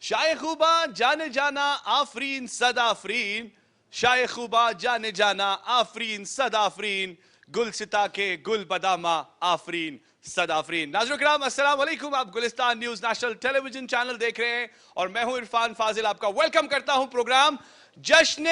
शायखूबा जाने जाना आफरीन सदाफरीन, शायखूबा जाने जाना आफरीन सदाफरीन, गुलसिता के गुल बदामा आफरीन सदाफरीन। नाज़रीन किराम अस्सलाम वालेकुम, आप Gulistan news national television channel देख रहे हैं और मैं हूं इरफान फाजिल, आपका वेलकम करता हूं प्रोग्राम जश्न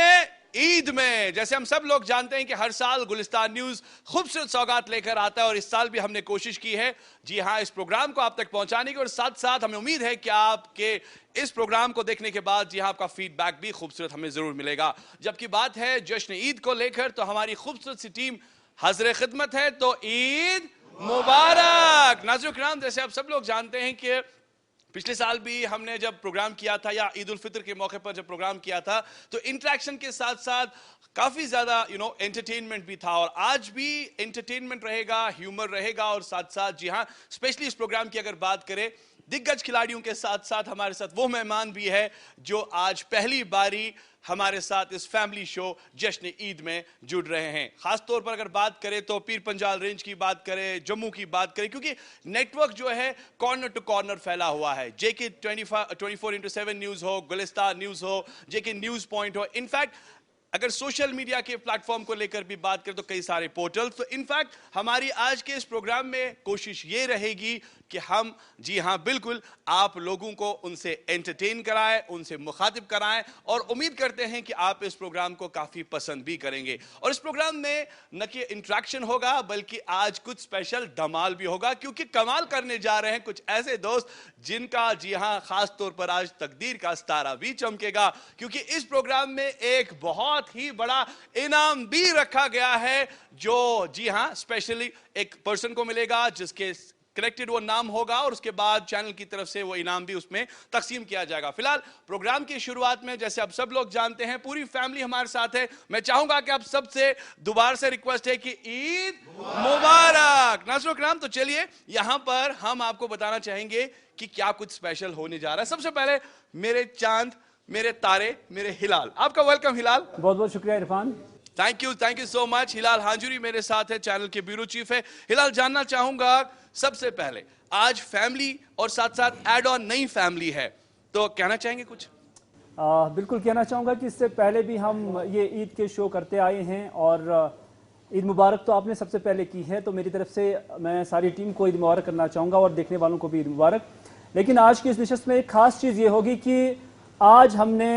ईद में। जैसे हम सब लोग जानते हैं कि हर साल गुलिस्तान न्यूज खूबसूरत सौगात लेकर आता है और इस साल भी हमने कोशिश की है जी हां इस प्रोग्राम को आप तक पहुंचाने की, और साथ साथ हमें उम्मीद है कि आपके इस प्रोग्राम को देखने के बाद जी हां आपका फीडबैक भी खूबसूरत हमें जरूर मिलेगा। जबकि बात है जश्न ईद को लेकर तो हमारी खूबसूरत सी टीम हाजिर खिदमत है, तो ईद मुबारक। नाज़रीन किराम, जैसे आप सब लोग जानते हैं कि पिछले साल भी हमने जब प्रोग्राम किया था या ईद उल फितर के मौके पर जब प्रोग्राम किया था तो इंटरेक्शन के साथ साथ काफी ज्यादा एंटरटेनमेंट भी था, और आज भी एंटरटेनमेंट रहेगा, ह्यूमर रहेगा, और साथ साथ जी हाँ स्पेशली इस प्रोग्राम की अगर बात करें दिग्गज खिलाड़ियों के साथ साथ हमारे साथ वो मेहमान भी है जो आज पहली बारी हमारे साथ इस फैमिली शो जश्न ईद में जुड़ रहे हैं। खास तौर पर अगर बात करें तो पीर पंजाल रेंज की बात करें, जम्मू की बात करें, क्योंकि नेटवर्क जो है कॉर्नर टू कॉर्नर फैला हुआ है। जेके 24/7 न्यूज हो, गुलिस्तान न्यूज हो, जेके न्यूज पॉइंट हो, इनफैक्ट अगर सोशल मीडिया के प्लेटफॉर्म को लेकर भी बात करें तो कई सारे पोर्टल। तो इनफैक्ट हमारी आज के इस प्रोग्राम में कोशिश ये रहेगी कि हम जी हाँ बिल्कुल आप लोगों को उनसे एंटरटेन कराएं, उनसे मुखातिब कराएं, और उम्मीद करते हैं कि आप इस प्रोग्राम को काफी पसंद भी करेंगे। और इस प्रोग्राम में न कि इंटरेक्शन होगा बल्कि आज कुछ स्पेशल धमाल भी होगा, क्योंकि कमाल करने जा रहे हैं कुछ ऐसे दोस्त जिनका जी हाँ खास तौर पर आज तकदीर का सितारा भी चमकेगा, क्योंकि इस प्रोग्राम में एक बहुत ही बड़ा इनाम भी रखा गया है जो जी हां स्पेशली एक पर्सन को मिलेगा जिसके कलेक्टेड वो नाम होगा, और उसके बाद चैनल की तरफ से वो इनाम भी उसमें तकसीम किया जाएगा। फिलहाल प्रोग्राम की शुरुआत में जैसे आप सब लोग जानते हैं पूरी फैमिली हमारे साथ है। मैं चाहूंगा कि आप सबसे दोबारा से रिक्वेस्ट है कि ईद मुबारक। नाज़रीन किराम, तो चलिए यहां पर हम आपको बताना चाहेंगे कि क्या कुछ स्पेशल होने जा रहा है। सबसे पहले मेरे चांद, मेरे तारे, मेरे हिलाल, आपका वेलकम हिलाल। बहुत बहुत शुक्रिया Irfan. Thank you so much. Hilal Hanjuri मेरे साथ है, चैनल के ब्यूरो चीफ है। हिलाल, जानना चाहूंगा सबसे पहले आज फैमिली और साथ साथ एड ऑन नई फैमिली है, तो कहना चाहेंगे कुछ? बिल्कुल कहना चाहूंगा कि इससे पहले भी हम ये ईद के शो करते आए हैं, और ईद मुबारक तो आपने सबसे पहले की है, तो मेरी तरफ से मैं सारी टीम को ईद मुबारक करना चाहूंगा और देखने वालों को भी ईद मुबारक। लेकिन आज की इस नशिस्त में एक खास चीज ये होगी कि आज हमने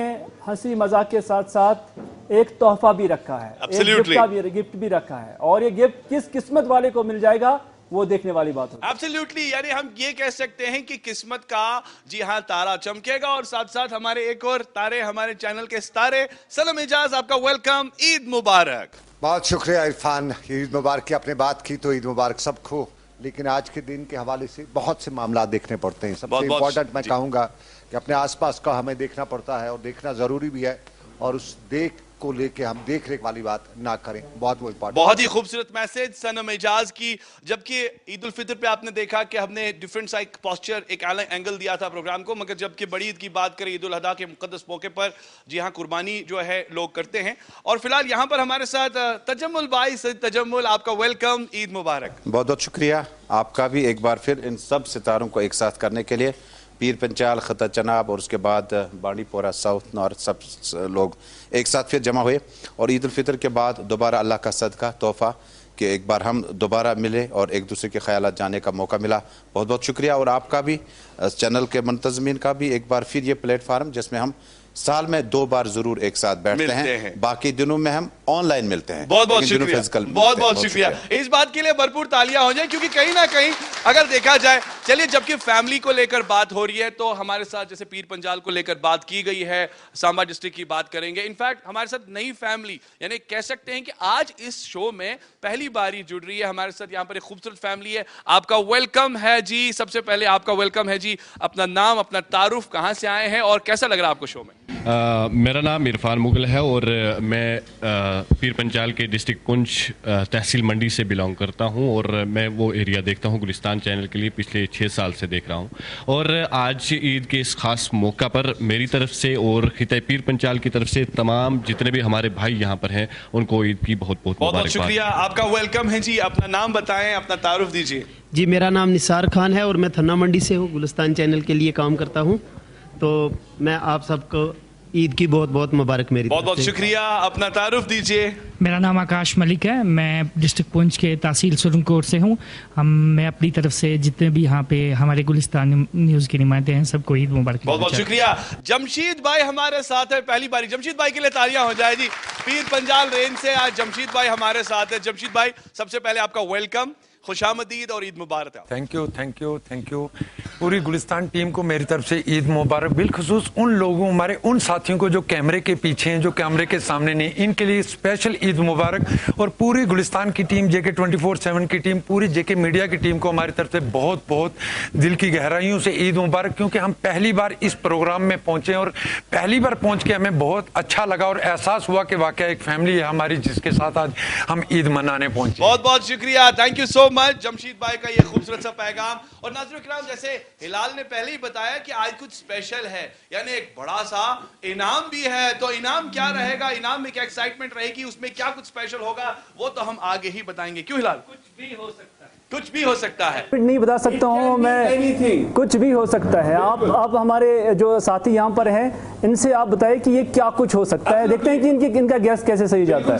हंसी मजाक के साथ साथ एक तोहफा भी रखा है, एक गिफ्ट भी रखा है, और ये गिफ्ट किस किस्मत वाले को मिल जाएगा वो देखने वाली बात है। एब्सोल्युटली, यानी हम ये कह सकते हैं कि किस्मत का जी हाँ तारा चमकेगा, और साथ साथ हमारे एक और तारे, हमारे चैनल के सितारे सनम एजाज, आपका वेलकम, ईद मुबारक। बहुत शुक्रिया इरफान, ईद मुबारक की आपने बात की तो ईद मुबारक सबको, लेकिन आज के दिन के हवाले से बहुत से मामला देखने पड़ते हैं। सबसे इम्पोर्टेंट मैं कहूँगा कि अपने आसपास का हमें देखना पड़ता है, और देखना जरूरी भी है, और उस देख को लेके हम देख रेख वाली बात ना करें, बहुत वो इम्पोर्टेंट। बहुत ही खूबसूरत मैसेज सनम एजाज की। जबकि ईद उल फितर पे आपने देखा कि हमने डिफरेंट सा एक पोस्चर, एक एंगल दिया था प्रोग्राम को, मगर जबकि बड़ी ईद की बात करें, ईद उल अधा के मुकद्दस मौके पर जी हाँ कुर्बानी जो है लोग करते हैं। और फिलहाल यहाँ पर हमारे साथ तजम्मुल भाई, सईद तजम्मुल, आपका वेलकम, ईद मुबारक। बहुत बहुत शुक्रिया आपका भी एक बार फिर इन सब सितारों को एक साथ करने के लिए। पीर पंचाल, खता चनाब और उसके बाद बांडीपोरा, साउथ नॉर्थ, सब लोग एक साथ फिर जमा हुए, और ईद उल फितर के बाद दोबारा अल्लाह का सदका तोहफा कि एक बार हम दोबारा मिले और एक दूसरे के ख्यालात जानने का मौका मिला। बहुत बहुत शुक्रिया, और आपका भी, चैनल के मुंतज़मीन का भी एक बार फिर ये प्लेटफार्म जिसमें हम साल में 2 बार जरूर एक साथ बैठते हैं, बाकी दिनों में हम ऑनलाइन मिलते हैं। बहुत बहुत शुक्रिया, बहुत बहुत शुक्रिया। इस बात के लिए भरपूर तालियां हो जाए, क्योंकि कहीं ना कहीं अगर देखा जाए, चलिए जबकि फैमिली को लेकर बात हो रही है तो हमारे साथ जैसे पीर पंजाल को लेकर बात की गई है, सांबा डिस्ट्रिक्ट की बात करेंगे। इनफैक्ट हमारे साथ नई फैमिली, यानी कह सकते हैं कि आज इस शो में पहली बारी जुड़ रही है हमारे साथ। यहाँ पर एक खूबसूरत फैमिली है, आपका वेलकम है जी। सबसे पहले आपका वेलकम है जी, अपना नाम, अपना तारुफ, कहाँ से आए हैं और कैसा लग रहा है आपको शो में? मेरा नाम इरफान मुगल है और मैं पीर पंजाल के डिस्ट्रिक्ट पुंछ तहसील मंडी से बिलोंग करता हूं, और मैं वो एरिया देखता हूं गुलिस्तान चैनल के लिए पिछले 6 साल से देख रहा हूं। और आज ईद के इस खास मौका पर मेरी तरफ से और खिता पीर पंजाल की तरफ से तमाम जितने भी हमारे भाई यहाँ पर हैं उनको ईद की बहुत बहुत मुबारकबाद। शुक्रिया, आपका वेलकम है जी। अपना नाम बताएं, अपना तारुफ दीजिए। जी, मेरा नाम निसार खान है और मैं थन्ना मंडी से हूँ, गुलिस्तान चैनल के लिए काम करता हूँ। तो मैं आप सबको ईद की बहुत बहुत मुबारक मेरी बहुत बहुत शुक्रिया। अपना तारुफ दीजिए। मेरा नाम आकाश मलिक है, मैं डिस्ट्रिक्ट पुंछ के तहसील सुरनकोट से हूँ। मैं अपनी तरफ से जितने भी यहाँ पे हमारे गुलिस्तान न्यूज़ के नुमाइंदे हैं सबको ईद मुबारक। बहुत बहुत शुक्रिया। जमशीद भाई हमारे साथ है पहली बारी। जमशीद भाई के लिए तालियां हो जाए जी। पीर पंजाल रेंज से आज जमशीद भाई हमारे साथ है। जमशीद भाई सबसे पहले आपका वेलकम, खुशामदीद और ईद मुबारक। Thank you thank you thank you. पूरी गुलिस्तान टीम को मेरी तरफ से ईद मुबारक। बिलखुसूस उन लोगों, हमारे उन साथियों को जो कैमरे के पीछे हैं, जो कैमरे के सामने नहीं, इनके लिए स्पेशल ईद मुबारक। और पूरी गुलिस्तान की टीम, जेके 24/7 की टीम, पूरी जेके मीडिया की टीम को हमारी तरफ से बहुत बहुत दिल की गहराइयों से ईद मुबारक। क्योंकि हम पहली बार इस प्रोग्राम में पहुंचे और पहली बार पहुंच के हमें बहुत अच्छा लगा और एहसास हुआ कि वाकई एक फैमिली है हमारी जिसके साथ आज हम ईद मनाने पहुंचे। बहुत बहुत शुक्रिया, thank you so much Jamshed भाई का ये खूबसूरत सा पैगाम। और नाज़रीन किराम, जैसे हिलाल ने पहले ही बताया कि आज कुछ स्पेशल है, यानी एक बड़ा सा इनाम भी है। तो इनाम क्या रहेगा, इनाम में क्या एक्साइटमेंट रहेगी, उसमें क्या कुछ स्पेशल होगा, वो तो हम आगे ही बताएंगे। क्यों हिलाल? कुछ भी हो सकता है, कुछ भी हो सकता है। नहीं बता सकता हूँ मैं, कुछ भी हो सकता है। आप हमारे जो साथी यहाँ पर हैं इनसे आप बताएं कि ये क्या कुछ हो सकता है। देखते हैं कि इनका गैस कैसे सही जाता है।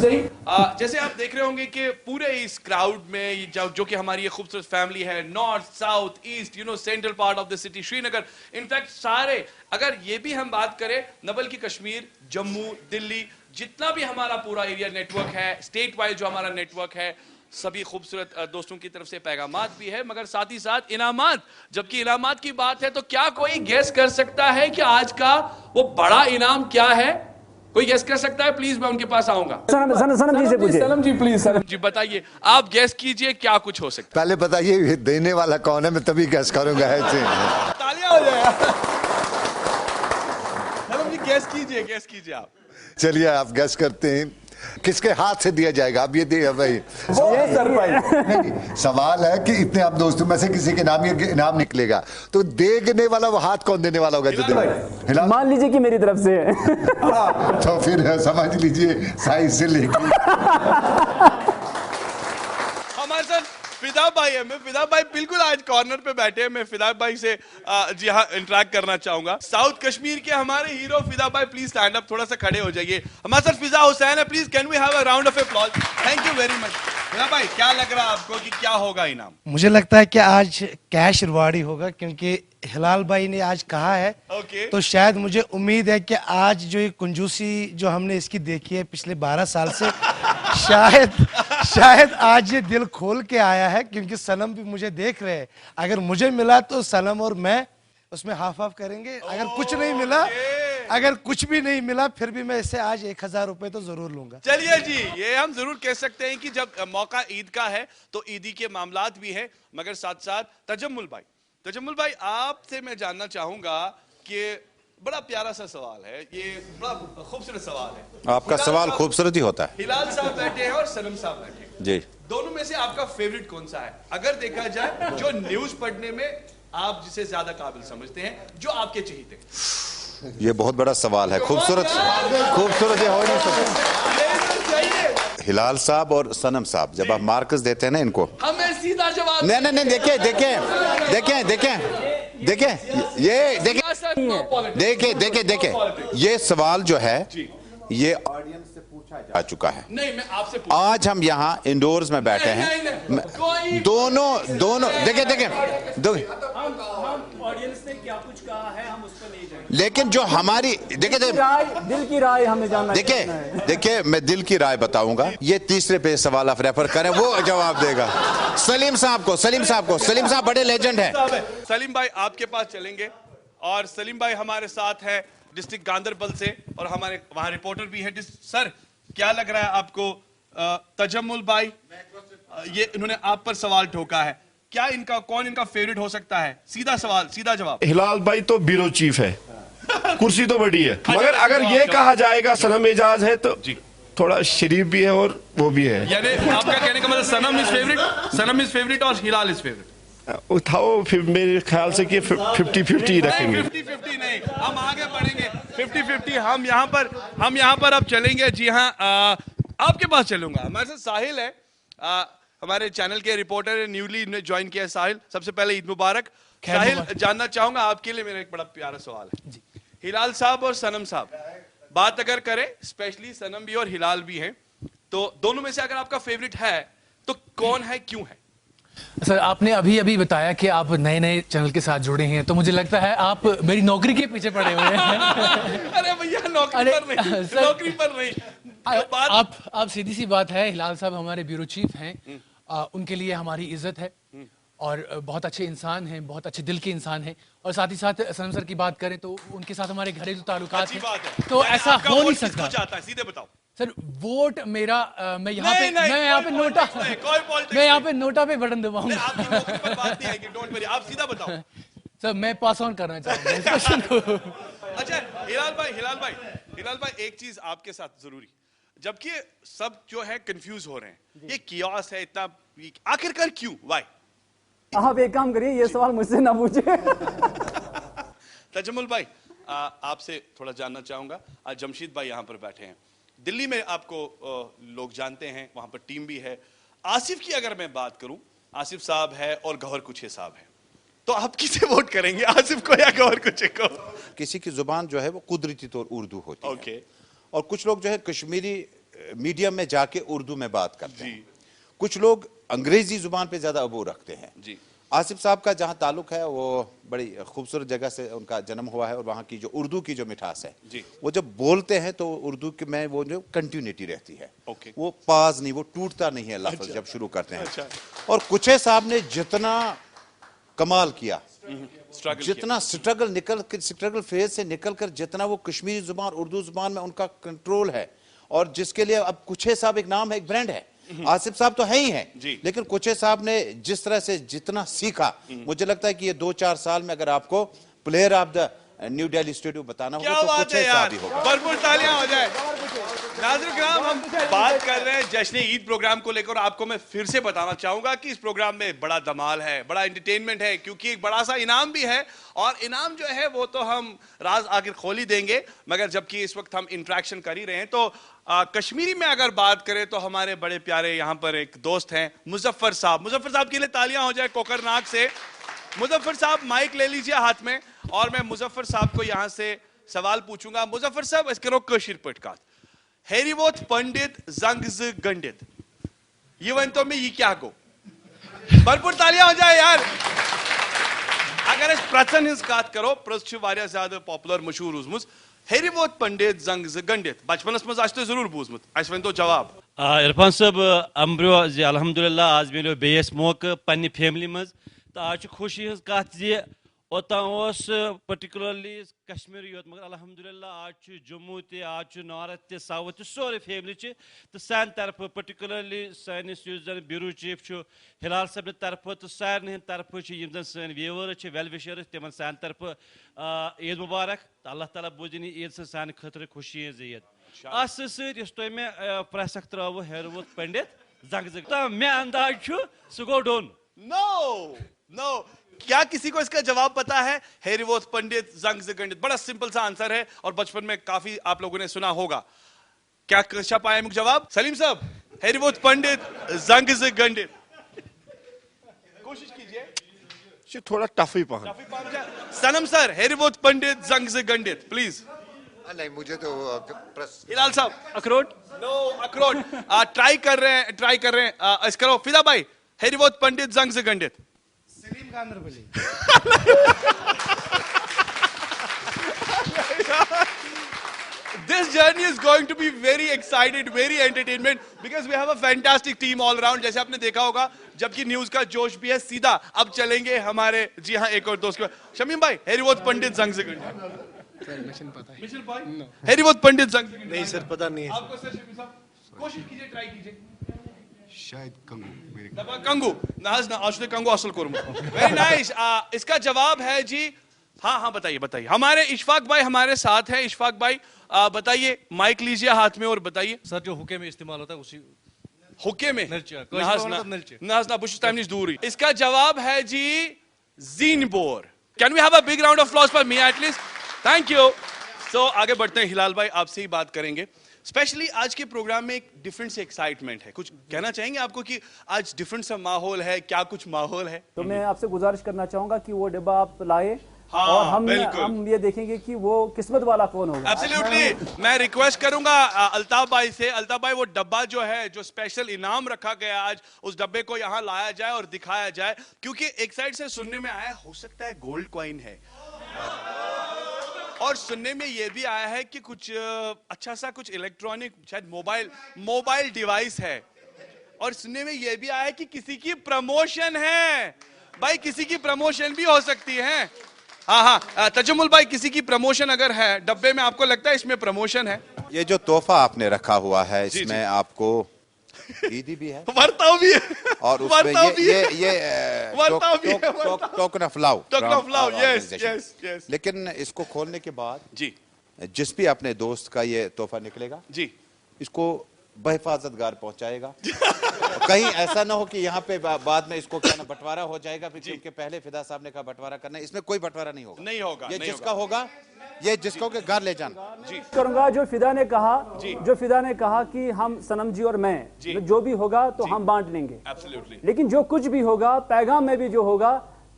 जैसे आप देख रहे होंगे कि पूरे इस क्राउड में जो कि हमारी ये खूबसूरत फैमिली है, north south east, central part of the city Srinagar, in fact सारे, अगर ये भी हम बात करें न बल्कि कश्मीर, जम्मू, दिल्ली, जितना भी हमारा पूरा एरिया नेटवर्क है, स्टेट वाइज जो हमारा नेटवर्क है, सभी खूबसूरत दोस्तों की तरफ से पैगामात भी है, मगर साथ ही साथ इनामात। जबकि इनामात की बात है तो क्या कोई गेस कर सकता है कि आज का वो बड़ा इनाम क्या है? कोई गेस कर सकता है? प्लीज मैं उनके पास आऊंगा। सनम जी से पूछिए। सनम जी प्लीज। सनम जी बताइए, आप गेस कीजिए क्या कुछ हो सकता है। पहले बताइए देने वाला कौन है, मैं तभी गेस करूंगा। ऐसे तालियां हो जाए। सनम जी गेस कीजिए आप। चलिए आप गेस करते हैं किसके हाथ से दिया जाएगा। अब ये दिया भाई सवाल है कि इतने आप दोस्तों में से किसी के नाम ये इनाम निकलेगा, तो देने वाला वो हाथ कौन देने वाला होगा? जो मान लीजिए कि मेरी तरफ से है। तो फिर समझ लीजिए साइज से लेकर हमारे साथ फिदा भाई है। मैं फिदा भाई बिल्कुल आज कॉर्नर पे बैठे हैं। मैं फिदा भाई से जी हाँ इंटरेक्ट करना चाहूंगा। साउथ कश्मीर के हमारे हीरो फिदा भाई, प्लीज स्टैंड अप, थोड़ा सा खड़े हो जाइए। हमारे साथ फिजा हुसैन है, please can we have a round of applause. Thank you very much. Fida भाई क्या लग रहा है आपको कि क्या होगा इनाम? मुझे लगता है कि आज कैश रिवार्ड ही होगा, क्योंकि हिलाल भाई ने आज कहा है। तो शायद मुझे उम्मीद है कि आज जो ये कंजूसी जो हमने इसकी देखी है पिछले 12 साल से, शायद आज ये दिल खोल के आया है, क्योंकि सनम भी मुझे देख रहे हैं। अगर मुझे मिला तो सनम और मैं उसमें हाफ हाफ करेंगे। अगर कुछ नहीं मिला, अगर कुछ भी नहीं मिला, फिर भी मैं इससे आज 1000 रुपए तो जरूर लूंगा। चलिए जी, ये हम जरूर कह सकते हैं कि जब मौका ईद का है तो ईदी के मामलात भी है, मगर साथ साथ तजम्मुल भाई आपसे मैं जानना चाहूंगा कि बड़ा प्यारा सा सवाल है, ये बड़ा खूबसूरत सवाल है। आपका सवाल खूबसूरत ही होता है। हिलाल साहब बैठे हैं और सनम साहब बैठे हैं जी, दोनों में से आपका फेवरेट कौन सा है? अगर देखा जाए जो न्यूज पढ़ने में आप जिसे ज्यादा काबिल समझते हैं, जो आपके चहीते? ये बहुत बड़ा सवाल है। खूबसूरत ये हो नहीं सकता। हिलाल साहब और सनम साहब, जब आप मार्क्स देते हैं ना इनको, हमें सीधा जवाब नहीं देखिए ये सवाल जो है ये ऑडियंस से पूछा जा चुका है। नहीं, मैं आपसे आज हम यहाँ इंडोर्स में बैठे हैं। दोनों देखिए ऑडियंस ने क्या कुछ कहा है हम उस पर नहीं जाएंगे, लेकिन जो हमारी दिल की राय हमें जानना। देखिए मैं दिल की राय बताऊंगा। ये तीसरे पे सवाल आप रेफर करें, वो जवाब देगा सलीम साहब को। सलीम साहब बड़े लेजेंड हैं। सलीम भाई आपके पास चलेंगे, और सलीम भाई हमारे साथ है डिस्ट्रिक्ट गांधरबल से, और हमारे वहां रिपोर्टर भी है। सर क्या लग रहा है आपको? तजम्मुल भाई ये इन्होंने आप पर सवाल ठोका है, क्या कौन इनका फेवरेट हो सकता है? सीधा सवाल सीधा जवाब। हिलाल भाई तो ब्यूरो चीफ है, कुर्सी तो बड़ी है, मगर अगर ये कहा जाएगा सनम एजाज है तो थोड़ा शरीफ भी है और वो भी है। यानी आपका कहने का मतलब सनम इज फेवरेट और हिलाल इज फेवरेट? उठाओ फिर मेरे ख्याल से कि 50-50 रखेंगे। 50-50 नहीं, हम आगे बढ़ेंगे। 50-50 हम यहाँ पर अब चलेंगे। जी हाँ, आपके पास चलूंगा। हमारे साथ साहिल है, हमारे चैनल के रिपोर्टर, न्यूली ज्वाइन किया है। साहिल, सबसे पहले ईद मुबारक। साहिल, जानना चाहूंगा आपके लिए मेरा एक बड़ा प्यारा सवाल है। हिलाल साहब और सनम साहब बात अगर करें, स्पेशली सनम भी और हिलाल भी हैं, तो दोनों में से अगर आपका फेवरेट है तो कौन है, क्यों है? सर, आपने अभी अभी बताया कि आप नए नए चैनल के साथ जुड़े हैं, तो मुझे लगता है आप मेरी नौकरी के पीछे पड़े हुए हैं। अरे भैया नौकरी पर नहीं, नौकरी पर नहीं। आप सीधी सी बात है, हिलाल साहब हमारे ब्यूरो चीफ हैं, उनके लिए हमारी इज्जत है और बहुत अच्छे इंसान हैं, बहुत अच्छे दिल के इंसान हैं। और साथ ही साथ सनम सर की बात करें तो उनके साथ हमारे घरेलू ताल्लुकात हैं, तो ऐसा हो नहीं सकता। चाहता है सीधे बताओ सर, वोट मेरा मैं यहाँ पे नोटा पे बटन दबाऊंगा। आपकी नौकरी पर बात नहीं आएगी, डोंट वरी, आप सीधा बताओ। सर, मैं पास ऑन करना चाहूंगा इस क्वेश्चन को। अच्छा हिलाल भाई एक चीज आपके साथ जरूरी, जबकि सब जो है कंफ्यूज हो रहे हैं, ये कियास है इतना, आखिरकार क्यों, व्हाई? आप एक काम करिए, ये सवाल मुझसे ना पूछे। तजम्मुल भाई, आपसे थोड़ा जानना चाहूंगा, आज जमशीद भाई यहाँ पर बैठे हैं, दिल्ली में आपको लोग जानते हैं, वहां पर टीम भी है। आसिफ की अगर मैं बात करूं, आसिफ साहब है और गौहर कुछे साहब है, तो आप किसे वोट करेंगे, आसिफ को या गौहर कुछे को? किसी की जुबान जो है वो कुदरती तौर उर्दू होती है, और कुछ लोग जो है कश्मीरी मीडियम में जाके उर्दू में बात करते हैं, कुछ लोग अंग्रेजी जुबान पे ज्यादा अबू रखते हैं जी। आसिफ साहब का जहां ताल्लुक है, वो बड़ी खूबसूरत जगह से उनका जन्म हुआ है, और वहाँ की जो उर्दू की जो मिठास है जी, वो जब बोलते हैं तो उर्दू के में वो जो कंटिन्यूटी रहती है, वो पाज नहीं, वो टूटता नहीं है लफ्ज जब शुरू करते हैं। और कुछे साहब ने जितना कमाल किया, जितना स्ट्रगल फेज से निकल कर जितना वो कश्मीरी जुबान उर्दू जुबान में उनका कंट्रोल है, और जिसके लिए अब कुछे साहब एक नाम है, एक ब्रांड है। आसिफ साहब तो है ही हैं, लेकिन कुछे साहब ने जिस तरह से जितना सीखा, मुझे लगता है कि ये 2-4 साल में अगर आपको player of the new Delhi stadium बताना होगा तो कुछे साहब ही होगा। भरपूर तालियां हो जाए। नाज़रीन किराम, हम बात कर रहे हैं जश्न ईद प्रोग्राम को लेकर। आपको मैं फिर से बताना चाहूंगा कि इस प्रोग्राम में बड़ा धमाल है, बड़ा एंटरटेनमेंट है, क्योंकि एक बड़ा सा इनाम भी है, और इनाम जो है वो तो हम राज आखिर खोल ही देंगे, मगर जबकि इस वक्त हम इंटरेक्शन कर ही रहे हैं, तो कश्मीरी में अगर बात करें तो हमारे बड़े प्यारे यहाँ पर एक दोस्त हैं मुजफ्फर साहब। मुजफ्फर साहब के लिए तालियां हो जाए कोकरनाग से। मुजफ्फर साहब माइक ले लीजिए हाथ में, और मैं मुजफ्फर साहब को यहाँ से सवाल पूछूंगा। मुजफ्फर साहब, इस करो कशीर पटकात हेरीवोत पंडित जंग गंडित, ये वन तो मैं ये क्या को भरपूर तालियां हो जाए यार। अगर इस प्रचन हिंस कात करो, प्रच वारिया ज्यादा पॉपुलर मशहूर उजमुस हेरीवोत पंडित जंग गंडित, बचपनस मज आश्तो जरूर बूजमुत, अस वन तो जवाब। इरफान साहब, अम्ब्रो जी अल्हम्दुलिल्लाह आज मिलो बेस मौका पन्नी फैमिली मज, तो आज खुशी हज कत जे ओतान पर्टिकुलरली कश्मीर योत, मगर अल्हम्दुलिल्लाह आज जम्मू ते आज नॉर्थ ते साउथ ते सोरे फैमिली तो सान तरफ पर्टिकुलरली सानिस ब्यूरो चीफ हिलाल साहब तरफ तो सारे तरफ सन व्यूवर वेल विशर तिम सान तरफ ईद मुबारक, तो अल्लाह ताला बोजन ईद से सान खतर खुशी ईद। अस सो मे प्रसक त्रो हेरवोत पंडित जंग, तो मे अंदाज सह गो डोन। नो नो, क्या किसी को इसका जवाब पता है? हेरीवोत पंडित जंग गंडित, बड़ा सिंपल सा आंसर है, और बचपन में काफी आप लोगों ने सुना होगा। क्या कशा पाया मुझे जवाब? सलीम साहब, हेरीवोत पंडित जंग गंडित, कोशिश कीजिए। थोड़ा टफ ही पा। सनम सर, हेरीवोत पंडित जंग गंडित प्लीज। नहीं, मुझे तो हिलाल साहब, अखरोट? नो अखरोट, ट्राई कर रहे हैं। इस करो फिदा भाई, हेरीवोत पंडित जंग गंडित। Salim गांधरबली। This journey is going to be very excited, very entertainment, because we have a fantastic team all around. जैसे आपने देखा होगा, जबकि न्यूज का जोश भी है। सीधा अब चलेंगे हमारे, जी हाँ, एक और दोस्त को, शमीम भाई, हेरीवोत पंडित जंग गंडित। सर मिशन पता है? मिशन भाई, हेरीवोत पंडित जंग गंडित। नहीं सर, पता नहीं है। आपको सर शमीम साहब, कोशिश कीजिए, ट्राई कीजिए। शायद कंगू, मेरे कंगू नाज ना आशुले कंगू असल कुर्म। Very nice. इसका जवाब है जी, हाँ बताइए। हमारे इशफाक भाई हमारे साथ हैं। इशफाक भाई बताइए, माइक लीजिए हाथ में और बताइए। सर, जो हुक्के में इस्तेमाल होता है उसी हुक्के में नाजना बुश टाइम नहीं दूर। इसका जवाब है जी ज़ीनबोर। Can we have a big round of applause for me at least? Thank you. So आगे बढ़ते हैं, हिलाल भाई आपसे ही बात करेंगे। स्पेशली आज के प्रोग्राम में एक डिफरेंट से एक्साइटमेंट है, कुछ कहना चाहेंगे आपको कि आज डिफरेंट सा माहौल है, क्या कुछ माहौल है? तो मैं आपसे गुजारिश करना चाहूंगा कि वो डिब्बा आप लाए हाँ, और हम बिल्कुल। ये देखेंगे कि वो किस्मत वाला कौन होगा। एब्सोल्युटली। मैं रिक्वेस्ट करूंगा अल्ताफ भाई से, अल्ताफ भाई वो डब्बा जो है, जो स्पेशल इनाम रखा गया आज, उस डब्बे को यहाँ लाया जाए और दिखाया जाए, क्योंकि एक साइड से सुनने में आया हो सकता है गोल्ड कॉइन है, और सुनने में यह भी आया है कि कुछ अच्छा सा कुछ इलेक्ट्रॉनिक शायद मोबाइल डिवाइस है, और सुनने में यह भी आया है कि किसी की प्रमोशन है। भाई किसी की प्रमोशन भी हो सकती है। हाँ, तजमुल भाई किसी की प्रमोशन अगर है डब्बे में, आपको लगता है इसमें प्रमोशन है? ये जो तोहफा आपने रखा हुआ है, इसमें आपको ईदी भी है, वर्ताव भी है, और उसमें ये टोकन ऑफ लव। यस। लेकिन इसको खोलने के बाद जी, जिस भी अपने दोस्त का ये तोहफा निकलेगा जी, इसको बहिफाजत गार पहुंचाएगा। कहीं ऐसा ना हो कि यहाँ पे बाद में इसको क्या ना बंटवारा हो जाएगा, क्योंकि पहले फिदा साहब ने कहा बंटवारा करना है, इसमें कोई बंटवारा नहीं होगा। ये जिसका होगा, ये जिसको के घर ले जाना। जी करूंगा जो फिदा ने कहा कि हम सनम जी और मैं जो भी होगा तो हम बांट लेंगे। एब्सोल्युटली। लेकिन जो कुछ भी होगा, पैगाम में भी जो होगा,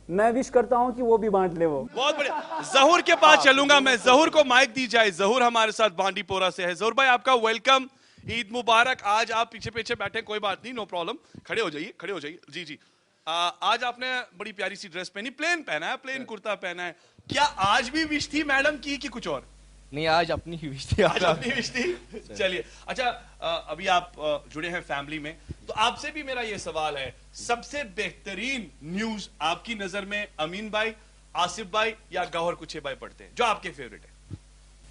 मैं विश करता हूं कि वो भी बांट ले। वो बहुत बढ़िया। जहूर के पास चलूंगा मैं, जहूर को माइक दी जाए। जहूर हमारे साथ बांडीपोरा से है। जहूर भाई आपका वेलकम, ईद मुबारक। आज आप पीछे पीछे बैठे, कोई बात नहीं, नो प्रॉब्लम, खड़े हो जाइए। जी। आज आपने बड़ी प्यारी सी ड्रेस पहनी, प्लेन पहना है, प्लेन कुर्ता पहना है। क्या आज भी विश थी मैडम की कि कुछ और? नहीं, आज अपनी ही विश थी। आज अपनी विश थी। चलिए, अच्छा, अभी आप जुड़े हैं फैमिली में, तो आपसे भी मेरा ये सवाल है, सबसे बेहतरीन न्यूज आपकी नजर में अमीन भाई, आसिफ भाई या गौहर कुछे भाई पढ़ते हैं, जो आपके फेवरेट है?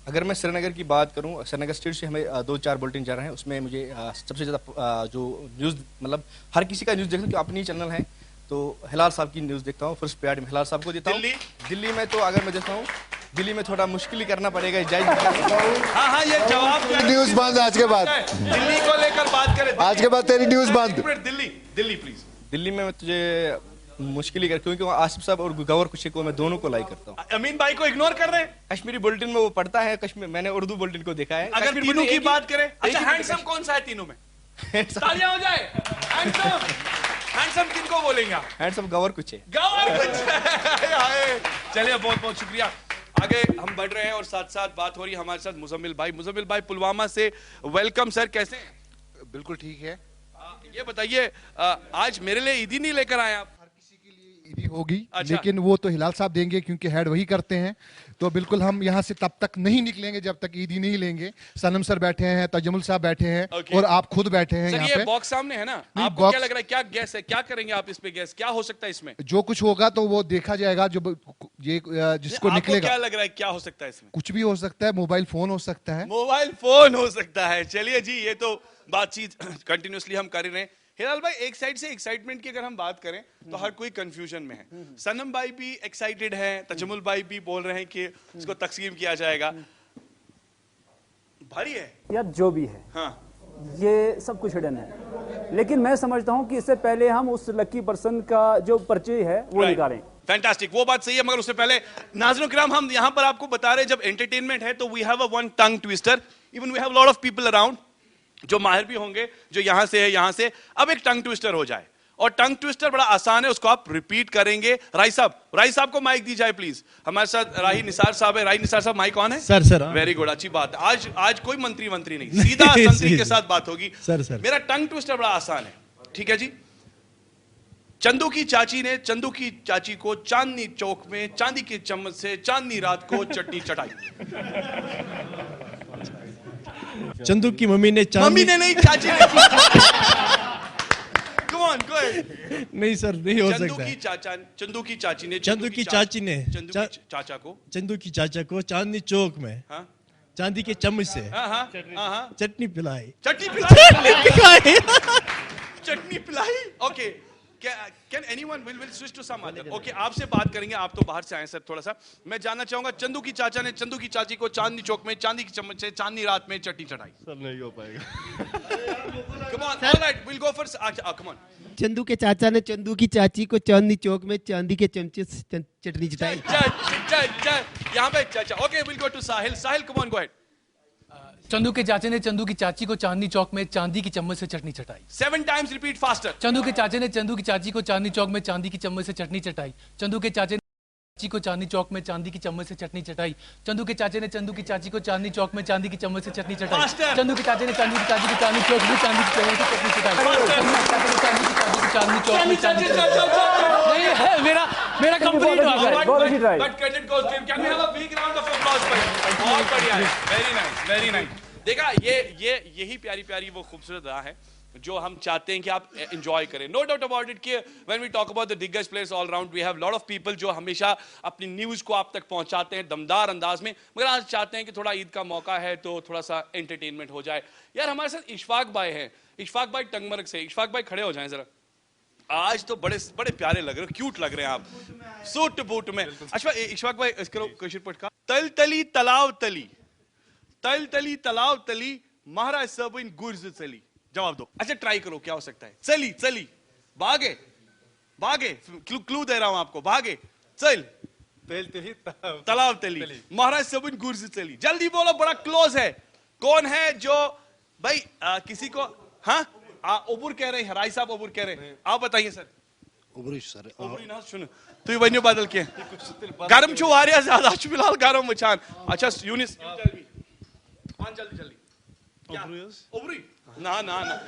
अगर मैं श्रीनगर की बात करूं, श्रीनगर स्टेट से हमें 2-4 बुलेटिन जा रहे हैं, उसमें मुझे सबसे ज़्यादा जो न्यूज़, मतलब हर किसी का न्यूज़ देखना, क्योंकि अपनी चैनल है, तो हिलाल साहब की न्यूज़ देखता हूं, फर्स्ट प्रायोरिटी में हिलाल साहब को देता हूं। दिल्ली में तो अगर मैं देखता हूं, दिल्ली में थोड़ा मुश्किल ही करना पड़ेगा। हाँ, ये जवाब न्यूज़ बंद आज के बाद, दिल्ली को लेकर बात करें। आज के बाद तेरी न्यूज़ बंद। दिल्ली प्लीज। दिल्ली में तुझे मुश्किल ही कर, क्योंकि आसिफ साहब और गौहर कुछे को मैं दोनों को लाइक करता हूँ। अमीन भाई को इग्नोर कर रहे हैं? कश्मीरी बुलेटिन में वो पढ़ता है, कश्मीर, मैंने उर्दू बुलेटिन को देखा है। अगर तीनों की बात करें, अच्छा हैंडसम कौन सा है तीनों में? तालियां हो जाए। हैंडसम किनको बोलेंगे? हैंडसम गौहर कुछे। चलिए, बहुत बहुत शुक्रिया। आगे हम बढ़ रहे हैं और साथ साथ बात हो रही है हमारे साथ मुजम्मिल भाई पुलवामा से। वेलकम सर, कैसे हैं? बिल्कुल ठीक है। ये बताइए, आज मेरे लिए ईदी नहीं लेकर आए आप? ईदी होगी, अच्छा। लेकिन वो तो हिलाल साहब देंगे, क्योंकि हेड वही करते हैं। तो बिल्कुल हम यहाँ से तब तक नहीं निकलेंगे जब तक ईदी नहीं लेंगे। सनम सर बैठे हैं, तजमुल साहब बैठे हैं, और आप खुद बैठे हैं यहाँ पे। ये बॉक्स सामने है ना, आपको क्या लग रहा है, क्या गैस है, क्या करेंगे आप इस पे? गैस क्या हो सकता है इसमें? जो कुछ होगा तो वो देखा जाएगा, जो ये जिसको निकलेगा। क्या लग रहा है, क्या हो सकता है इसमें? कुछ भी हो सकता है, मोबाइल फोन हो सकता है। मोबाइल फोन हो सकता है। चलिए जी, ये तो बातचीत कंटिन्यूसली हम कर रहे हैं। हिलाल भाई, एक साइड से एक्साइटमेंट की अगर हम बात करें तो हर कोई कंफ्यूजन में है। सनम भाई भी एक्साइटेड है, तजमुल भाई भी बोल रहे हैं कि इसको तकसीम किया जाएगा। भारी है यार, जो भी है। हाँ, ये सब कुछ हिडन है, लेकिन मैं समझता हूं कि इससे पहले हम उस लकी पर्सन का जो परिचय है वो निकालें। फैंटास्टिक, वो बात सही है, मगर उससे पहले नाज़रीन किराम, हम यहाँ पर आपको बता रहे हैं, जब एंटरटेनमेंट है तो we have a one tongue twister. Even we have lot of people around जो माहिर भी होंगे, जो यहाँ से है, यहाँ से। अब एक टंग ट्विस्टर हो जाए, और टंग ट्विस्टर बड़ा आसान है, उसको आप रिपीट करेंगे। राही साहब को माइक दी जाए प्लीज। हमारे साथ राही निसार साहब है। राही निसार साहब, माइक ऑन है? सर। वेरी गुड, अच्छी बात। आज कोई मंत्री नहीं, सीधा संतरी के साथ बात होगी। सर। मेरा टंग ट्विस्टर बड़ा आसान है, ठीक है जी। चंदू की चाची को चांदनी चौक में चांदी के चम्मच से चांदनी रात को चटनी चटाई। चंदू की मम्मी ने नहीं, चाची ने। Come on, go ahead. नहीं सर, नहीं हो सकता। चंदू की चाची ने चंदू की चाचा को चांदनी चौक में चांदी के चम्मच से चटनी पिलाई। चटनी पिलाई। Okay, can anyone will switch to some other? Okay, आपसे बात करेंगे, आप तो बाहर से आए सर। थोड़ा सा मैं जानना चाहूंगा, चंदू की चाचा ने चंदू की चाची को चांदनी चौक में चांदी की चम्मच से चांदनी रात में चटनी चटाई। सर नहीं हो पाएगा। Come on, alright, will go for, come on. Chandu के चाचा ने चंदू की चाची को चांदनी चौक में चांदी के चमचे से चटनी चटाई। यहाँ पे चाचा। Okay, will go to Sahil. Come on, go ahead. Chandu के चाचे ने चंदू की चाची को चांदनी चौक में चांदी की चम्मच से चटनी चटाई। 7 times रिपीट फास्टर। चंदू के चाचे ने चंदू की चाची को चांदनी चौक में चांदी की चम्मच से चटनी चटाई। चंदू के चाचे चाची को चांदनी चौक में चांदी की चम्मच से चटनी चटाई। चंदू के चाचे ने चंदू की चाची को चांदनी चौक में चांदी की चम्मच से चटनी चटाई। चंदू के चाचे ने चंदू की चाची को चांदनी चौक में चांदी की चम्मच से चटनी चटाई। चांदनी चौक में चांदी नहीं है मेरा कंप्लीट हुआ। But credit goes to him. Can we have a big round of applause for him? बहुत बढ़िया है, वेरी नाइस। देखा, यही प्यारी वो खूबसूरत राह है जो हम चाहते हैं कि आप एंजॉय करें। नो डाउट अबाउट इट कि when we talk about the दिग्गज players all round we have lot of people जो हमेशा अपनी न्यूज़ को आप तक पहुंचाते हैं दमदार अंदाज में, मगर आज चाहते हैं कि थोड़ा ईद का मौका है तो थोड़ा सा एंटरटेनमेंट हो जाए। यार हमारे साथ इशफाक भाई हैं, इशफाक भाई टंगमर्ग से। इशफाक भाई खड़े हो जाएं जरा। आज तो बड़े प्यारे लग रहे हो, क्यूट लग रहे हैं आप सूट बूट में। अच्छा इशफाक भाई इसको कशिर पटका। तल तली तलाव तली, तल तली तलाव तली, महाराज सबइन गुर्ज चली। जवाब दो। अच्छा ट्राई करो, क्या हो सकता है? चली, भागे, क्लू दे रहा हूं आपको, भागे, चल तलाव तली, महाराज सबइन गुर्ज चली। जल्दी बोलो, बड़ा क्लोज है। कौन है जो भाई किसी को उबुर कह रहे हैं, राय साहब उबुर कह रहे हैं, आप बताइए सर। उबुरी सर, उबुरी ना सुनो तु वन्यो बदल के गरम छु वारिया ज्यादा छु फिलहाल गरम वचान। अच्छा यूनिस जल्दी उबरी ना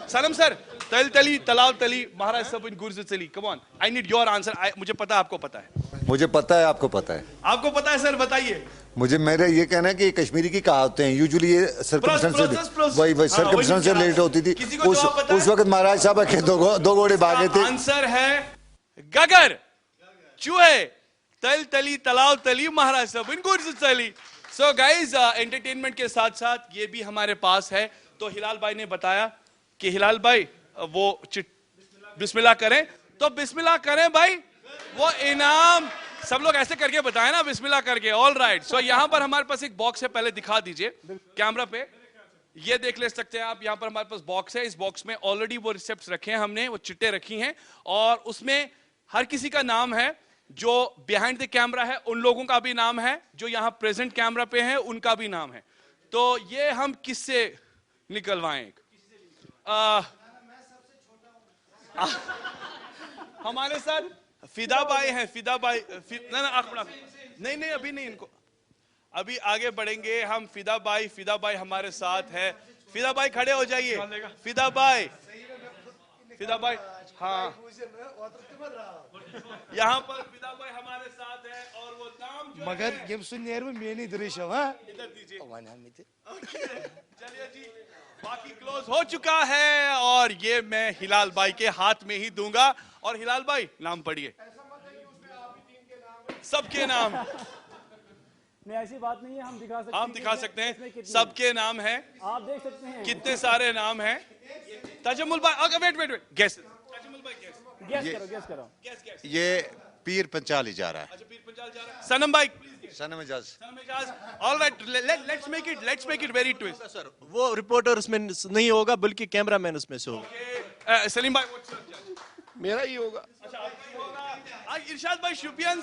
सनम सर। तल तली तलाव तली, महाराज सब इन गुर्ज चली। Come on, I need your answer. मुझे पता है, आपको पता है। मुझे पता है, आपको पता है। आपको पता है सर, बताइए। मुझे मेरा ये कहना है कि कश्मीरी की कहावतें हैं, यूजुअली ये सर्कमस्टेंस से सर्कमस्टेंस से रिलेटेड होती थी। उस वक्त महाराज साहब के दो घोड़े भागे थे। आंसर है गगर, चूहे। तल तली तलाव तली, महाराज सब इन गुर्ज चली। सो गाइज एंटरटेनमेंट के साथ साथ ये भी हमारे पास है। तो हिलाल भाई ने बताया कि हिलाल भाई वो बिस्मिल्लाह करें, तो बिस्मिल्लाह करें भाई। वो इनाम सब लोग ऐसे करके बताएं ना, बिस्मिल्लाह करके। All right. सो यहाँ पर हमारे पास एक बॉक्स है, पहले दिखा दीजिए कैमरा पे। ये देख ले सकते हैं आप, यहाँ पर हमारे पास बॉक्स है। इस बॉक्स में ऑलरेडी वो रिसेप्ट्स रखे हैं हमने, वो चिट्टे रखी हैं, और उसमें हर किसी का नाम है। जो बिहाइंड द कैमरा है उन लोगों का भी नाम है, जो यहाँ प्रेजेंट कैमरा पे है उनका भी नाम है। तो ये हम किससे निकलवाएं? हमारे साथ फिदा भाई हैं। फिदा भाई नहीं अभी नहीं, इनको अभी आगे बढ़ेंगे हम। फिदा भाई हमारे साथ है। फिदा भाई खड़े हो जाइए। फिदा भाई हाँ, यहाँ पर फिदा भाई हमारे साथ है। और वो नाम जो मगर ये सुनिए में मेनी दृश्य इधर दीजिए। चलिए जी, बाकी क्लोज हो चुका है और ये मैं हिलाल भाई के हाथ में ही दूंगा। और हिलाल भाई नाम पढ़िए, सबके नाम। नहीं ऐसी बात नहीं है, हम दिखा सकते हैं सबके नाम है। आप देख सकते हैं कितने सारे नाम हैं। तजमुल भाई वेट गेस। गेस करो। ये पीर पंचाल ही जा रहा है। अच्छा पीर पंचाल जा रहा है। सनम भाई, Sanam Ejaz. All right, let's make it very twist. Sir वो रिपोर्टर उसमें नहीं होगा, बल्कि कैमरामैन उसमें से होगा। सलीम भाई मेरा ही होगा। अच्छा आपका होगा। आज इरशाद भाई शुपियन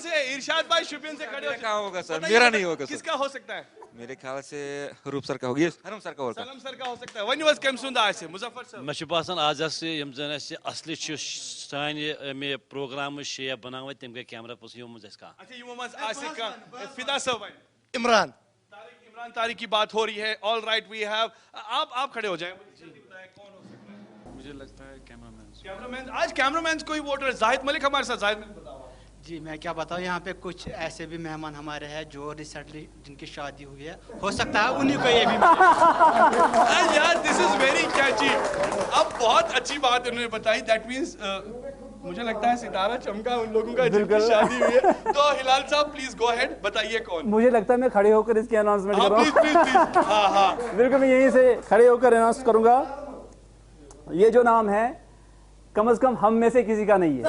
से खड़े हो। कहाँ होगा सर? मेरा नहीं होगा सर। किसका हो सकता है? मेरे ख्याल से हरूप सर का होगी, हरम सर का होगा। सलम सर का हो सकता है। वनी वाज कमसुंदा ऐसे मुजफ्फर सर। मैं बासान आज यम जन असली सान मे प्रोग्राम शेप बनावे तम गए कैमरा पस यम मज का। अच्छा यम मज आसिक का फिदा सब भाई। इमरान तारिक की बात हो रही है। ऑल राइट, वी हैव आप खड़े हो जाएं। जल्दी बताएं कौन हो सकता है? मुझे लगता है कैमरामैन। आज कैमरामैन कोई वोटर है। जाहिद मलिक हमारे साथ। जाहिद मलिक बताओ। जी मैं क्या बताऊँ, यहाँ पे कुछ ऐसे भी मेहमान हमारे हैं जो रिसेंटली जिनकी शादी हुई है, हो सकता है उन्हीं को ये भी यार दिस इज वेरी कैची। अब बहुत अच्छी बात उन्होंने बताई। दैट मींस मुझे लगता है सितारा चमका उन लोगों का जिनकी शादी हुई है। तो हिलाल साहब प्लीज गो अहेड, बताइए कौन। मुझे लगता है मैं खड़े होकर इसकी अनाउंसमेंट कर रहा हूँ। प्लीज। हाँ बिल्कुल, मैं यहीं से खड़े होकर अनाउंस करूंगा। ये जो नाम है कम से कम हम में से किसी का नहीं है।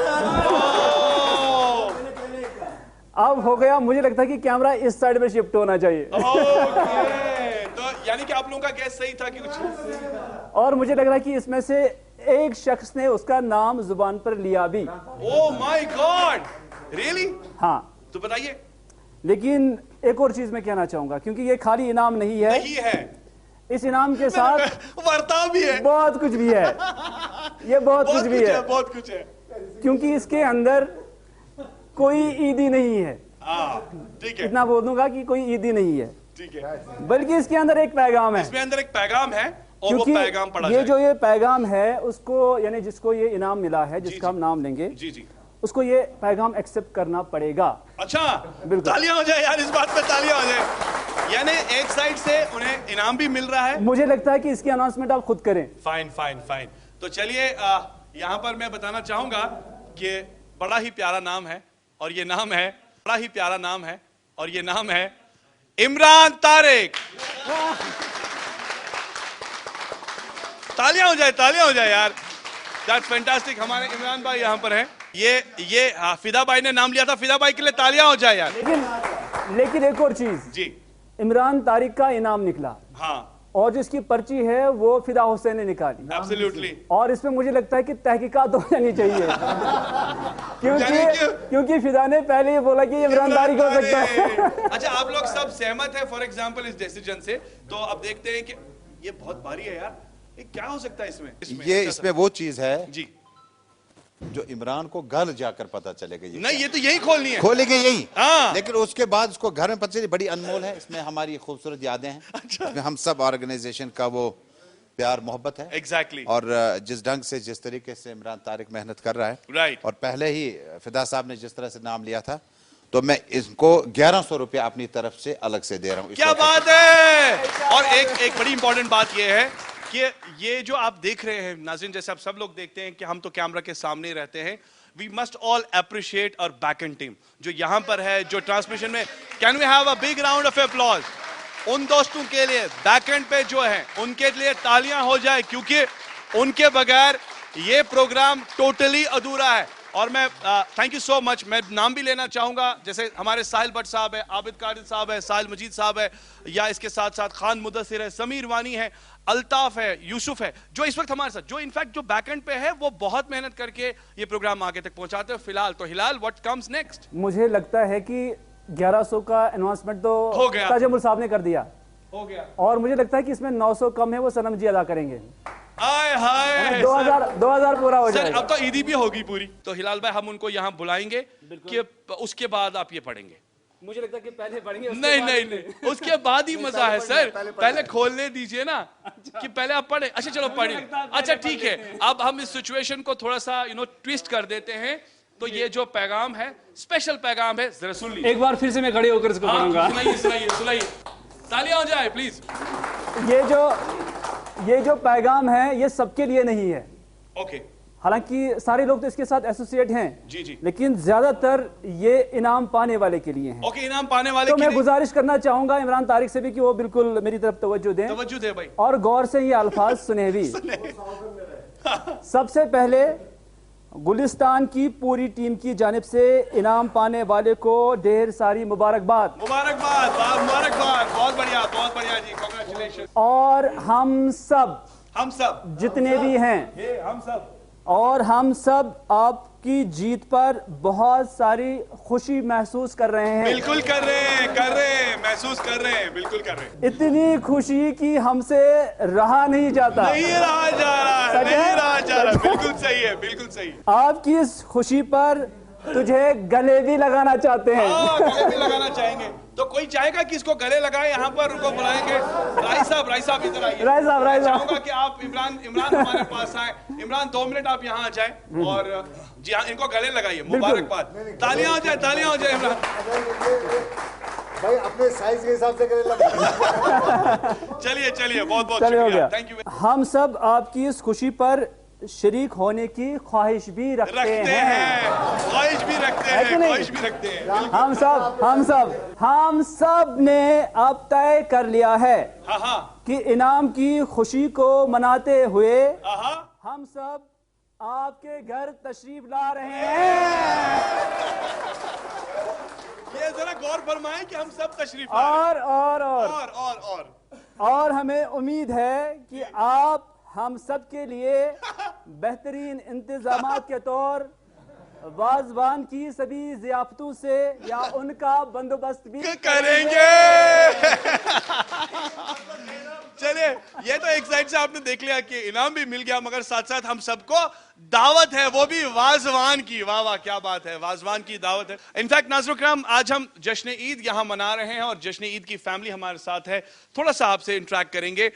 अब हो गया, मुझे लगता है कि कैमरा इस साइड में शिफ्ट होना चाहिए। तो यानी कि आप लोगों का गैस सही था कि कुछ। और मुझे लग रहा है कि इसमें से एक शख्स ने उसका नाम जुबान पर लिया भी। Oh my God, really? हाँ तो बताइए। लेकिन एक और चीज मैं कहना चाहूंगा, क्योंकि ये खाली इनाम नहीं है, इस इनाम के साथ बर्ताव भी है, बहुत कुछ भी है। ये बहुत कुछ है। बहुत कुछ है, क्योंकि इसके अंदर कोई ईदी नहीं है। ठीक है, इतना बोल दूंगा कि कोई ईदी नहीं है, ठीक है, बल्कि इसके अंदर एक पैगाम है। इसमें अंदर एक पैगाम है और वो क्योंकि पैगाम पढ़ा ये जाए। जो ये पैगाम है उसको, यानी जिसको ये इनाम मिला है, जिसका हम नाम लेंगे, जी जी, उसको ये पैगाम एक्सेप्ट करना पड़ेगा। अच्छा, बिल्कुल, तालियां हो जाए यार, इस बात पे तालियां हो जाए। यानी एक साइड से उन्हें इनाम भी मिल रहा है। मुझे लगता है कि इसकी अनाउंसमेंट आप खुद करें। Fine fine fine. तो चलिए यहाँ पर मैं बताना चाहूंगा कि बड़ा ही प्यारा नाम है और ये नाम है, बड़ा ही प्यारा नाम है और ये नाम है इमरान तारिक। तालियां हो जाए, तालियां हो जाए यार, दैट्स फैंटास्टिक। हमारे इमरान भाई यहाँ पर हैं। ये फिदा भाई ने नाम लिया था, फिदा भाई के लिए तालियां हो जाए यार। लेकिन एक और चीज जी, इमरान तारिक का इनाम निकला, हाँ, और जिसकी पर्ची है वो फिदा हुसैन ने निकाली। एब्सोल्युटली। और इसमें मुझे लगता है कि तहकीकात हो जानी चाहिए, क्योंकि फिदा ने पहले ही बोला कि इमरान तारिक हो सकता है। अच्छा, आप लोग सब सहमत है फॉर एग्जाम्पल इस डिसीजन से? तो अब देखते हैं कि ये बहुत भारी है यार, ये क्या हो सकता है इसमें? ये इसमें वो चीज है जी जो इमरान को घर जाकर पता चलेगा। नहीं, ये तो यही खोलनी है, खोलेंगे यही, हाँ। लेकिन उसके बाद उसको घर में पता चले, बड़ी अनमोल है। इसमें हमारी खूबसूरत यादें हैं। अच्छा। इसमें हम सब ऑर्गेनाइजेशन का वो प्यार मोहब्बत है। एग्जैक्टली। और जिस ढंग से, जिस तरीके से इमरान तारिक मेहनत कर रहा है, राइट, और पहले ही फिदा साहब ने जिस तरह से नाम लिया था, तो मैं इनको 1100 रुपया अपनी तरफ से अलग से दे रहा हूँ। क्या बात है। और एक बड़ी इंपॉर्टेंट बात यह है कि ये जो आप देख रहे हैं नाज़रीन, जैसे आप सब लोग देखते हैं कि हम तो कैमरा के सामने रहते हैं, वी मस्ट ऑल अप्रिशिएट और बैक एंड टीम जो यहां पर है, जो ट्रांसमिशन में, can we have a big round of applause उन दोस्तों के लिए बैक एंड पे जो है, उनके लिए तालियां हो जाए, क्योंकि उनके बगैर ये प्रोग्राम टोटली अधूरा है। और मैं थैंक यू सो मच, मैं नाम भी लेना चाहूंगा, जैसे हमारे साहिल भट्ट साहब है, आबिद कादिर साहब है, साहिल मजीद साहब है, या इसके साथ साथ खान मुदस्सिर है, समीर वानी है, अल्ताफ है, यूसुफ है, जो इस वक्त हमारे साथ, जो इनफैक्ट जो बैक एंड पे है, वो बहुत मेहनत करके ये प्रोग्राम आगे तक पहुंचाते हैं। फिलहाल तो हिलाल, व्हाट कम्स नेक्स्ट? मुझे लगता है कि 1100 का अनाउंसमेंट तो हो गया, ताजमुल साहब ने कर दिया, हो गया, और मुझे लगता है कि इसमें 900 कम है, वो सनम जी अदा करेंगे। आए हाय, 2000 पूरा हो जाएगा। अब तो ईदी भी होगी पूरी। तो हिलाल भाई, हम उनको यहाँ बुलाएंगे कि उसके बाद आप ये पढ़ेंगे। मुझे लगता है कि पहले पढ़ेंगे, नहीं, उसके बाद ही मजा है सर। पहले खोलने दीजिए ना, कि पहले आप पढ़े। अच्छा चलो पढ़िए। अच्छा ठीक है, अब हम इस सिचुएशन को थोड़ा सा ट्विस्ट कर देते हैं। तो ये जो पैगाम है, स्पेशल पैगाम है, जरा सुन लीजिए। एक बार फिर से मैं खड़े होकर इसको पढ़ूंगा। सुनाइए, तालियां हो जाए प्लीज। ये जो पैगाम है, ये सबके लिए नहीं है। ओके। हालांकि सारे लोग तो इसके साथ एसोसिएट हैं, जी जी, लेकिन ज्यादातर ये इनाम पाने वाले के लिए हैं। ओके, इनाम पाने वाले तो के मैं लिए गुजारिश करना चाहूंगा इमरान तारिक से भी कि वो बिल्कुल मेरी तरफ तवज्जो दें। तवज्जो दे भाई, और गौर से ये अल्फाज सुने भी। सबसे पहले गुलिस्तान की पूरी टीम की जानिब से इनाम पाने वाले को ढेर सारी मुबारकबाद। मुबारकबाद, बहुत बढ़िया जी, कांग्रेचुलेशन। और हम सब जितने भी हैं, हम सब आपकी जीत पर बहुत सारी खुशी महसूस कर रहे हैं। बिल्कुल कर रहे हैं, महसूस कर रहे हैं, बिल्कुल कर रहे हैं। इतनी खुशी कि हमसे रहा नहीं जाता, नहीं रहा जा रहा, बिल्कुल सही है, बिल्कुल सही। आपकी इस खुशी पर तुझे गले भी लगाना चाहते हैं। गले भी लगाना चाहेंगे। तो कोई चाहेगा कि इसको गले लगाए? यहाँ पर उनको बुलाएंगे। राय साहब इधर आइए। राय साहब चाहूंगा कि आप इमरान हमारे पास आए। इमरान 2 मिनट आप यहाँ आ जाए और जी हाँ, इनको गले लगाइए। मुबारकबाद, तालियां हो जाए इमरान भाई, अपने साइज के हिसाब से गले लगाइए। चलिए, बहुत शुक्रिया, थैंक यू। हम सब आपकी इस खुशी पर शरीक होने की ख्वाहिश भी रखते हैं। हम सब ने अब तय कर लिया है कि इनाम की खुशी को मनाते हुए हम सब आपके घर तशरीफ ला रहे हैं। ये जरा गौर फरमाएं कि हम सब तशरीफ और हमें उम्मीद है कि आप हम सब के लिए बेहतरीन इंतजामात के तौर वाजवान की सभी जियाफतों से या उनका बंदोबस्त भी करेंगे। चलिए, ये तो एक साइड से आपने देख लिया कि इनाम भी मिल गया, मगर साथ साथ हम सबको दावत है, वो भी वाजवान की। वाह वाह, क्या बात है, वाजवान की दावत है। इनफैक्ट नाज़रीन किराम, आज हम जश्न ईद यहाँ मना रहे हैं और जश्न ईद की फैमिली हमारे साथ है। थोड़ा सा आपसे इंटरेक्ट करेंगे।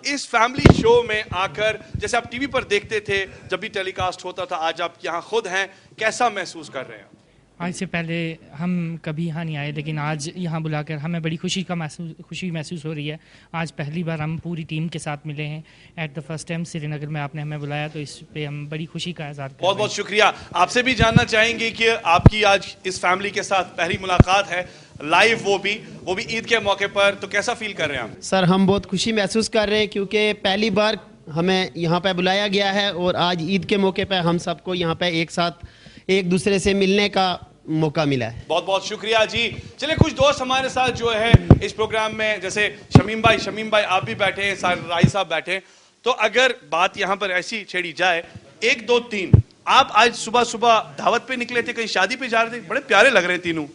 इस फैमिली शो में आकर, जैसे आप टीवी पर देखते थे जब भी टेलीकास्ट होता था, आज आप यहाँ खुद हैं, कैसा महसूस कर रहे हैं? आज से पहले हम कभी यहाँ नहीं आए, लेकिन आज यहाँ बुलाकर हमें बड़ी खुशी महसूस हो रही है। आज पहली बार हम पूरी टीम के साथ मिले हैं at the first time Srinagar में। आपने हमें बुलाया तो इस पे हम बड़ी खुशी का इज़हार करते हैं। बहुत बहुत शुक्रिया। आपसे भी जानना चाहेंगे कि आपकी आज इस फैमिली के साथ पहली मुलाकात है लाइव, वो भी ईद के मौके पर, तो कैसा फील कर रहे हैं आप? सर, हम बहुत खुशी महसूस कर रहे हैं क्योंकि पहली बार हमें यहाँ पे बुलाया गया है और आज ईद के मौके पर हम सबको यहाँ पे एक साथ एक दूसरे से मिलने का मौका मिला है। बहुत बहुत शुक्रिया जी। चलिए, कुछ दोस्त हमारे साथ जो है इस प्रोग्राम में, जैसे शमीम भाई आप भी बैठे हैं, राही साहब बैठे हैं, तो अगर बात यहाँ पर ऐसी छेड़ी जाए, 1 2 3, आप आज सुबह सुबह दावत पे निकले थे, कहीं शादी पे जा रहे थे, बड़े प्यारे लग रहे हैं तीनों।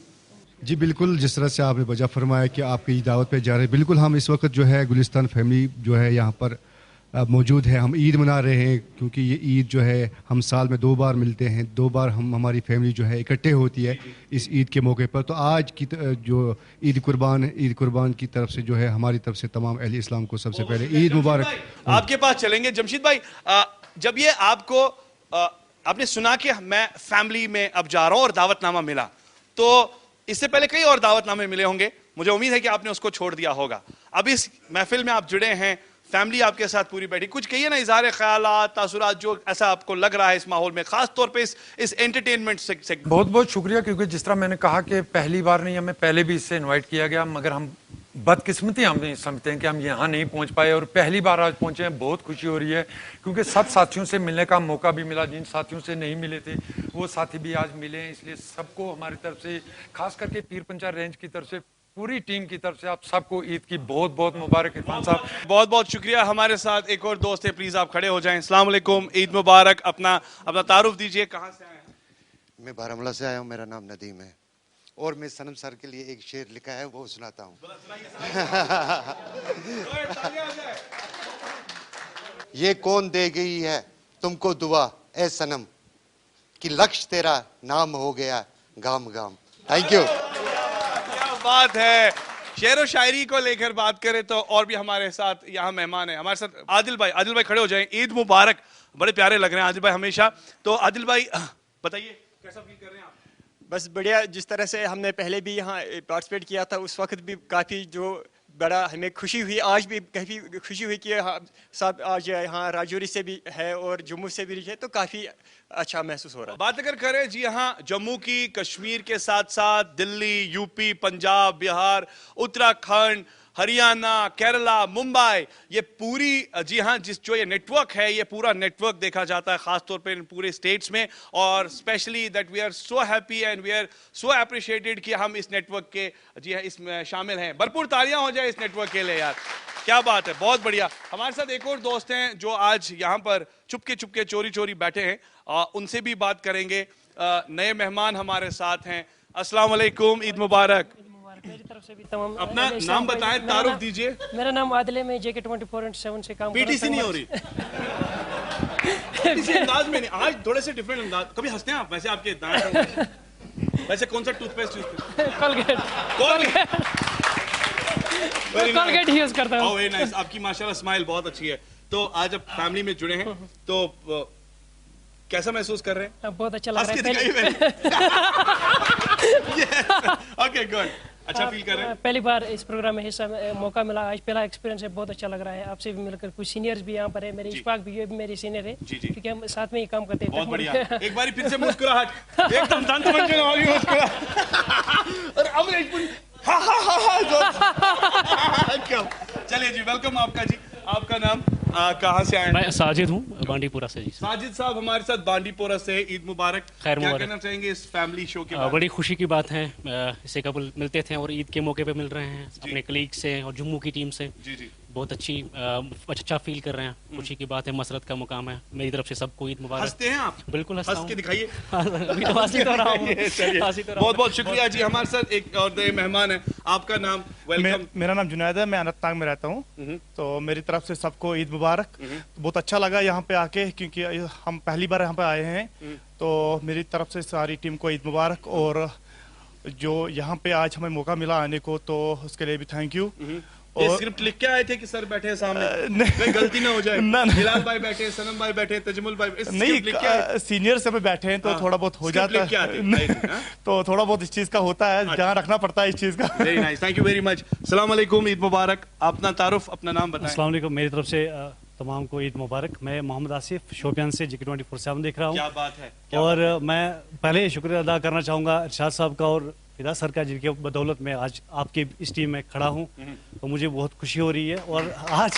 जी बिल्कुल, जिस तरह से आपने वजह फरमाया कि आप कहीं दावत पे जा रहे हैं, बिल्कुल हम इस वक्त जो है गुलिस्तान फैमिली जो है यहाँ पर मौजूद है। हम ईद मना रहे हैं क्योंकि ये ईद जो है हम साल में 2 बार मिलते हैं, 2 बार हमारी फैमिली जो है इकट्ठे होती है इस ईद के मौके पर। तो आज की जो ईद कुर्बान की तरफ से जो है हमारी तरफ से तमाम अहले इस्लाम को सबसे पहले ईद मुबारक। आपके पास चलेंगे जमशीद भाई, जब ये आपको आपने सुना कि मैं फैमिली में अब जा रहा हूँ और दावतनामा मिला, तो इससे पहले कई और दावतनामे मिले होंगे, मुझे उम्मीद है कि आपने उसको छोड़ दिया होगा। अब इस महफिल में आप जुड़े हैं, फैमिली आपके साथ पूरी बैठी, कुछ कहिए ना, इज़हार ख्यालात, तासुरात, जो ऐसा आपको लग रहा है इस माहौल में, खास तौर पे इस एंटरटेनमेंट से। बहुत बहुत शुक्रिया, क्योंकि जिस तरह मैंने कहा कि पहली बार नहीं, हमें पहले भी इससे इनवाइट किया गया, मगर हम बदकिस्मती हम समझते हैं कि हम यहाँ नहीं पहुँच पाए और पहली बार आज पहुँचे हैं। बहुत खुशी हो रही है क्योंकि सब साथियों से मिलने का मौका भी मिला, जिन साथियों से नहीं मिले थे वो साथी भी आज मिले हैं। इसलिए सबको हमारी तरफ से, खास करके पीर पंचाल रेंज की तरफ से, पूरी टीम की तरफ से आप सबको ईद की बहुत बहुत मुबारक। इरफान साहब, बहुत बहुत शुक्रिया। हमारे साथ एक और दोस्त है, प्लीज आप खड़े हो जाएं। अस्सलाम वालेकुम, ईद मुबारक। अपना तारुफ दीजिए, कहाँ से आए हैं? मैं बारामूला से आया हूँ, मेरा नाम नदीम है और मैं सनम सर के लिए एक शेर लिखा है, वो सुनाता हूँ। ये कौन दे गई है तुमको दुआ ए सनम कि लक्ष्य तेरा नाम हो गया गाम गाम। Thank you. बात है, शेर और शायरी को लेकर बात करें तो और भी हमारे साथ यहाँ मेहमान है। हमारे साथ आदिल भाई खड़े हो जाएं। ईद मुबारक, बड़े प्यारे लग रहे हैं आदिल भाई हमेशा। तो आदिल भाई बताइए, कैसा फील कर रहे हैं आप? बस बढ़िया। जिस तरह से हमने पहले भी यहाँ पार्टिसिपेट किया था, उस वक्त भी काफ़ी जो बड़ा हमें खुशी हुई, आज भी काफ़ी खुशी हुई कि सब आज यहाँ राजौरी से भी है और जम्मू से भी है, तो काफ़ी अच्छा महसूस हो रहा है। बात अगर करें जी हाँ जम्मू की, कश्मीर के साथ साथ दिल्ली, यूपी, पंजाब, बिहार, उत्तराखंड, हरियाणा, केरला, मुंबई, ये पूरी जी हाँ जो ये नेटवर्क है, ये पूरा नेटवर्क देखा जाता है खास तौर पे इन पूरे स्टेट्स में। और specially that we are so happy and we are so appreciated कि हम इस नेटवर्क के जी हाँ इसमें शामिल हैं। भरपूर तालियां हो जाए इस नेटवर्क के लिए यार, क्या बात है, बहुत बढ़िया। हमारे साथ एक और दोस्त हैं जो आज यहाँ पर चुपके चोरी चोरी बैठे हैं, उनसे भी बात करेंगे। नए मेहमान हमारे साथ हैं। अस्सलाम वालेकुम, ईद मुबारक। मेरी तरफ से भी तमाम। अपना नाम बताएं, तारुफ दीजिए। मेरा नाम आदिल है, मैं JK 24/7 से काम पीटीसी नहीं हो रही। पीटीसी अंदाज में नहीं, आज थोड़े से डिफरेंट अंदाज। कभी हंसते हैं आप? वैसे आपके दांत वैसे कौन सा टूथपेस्ट यूज करते हैं? कोलगेट यूज करता हूं। वेरी नाइस, आपकी माशाल्लाह स्माइल बहुत अच्छी है। तो आज अब फैमिली में जुड़े हैं, तो कैसा महसूस कर रहे हैं? बहुत अच्छा लग रहा है। ओके गुड, अच्छा फील कर रहे हैं? पहली बार इस प्रोग्राम में हिस्सा मौका मिला, आज पहला एक्सपीरियंस है, बहुत अच्छा लग रहा है। आपसे भी मिलकर, कुछ सीनियर्स भी यहाँ पर है, मेरे इशफाक भी, ये भी मेरे सीनियर है क्योंकि हम साथ में ही काम करते हैं। बहुत बढ़िया, एक बार फिर से मुस्कुराहट, एकदम दंत मंजन वाली मुस्कुराहट। और अब चलिए जी, वेलकम आपका जी। आपका नाम, कहाँ से आए? मैं साजिद हूँ, बांडीपुरा से जी। साजिद साहब हमारे साथ बांडीपुरा से, ईद मुबारक। खैर मुबारक। क्या कहना चाहेंगे इस फैमिली शो के बारे में? बड़ी खुशी की बात है, इससे कबल मिलते थे और ईद के मौके पे मिल रहे हैं अपने कलीग से और जम्मू की टीम से। जी जी, बहुत अच्छा फील कर रहे हैं। खुशी की बात है, मसरत का मुकाम है। मेरी तरफ से सबको ईद मुबारक। हंसते हैं आप? बिल्कुल हंसता हूं। हंस के दिखाइए। बहुत बहुत शुक्रिया जी। हमारे साथ एक और नए मेहमान है, आपका नाम? वेलकम। मेरा नाम जुनैद है, मैं अनंतनाग में रहता हूँ। तो मेरी तरफ से सबको ईद मुबारक। बहुत अच्छा लगा यहाँ पे आके, क्योंकि हम पहली बार यहाँ पे आए हैं। तो मेरी तरफ से सारी टीम को ईद मुबारक, और जो यहाँ पे आज हमें मौका मिला आने को, तो उसके लिए भी थैंक यू। ये स्क्रिप्ट लिख के आए थे कि सर बैठे हैं सामने, कोई गलती ना हो जाए? हिलाल भाई बैठे, सनम भाई बैठे, तजमुल भाई, नहीं सीनियर सब बैठे हैं तो थोड़ा बहुत हो जाता है। तो थोड़ा बहुत इस चीज का होता है, ध्यान रखना पड़ता है इस चीज का। Very nice, thank you very much. अस्सलाम वालेकुम, ईद मुबारक। अपना तारुफ, अपना नाम बताएं। अस्सलाम वालेकुम, मेरी तरफ से तमाम को ईद मुबारक। मैं मोहम्मद आसिफ शोपियान से JK24/7 देख रहा हूँ। क्या बात है। और मैं पहले शुक्रिया अदा करना चाहूँगा इरशाद साहब का और फिदा सर का, जिनके बदौलत मैं आज आपकी इस टीम में खड़ा हूँ। तो मुझे बहुत खुशी हो रही है। और आज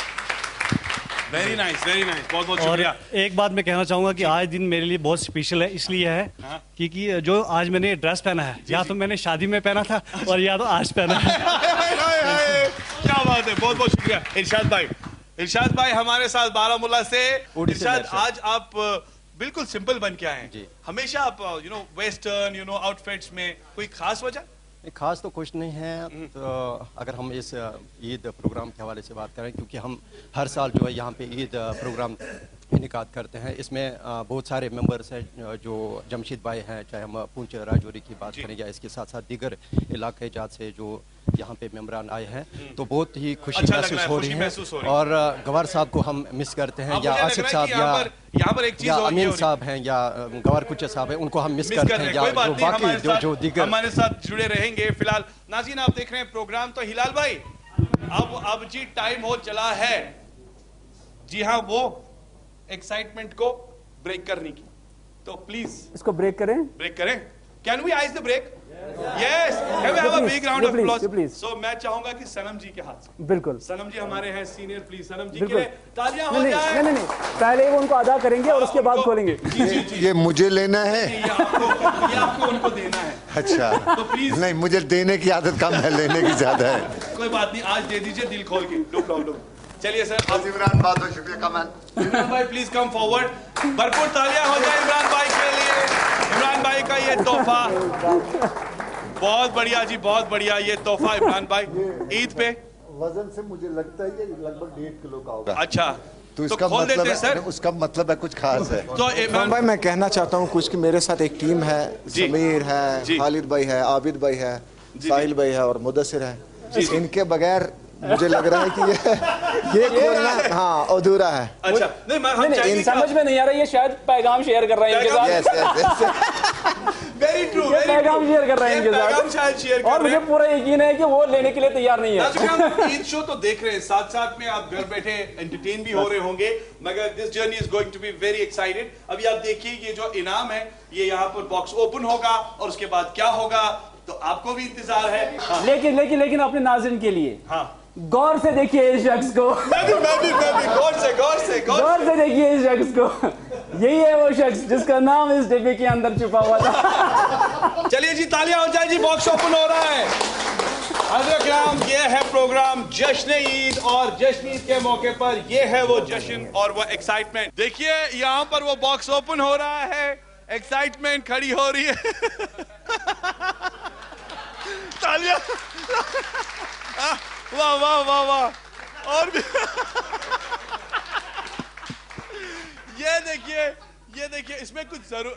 वेरी नाइस, बहुत बहुत और शुक्रिया। एक बात मैं कहना चाहूँगा कि आज दिन मेरे लिए बहुत स्पेशल है। इसलिए है क्योंकि जो आज मैंने ड्रेस पहना है, या तो मैंने शादी में पहना था और या तो आज पहना है। क्या बात है, बहुत बहुत शुक्रिया। इरशाद भाई हमारे साथ बारामूला से। इरशाद, आज आप बिल्कुल सिंपल बन के आए हैं। हमेशा आप वेस्टर्न आउटफिट्स में, कोई खास वजह? खास तो कुछ नहीं है। तो अगर हम इस ईद प्रोग्राम के हवाले से बात करें, क्योंकि हम हर साल जो है यहाँ पे ईद प्रोग्राम इनेकाद करते हैं। इसमें बहुत सारे मेंबर्स हैं, जो जमशीद भाई हैं, चाहे हम पुंछ राजौरी की बात करें या इसके साथ साथ दीगर इलाके जात से जो यहाँ पे मेंबरान आए हैं, तो बहुत ही खुशी महसूस हो रही है। और गवार साहब को हम मिस करते हैं, या आसिफ साहब, या अमीन साहब हैं, या गवार कुचे साहब हैं, उनको हम मिस करते हैं, या जो बाकी जो दीगर हमारे साथ जुड़े रहेंगे। फिलहाल नाज़रीन, आप देख रहे हैं प्रोग्राम। तो हिलाल भाई, अब जी टाइम हो चला है, जी हाँ, वो एक्साइटमेंट को ब्रेक करने की। तो प्लीज इसको ब्रेक करें। Can we ease the break? Yes, can we have a big round of applause? So मैं चाहूंगा कि सनम जी के हाथ से। बिल्कुल, सनम जी हमारे हैं सीनियर, प्लीज सनम जी के लिए तालियां हो जाए। नहीं, पहले वो उनको अदा करेंगे और उसके बाद खोलेंगे। ये मुझे लेना है, ये आपको उनको देना है। अच्छा, तो प्लीज। नहीं, मुझे देने की आदत कम है, लेने की ज्यादा है। कोई बात नहीं, आज दे दीजिए दिल खोल के, नो प्रॉब्लम। चलिए सर, इमरान बहुत बहुत शुक्रिया। इमरान भाई प्लीज कम फॉरवर्ड। भरपूर तालियां हो जाए इमरान भाई के लिए। इमरान भाई का ये तोहफा, बहुत बढ़िया जी, बहुत बढ़िया ये तोहफा इमरान भाई। ईद पे वजन से मुझे लगता है ये लगभग 1.5 किलो का होगा। अच्छा, तो इसका मतलब है सर, उसका मतलब है कुछ खास है। तो इमरान भाई, मैं कहना चाहता हूँ कुछ कि मेरे साथ एक टीम है, समीर है, खालिद भाई है, आबिद भाई है, साहिल भाई है और मुदस्सिर है। इनके बगैर मुझे लग रहा है कि ये खोलना अधूरा है। अच्छा, नहीं, समझ में नहीं आ रहा, ये शायद पैगाम शेयर कर रहे हैं इनके साथ। वेरी ट्रू, पैगाम शेयर कर रहे हैं इनके साथ, और मुझे पूरा यकीन है कि वो लेने के लिए तैयार नहीं है। ईद शो तो देख रहे हैं, साथ साथ में आप घर बैठे एंटरटेन भी हो रहे होंगे, मगर this journey is going to be very excited. अभी आप देखिए, ये जो इनाम है, ये यहाँ पर बॉक्स ओपन होगा और उसके बाद क्या होगा, तो आपको भी इंतजार है। लेकिन अपने नाज़रीन के लिए गौर से देखिए इस शख्स को। मैं भी गौर से देखिए इस शख्स को। यही है वो शख्स जिसका नाम इस डिब्बे के अंदर छुपा हुआ था। चलिए जी, तालियां हो जाए जी, बॉक्स ओपन हो रहा है। हज़रत, ये है प्रोग्राम जश्न ईद, और जश्न ईद के मौके पर ये है वो जश्न और वो एक्साइटमेंट। देखिए यहाँ पर वो बॉक्स ओपन हो रहा है, एक्साइटमेंट खड़ी हो रही है। तालियां, वाह वाह वाह वाह। और भी ये देखिए इसमें कुछ जरूर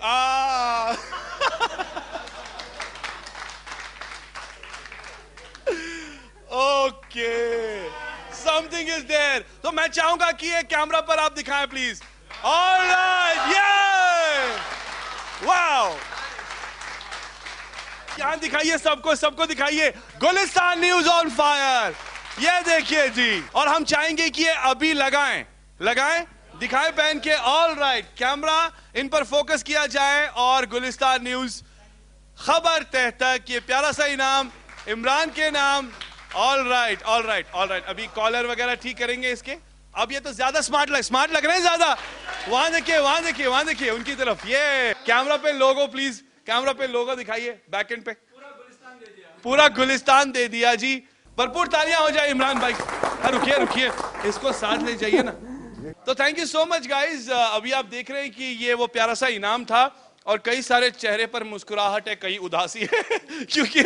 ओके, समथिंग इज देयर। तो मैं चाहूंगा कि ये कैमरा पर आप दिखाएं प्लीज। ऑलराइट, ये वाओ, यहाँ दिखाइए, सबको दिखाइए। गुलिस्तान न्यूज ऑन फायर, ये देखिए जी। और हम चाहेंगे कि ये अभी लगाएं, दिखाएं पहन के। ऑल राइट, कैमरा इन पर फोकस किया जाए, और गुलिस्तान न्यूज खबर तह तक, ये प्यारा सा इनाम इमरान के नाम। All right. अभी कॉलर वगैरह ठीक करेंगे इसके। अब ये तो ज्यादा स्मार्ट लग रहे हैं ज्यादा। वहां देखिए उनकी तरफ। ये कैमरा पे लोगो प्लीज, कैमरा पे लोगो दिखाइए, बैक एंड पे पूरा गुलिस्तान दे दिया जी। भरपूर तालियां हो जाए इमरान भाई। रुकिए इसको साथ ले जाइए ना। तो thank you so much guys. अभी आप देख रहे हैं कि ये वो प्यारा सा इनाम था और कई सारे चेहरे पर मुस्कुराहट है, कई उदासी है क्योंकि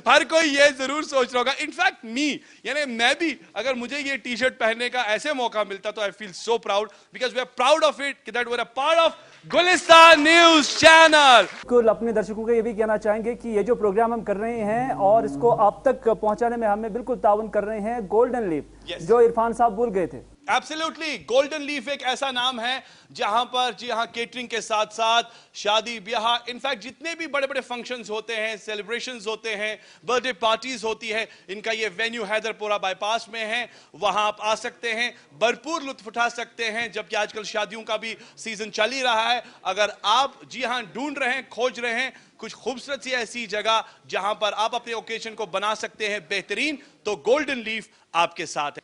हर कोई ये जरूर सोच रहा होगा, इनफैक्ट मी, यानी मैं भी, अगर मुझे ये टी शर्ट पहनने का ऐसे मौका मिलता तो I feel so proud because we are proud of it that we are a part of Gulistan news channel. बिल्कुल, अपने दर्शकों को ये भी कहना चाहेंगे कि ये जो प्रोग्राम हम कर रहे हैं और इसको आप तक पहुंचाने में हमें बिल्कुल ताउन कर रहे हैं गोल्डन लीफ, जो इरफान साहब भूल गए थे। एब्सोल्युटली, गोल्डन लीफ एक ऐसा नाम है जहां पर जी हाँ केटरिंग के साथ साथ शादी ब्याह, इनफैक्ट जितने भी बड़े बड़े फंक्शंस होते हैं, सेलिब्रेशंस होते हैं, बर्थडे पार्टीज होती है, इनका ये वेन्यू हैदरपुरा बाईपास में है। वहां आप आ सकते हैं, भरपूर लुत्फ उठा सकते हैं, जबकि आजकल शादियों का भी सीजन चल ही रहा है। अगर आप जी हाँ ढूंढ रहे हैं, खोज रहे हैं कुछ खूबसूरत सी ऐसी जगह जहां पर आप अपने ओकेजन को बना सकते हैं बेहतरीन, तो गोल्डन लीफ आपके साथ है।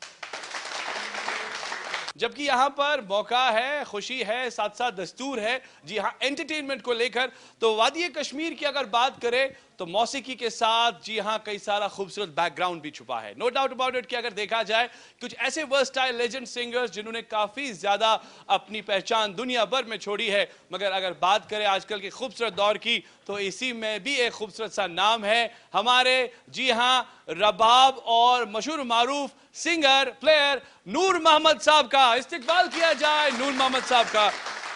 जबकि यहां पर मौका है, खुशी है, साथ साथ दस्तूर है जी हाँ एंटरटेनमेंट को लेकर। तो वादी कश्मीर की अगर बात करें तो मौसीकी के साथ जी हाँ कई सारा खूबसूरत बैकग्राउंड भी छुपा है। नो डाउट अबाउट इट कि अगर देखा जाए कुछ ऐसे वर्सटाइल लेजेंड सिंगर्स जिन्होंने काफी ज्यादा अपनी पहचान दुनिया भर में छोड़ी है, मगर अगर बात करें आजकल के खूबसूरत दौर की तो इसी में भी एक खूबसूरत सा नाम है हमारे जी हाँ रबाब और मशहूर मारूफ सिंगर प्लेयर नूर मोहम्मद साहब का। इस्तिकबाल किया जाए नूर मोहम्मद साहब का।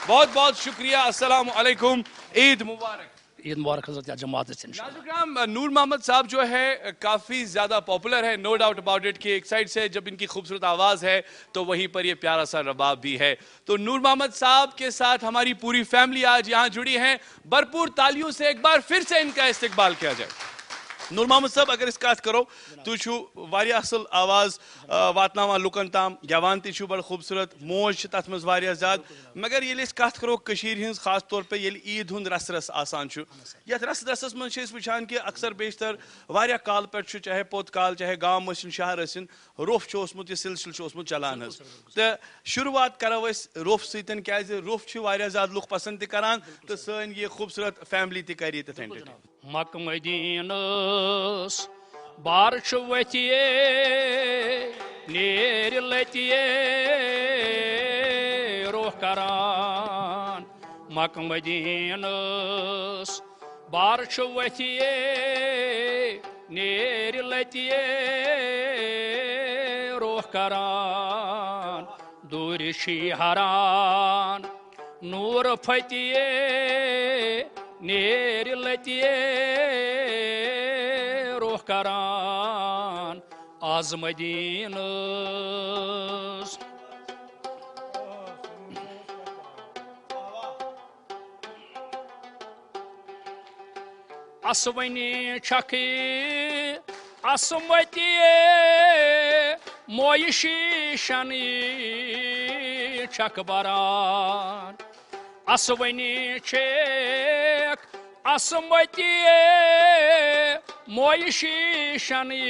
बहुत बहुत शुक्रिया। अस्सलाम वालेकुम, ईद मुबारक। ईद मुबारक हज़रत जमात नाज़ुकाम, नूर मोहम्मद साहब जो है काफ़ी ज़्यादा पॉपुलर है, नो डाउट अबाउट इट कि एक साइड से जब इनकी खूबसूरत आवाज़ है तो वहीं पर ये प्यारा सा रबाब भी है। तो नूर मोहम्मद साहब के साथ हमारी पूरी फैमिली आज यहाँ जुड़ी है। भरपूर तालियों से एक बार फिर से इनका इस्तिकबाल किया जाए। नूर मोहम्मद साहब, अगर इस कत करो तु वारिया असल आवाज वातनावान लुकन ताम, गवान ति बड़ खूबसूरत, मोज तथ मज वारिया ज्यादा, मगर ये कत करो कशीर हिंस खास तौर पे ये ईद हुंद रस रस आसान यथ रस रसस मज वुचान कि अक्सर बेशतर वारिया काल पे चाहे पोत काल चाहे गांव इन शहर इन रोफ ओसमुत, यह सिलसिल चलान हज। तो शुरुआत करो रोफ सतन क्या रोफ वारिया ज्यादा लुक पसंद करान तो सन ये खूबसूरत फैमिली तक कर मक मदीनस बारिश वतिये नेर लतिये रोह करान। मक मदीनस बारिश वतिये नेर लतिये रोह करान। दूर हरान नूर फतिये नेर लतिये रोह करान। आज मदीनस असवनी छकी असमतिये मोयशी शनी छक बरान। असवनी छेक असमतिये मोयशी शनी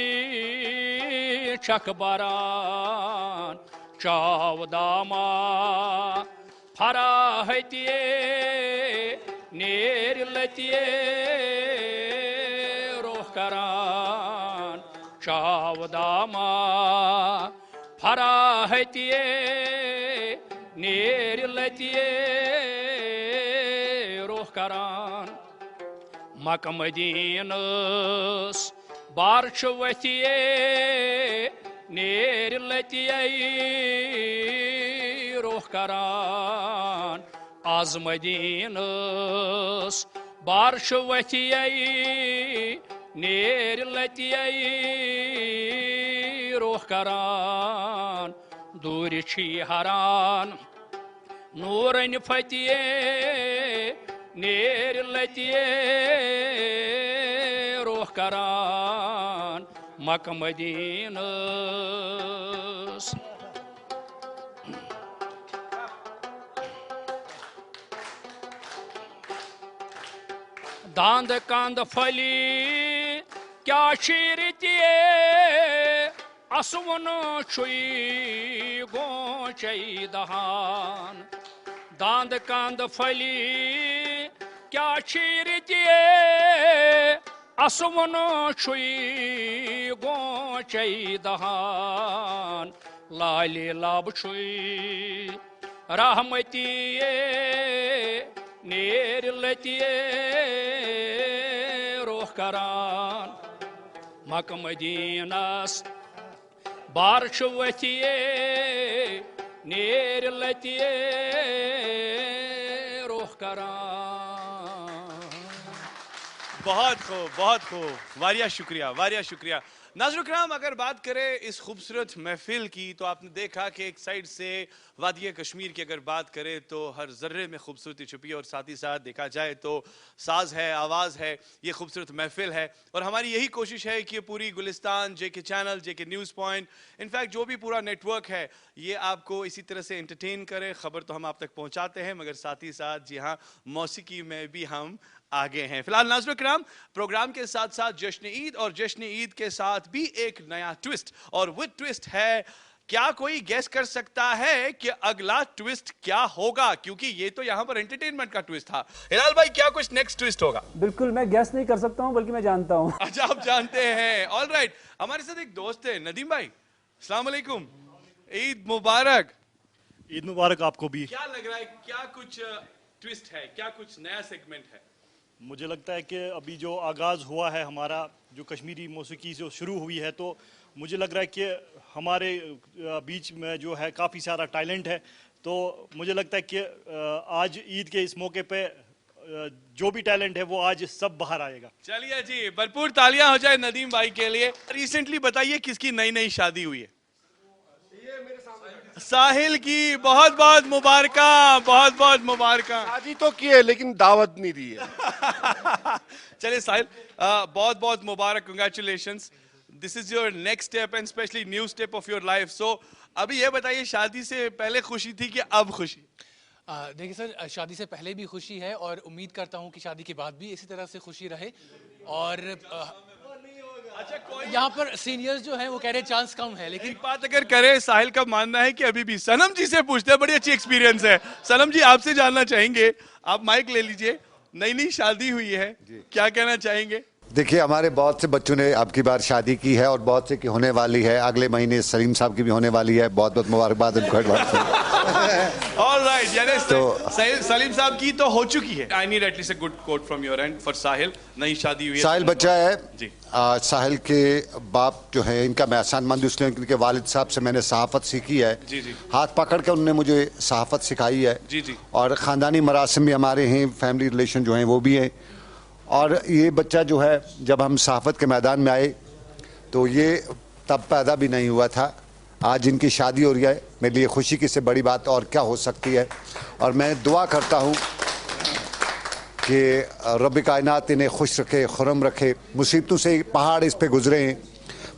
छक बरान। चावदामा फराहतिये नेर लतिये रोह करान। चावदामा फराहतिये नेर लतिये रोह करान। मक मदीनस बारिश वतिये नेर लतिये रोह करान। आज मदीनस बारिश वतिये नेर लतिये रोह करान। दूर हरान नूरन फतिये नेर लतिये रोह करान। मक मदीनस दांद कांद फली क्या शीरतिये असवन छुई गोचई दहान। दांद कांद फली क्या शीरतिये असवन छुई गोचई दहान। लाली लब रहमती नेर लती रुख करान मक्का मदीनास बार वती नेर लती रुख करान। बहुत खूब, वारिया शुक्रिया। नाज़रीन किराम, अगर बात करें इस खूबसूरत महफिल की तो आपने देखा कि एक साइड से वादिया कश्मीर की अगर बात करें तो हर जर्रे में खूबसूरती छुपी है और साथ ही साथ देखा जाए तो साज है, आवाज़ है, ये खूबसूरत महफिल है। और हमारी यही कोशिश है कि पूरी गुलिस्तान, जेके चैनल, जेके न्यूज़ पॉइंट, इनफैक्ट जो भी पूरा नेटवर्क है, ये आपको इसी तरह से एंटरटेन करे। खबर तो हम आप तक पहुँचाते हैं, मगर साथ ही साथ जी हाँ, मौसीकी में भी हम आगे हैं। फिलहाल नाज़रीन किराम, प्रोग्राम के साथ साथ जश्न ईद और जश्न ईद के साथ भी एक नया ट्विस्ट, और वो ट्विस्ट है, क्या कोई गेस कर सकता है कि अगला ट्विस्ट क्या होगा? क्योंकि ये तो यहाँ पर एंटरटेनमेंट का ट्विस्ट था। हिलाल भाई, क्या कुछ नेक्स्ट ट्विस्ट होगा? बिल्कुल, मैं गेस नहीं कर सकता हूँ, बल्कि मैं जानता हूँ। अच्छा, आप जानते हैं। ऑल राइट, हमारे साथ एक दोस्त है नदीम भाई। अस्सलाम वालेकुम, ईद मुबारक। ईद मुबारक आपको भी। क्या लग रहा है, क्या कुछ ट्विस्ट है, क्या कुछ नया सेगमेंट है? मुझे लगता है कि अभी जो आगाज़ हुआ है हमारा, जो कश्मीरी मौसीकी जो शुरू हुई है, तो मुझे लग रहा है कि हमारे बीच में जो है काफ़ी सारा टैलेंट है। तो मुझे लगता है कि आज ईद के इस मौके पे जो भी टैलेंट है वो आज सब बाहर आएगा। चलिए जी, भरपूर तालियां हो जाए नदीम भाई के लिए। रिसेंटली बताइए किसकी नई नई शादी हुई है? साहिल की। बहुत बहुत मुबारका, बहुत बहुत मुबारका। शादी तो की है लेकिन दावत नहीं दी है। चलिए साहिल, बहुत बहुत मुबारक, congratulations. This is your next step and specially new step of your life. So अभी ये बताइए, शादी से पहले खुशी थी कि अब खुशी? देखिए सर, शादी से पहले भी खुशी है और उम्मीद करता हूँ कि शादी के बाद भी इसी तरह से खुशी रहे। और यहाँ पर सीनियर्स जो हैं वो कह रहे हैं चांस कम है, लेकिन एक बात अगर करे, साहिल का मानना है कि अभी भी। सनम जी से पूछते हैं, बड़ी अच्छी एक्सपीरियंस है। सनम जी, आपसे जानना चाहेंगे, आप माइक ले लीजिए। नई नई शादी हुई है, क्या कहना चाहेंगे? देखिए, हमारे बहुत से बच्चों ने अब की बार शादी की है और बहुत से की होने वाली है। अगले महीने सलीम साहब की भी होने वाली है। बहुत बहुत मुबारकबाद उनको। All right, यानी तो सलीम साहब की तो हो चुकी है। I need at least a good quote from your end for साहिल। नई शादी हुई है, साहिल बच्चा है जी। साहिल के बाप जो है, इनका मैं एहसानमंद इसलिए इनके वालिद साहब से मैंने सहाफत सीखी है। जी जी। हाथ पकड़ के उन्होंने मुझे सहाफत सिखाई है। जी जी। और ख़ानदानी मरासिम भी हमारे हैं, फैमिली रिलेशन जो हैं वो भी हैं। और ये बच्चा जो है, जब हम सहाफत के मैदान में आए तो ये तब पैदा भी नहीं हुआ था। आज इनकी शादी हो रही है, मेरे लिए खुशी की से बड़ी बात और क्या हो सकती है। और मैं दुआ करता हूँ कि रब कायनात इन्हें खुश रखे, खुरम रखे। मुसीबतों से पहाड़ इस पे गुजरे हैं,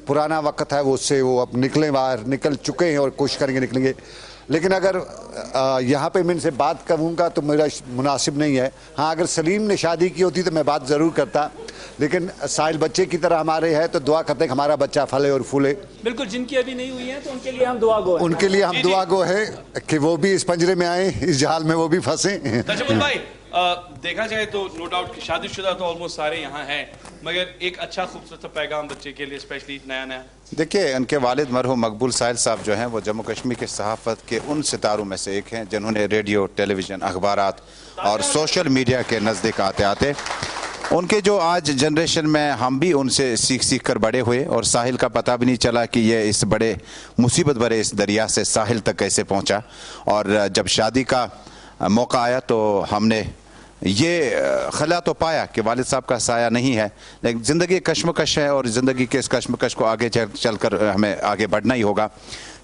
पुराना वक्त है वो, उससे वो अब निकले, बाहर निकल चुके हैं और कोशिश करेंगे निकलेंगे। लेकिन अगर यहाँ पे मैं इनसे बात करूँगा तो मेरा मुनासिब नहीं है। हाँ, अगर सलीम ने शादी की होती तो मैं बात ज़रूर करता, लेकिन साहिल बच्चे की तरह हमारे है, तो दुआ करते हैं कि हमारा बच्चा फले और फूले। बिल्कुल, जिनकी अभी नहीं हुई है तो उनके लिए हम दुआ गो हैं। उनके लिए हम दुआ गो है कि वो भी इस पंजरे में आए, इस जहाल में वो भी फंसे। तजमुल भाई, देखा जाए तो नो डाउट कि शादीशुदा तो ऑलमोस्ट सारे यहाँ हैं, मगर एक अच्छा खूबसूरत पैगाम बच्चे के लिए स्पेशली नया। देखिए, उनके वालिद मरहूम मकबूल साहिल साहब जो हैं वो जम्मू कश्मीर के सहाफ़त के उन सितारों में से एक हैं जिन्होंने रेडियो, टेलीविज़न, अखबारात और सोशल मीडिया के नज़दीक आते आते उनके जो आज जनरेशन में हम भी उनसे सीख कर बड़े हुए। और साहिल का पता भी नहीं चला कि ये इस बड़े मुसीबत भरे इस दरिया से साहिल तक कैसे पहुँचा। और जब शादी का मौका आया तो हमने ये खला तो पाया कि वालिद साहब का साया नहीं है, लेकिन ज़िंदगी कश्मकश है और ज़िंदगी के इस कश्मकश को आगे चल कर हमें आगे बढ़ना ही होगा।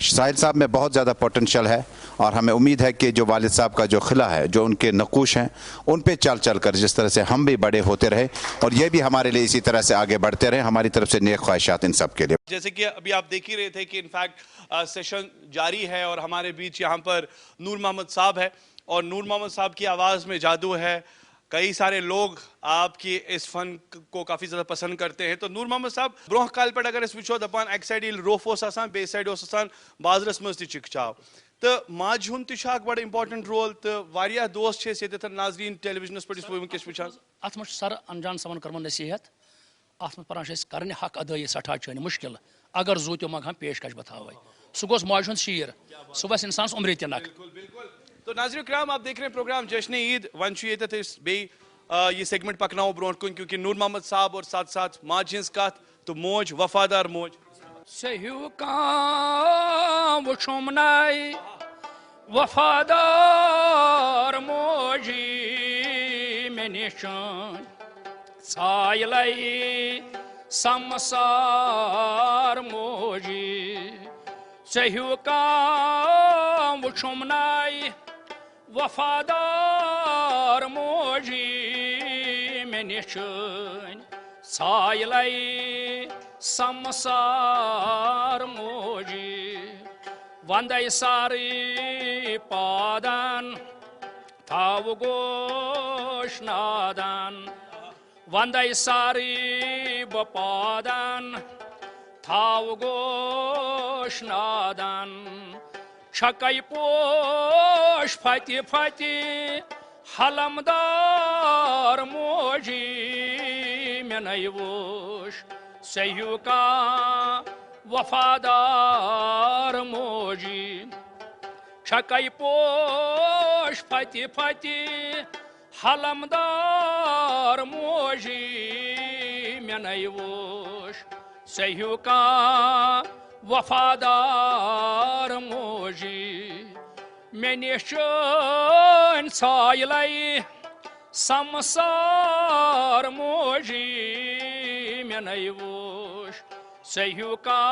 साहिल साहब में बहुत ज़्यादा पोटेंशियल है और हमें उम्मीद है कि जो वालिद साहब का जो खिला है, जो उनके नकूश हैं, उन पे चल कर जिस तरह से हम भी बड़े होते रहे और ये भी हमारे लिए इसी तरह से आगे बढ़ते रहे। हमारी तरफ से नेक ख्वाहिशात इन सब के लिए। जैसे कि अभी आप देख ही रहे थे कि इनफैक्ट सेशन जारी है और हमारे बीच यहाँ पर नूर मोहम्मद साहब है और नूर मोहम्मद साहब की आवाज़ में जादू है। कई सारे लोग आपकी इस फन को काफ़ी ज़्यादा पसंद करते हैं। तो नूर मोहम्मद साहब, ब्रोह काल पे अगर वो दपान एक साइड रोफ आसान, बे साइड बाजरस मज चिकचाव, तो माज हुन बड़ा इंपॉर्टेंट रोल, तो वारिया दोस्त ये नाजरीन टेलीविजन पे वुचान। अत सर अनजान समन कर नसीहत, अत पान कर हक अदाई सठा चन मुश्किल, अगर जूतो मग हम पेशकश बतावे सह गोस माज हुंद शीर सह वस इंसानस उम्र तनक। तो नाज़रीन किराम आप देख रहे हैं प्रोग्राम जश्न ईद वन बे ये सेगमेंट पकनाओ ब्रोट कुन क्योंकि नूर मोहम्मद साहब और साथ साथ माज हिंस कत तो मोज वफादार मोज सह्यू काम वुछुम नाई वफादार मोजी मे निशान सायलाई समसार मोजी सह्यू काम वुछुम नाई वफादार मोजी मे निशान सायलाई समसार मोजी वंदे सारी पादन थाव गोश नादन वंदे सारी बपादन थाव गोश नादन छकई पोश फति फति हलमदार मोजी में नैवोश सह्यू का वफादार मोजी छकई पोश फति फति हलमदार मोजी में नैवोश सह्यू का वफादार मोजी मे निशान सायलाई समसार मोजी में नैवोश सह्यू का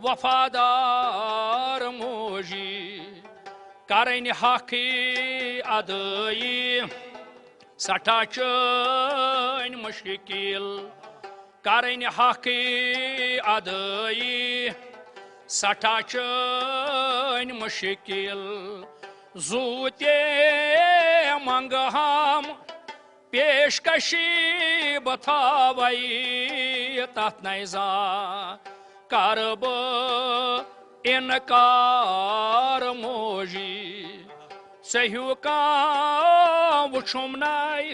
वफादार मोजी करन हकी अदई सठा चन मुश्किल करन हकी अदई सठा चन मुश्किल जूते मंग हम पेशकशी बथावई तथ नैजा करब इनकार मोजी सह्यू का वुछुम नाई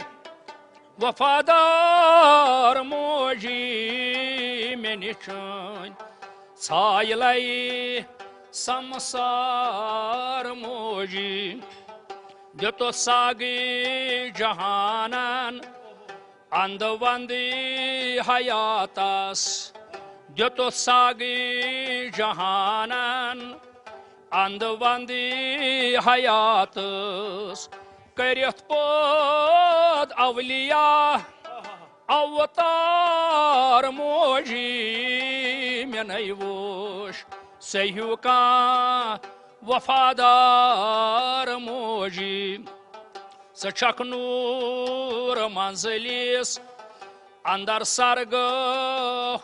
वफादार मोजी मे निशान सायलाई समसार मोजी दितो सागी जहानन अंद वंदी हयातस दितो सागी जहानन अंद वंदी हयातस करियत पद अवलिया अवतार मोजी में नैवोश सह्यू का वफादार मोजी सचक नूर मंजलिस अंदर सरग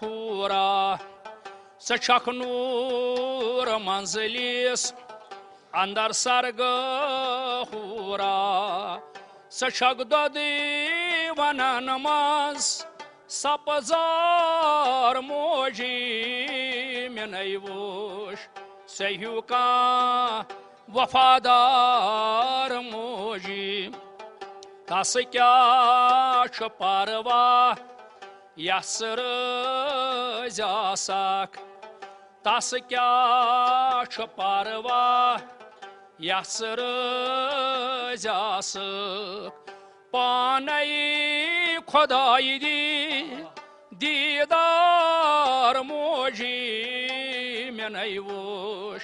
हुरा सचक नूर मंजलिस अंदर सरग हुरा सचक ददी वनन मज सपजार मोजी में नैवोश सह्यू का वफादार मोजी तस क्या परवा यसर जासक तस क्या परवा यसर जासक पानई खुदाई दीदार मोजी में नैवोश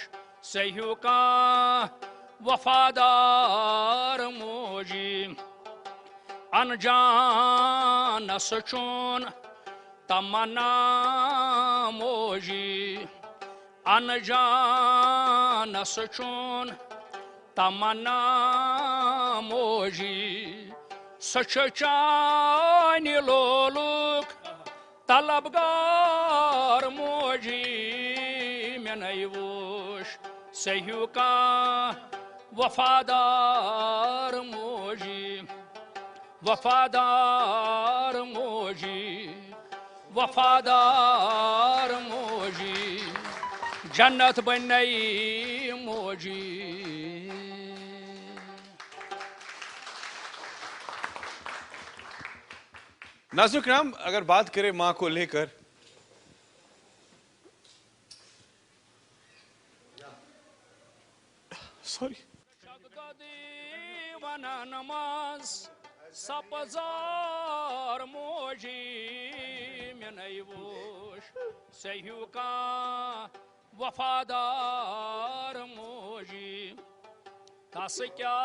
सह्यू का वफादार मोजी अनजान सचून तमन्ना मोजी अनजान सचून तमन्ना मोजी सचानी लोलुक तलबगार मोजी में नैवोश सह्यू का वफादार मोजी वफादार मोजी वफादार मोजी जन्नत बनई मोजी। नाज़रीन किराम अगर बात करें माँ को लेकर सॉरी नमाज सपजार मोजी में नहीं वोश सही का वफादार मोजी तस क्या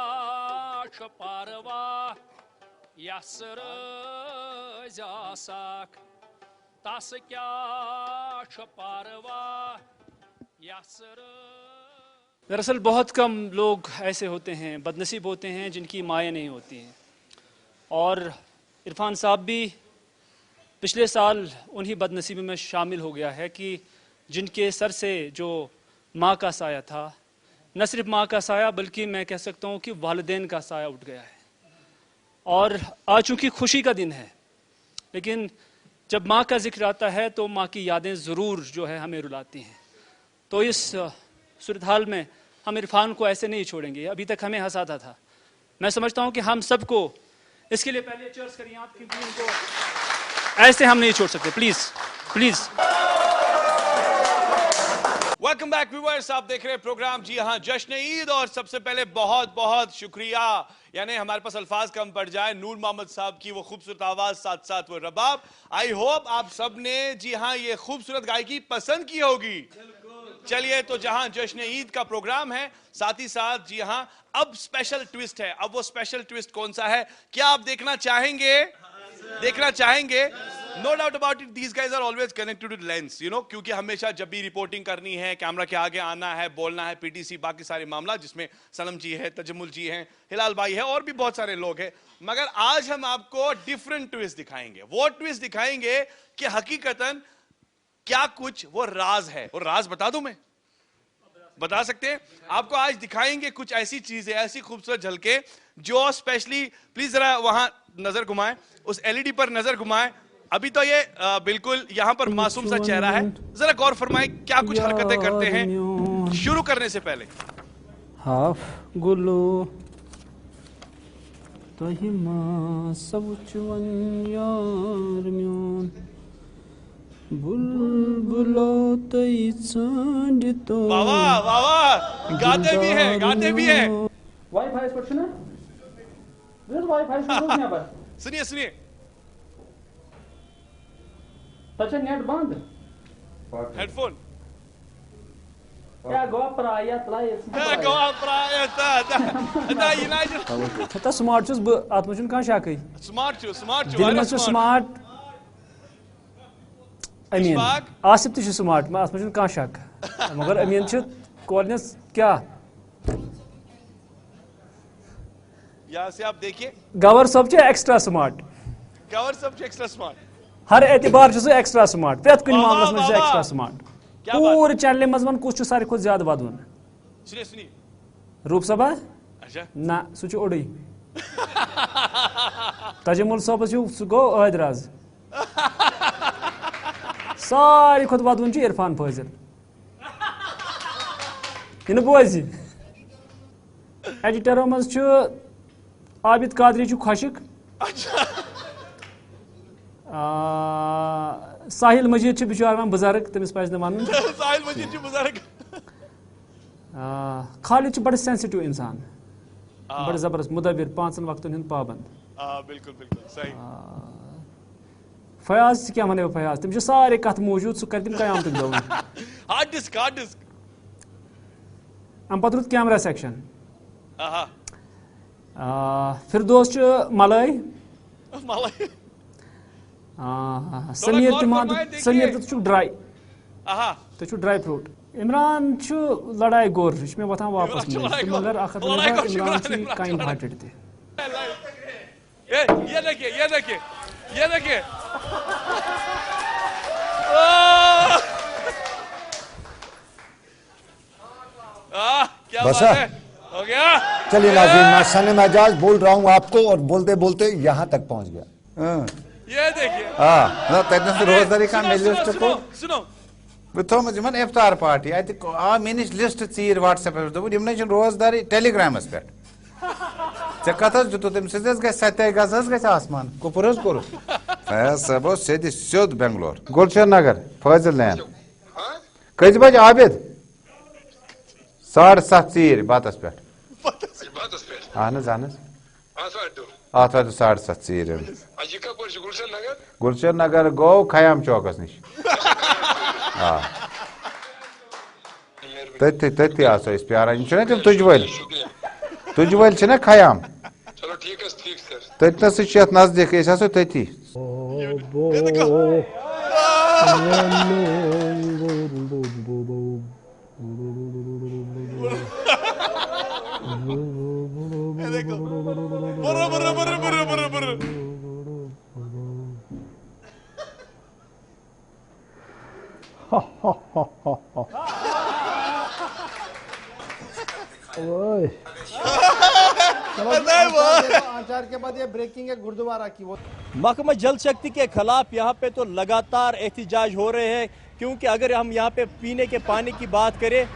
पारवा यसर जासाक तस क्या पारवा यसर। दरअसल बहुत कम लोग ऐसे होते हैं, बदनसीब होते हैं, जिनकी माएँ नहीं होती हैं। और इरफान साहब भी पिछले साल उन्हीं बदनसीबी में शामिल हो गया है कि जिनके सर से जो माँ का साया था, न सिर्फ माँ का साया बल्कि मैं कह सकता हूँ कि वालिदैन का साया उठ गया है। और आज चूँकि खुशी का दिन है, लेकिन जब माँ का जिक्र आता है तो माँ की यादें ज़रूर जो है हमें रुलाती हैं। तो इस सूरत हाल में हम इरफान को ऐसे नहीं छोड़ेंगे। अभी तक हमें हंसाता था, मैं समझता हूँ कि हम सबको इसके लिए पहले चीयर्स करिए आप, क्योंकि इनको ऐसे हम नहीं छोड़ सकते। Please please. Welcome back viewers, आप देख रहे हैं प्रोग्राम जी हाँ जश्न ईद। और सबसे पहले बहुत बहुत शुक्रिया, यानी हमारे पास अल्फाज कम पड़ जाए, नूर मोहम्मद साहब की वो खूबसूरत आवाज, साथ साथ वो रबाब। आई होप आप सब ने जी हाँ ये खूबसूरत गायकी पसंद की होगी। चलिए, तो जहां जश्न ईद का प्रोग्राम है, साथ ही साथ जी हां अब स्पेशल ट्विस्ट है। अब वो स्पेशल ट्विस्ट कौन सा है, क्या आप देखना चाहेंगे? देखना चाहेंगे? No doubt about it, these guys are always connected with lens, you know, क्योंकि हमेशा जब भी रिपोर्टिंग करनी है, कैमरा के आगे आना है, बोलना है, पीटीसी, बाकी सारे मामला जिसमें सनम जी है, तजमुल जी हैं, हिलाल भाई है और भी बहुत सारे लोग हैं। मगर आज हम आपको डिफरेंट ट्विस्ट दिखाएंगे। वो ट्विस्ट दिखाएंगे कि हकीकतन क्या कुछ वो राज है। और राज बता दूं, मैं बता सकते हैं आपको। आज दिखाएंगे कुछ ऐसी चीजें, ऐसी खूबसूरत झलके जो स्पेशली, प्लीज जरा वहां नजर घुमाएं, उस एलईडी पर नजर घुमाएं। अभी तो ये बिल्कुल यहां पर मासूम सा चेहरा है, जरा गौर फरमाएं क्या कुछ हरकतें करते हैं शुरू करने से पहले। हाफ गुलो तहिमा सब चुवन यार म्योन बुलबुलो तई चांदतो। वाह वाह वाह, गाते भी हैं, गाते भी हैं। वाईफाई पर सुना, वाईफाई से यहाँ पर सुनिए सुनिए। अच्छा नेट बंद, हेडफोन क्या गोवा प्रायत लाइस गोवा प्रायत दा यूनाइटेड था स्मार्ट चुस ब आत्मजुन का शाकई स्मार्ट चु दिल में स्मार्ट अमीन आसिफ तो स्मार्ट मैं आत्मजुन का शक मगर अमीन छु कोऑर्डिनेट्स क्या। यहाँ से आप देखिए, गवर सब चे एक्स्ट्रा स्मार्ट, गवर सब चे एक्स्ट्रा स्मार्ट, हर एतबार छु एक्स्ट्रा स्मार्ट, प्रत कुछ मामले में एक्स्ट्रा स्मार्ट। पूरे चैनल मजमन कुछ सारे खुद ज्यादा वादुन। सुनिए सुनिए, रूप सभा अच्छा ना सुच ओडी तजमुल साहब सु गो अहदराज सारी खुद वादुन छु इरफान फजल इन बोजी एडिटर मज छु आबिद कादरी छु खुशिक साहिल मजीद छु बिचार बुजुर्ग तमिस पज न वन साहिल मजीद छु बुजुर्ग खालिद छु बड़ सेंसिटिव इंसान बड़ जबरदस्त मुदबिर पांचन वक्तन हिंद पाबंद बिल्कुल बिल्कुल सही। फयाज क्या वने फयाज तम सारे कथ मौजूद सह कर तम कयामत दो हार्ड डिस्क अम पत रुत कैमरा सेक्शन फिरदौस छु मलाई समीर समीर तो ड्राई तो ड्राई फ्रूट इमरान छु लड़ाई गोर में वथान वापस मगर इमरान छु काइंड हार्टेड थे। ये देखिए ये देखिए ये देखिए क्या बात है, हो गया। चलिए नाज़रीन, मैं सनम एजाज बोल रहा हूँ आपको और बोलते बोलते यहाँ तक पहुँच गया। ये देखिए रोजदारी का सुनो सुनो थोम इफ्तार पार्टी अत आ मिनिश लिस्ट चीर व्हाट्सएप दोन रोजदारी टेलीग्रामस पे ऐ कत दित तम ग सत्या गज ग आसमान कुपुर कोर सब सीधे सियोद बेंगलोर गुलशन नगर फजल लैन कज बज आबिद 7:30 चीर बातस पे Ahne Zahnes? Atvaru 7:30 Tsirim. Gulshan Nagar go Khayyam Chowkas nish. Tati aso is pyara. Inchune tim Tujwal chine Khayyam. चलो ठीक है sir Tati se chet nazdik is aso tati. आचार के बाद ये ब्रेकिंग है गुरुद्वारा की वो महकमा जल शक्ति के खिलाफ यहाँ पे तो लगातार एहतजाज हो रहे हैं क्योंकि अगर हम यहाँ पे पीने के पानी की बात करें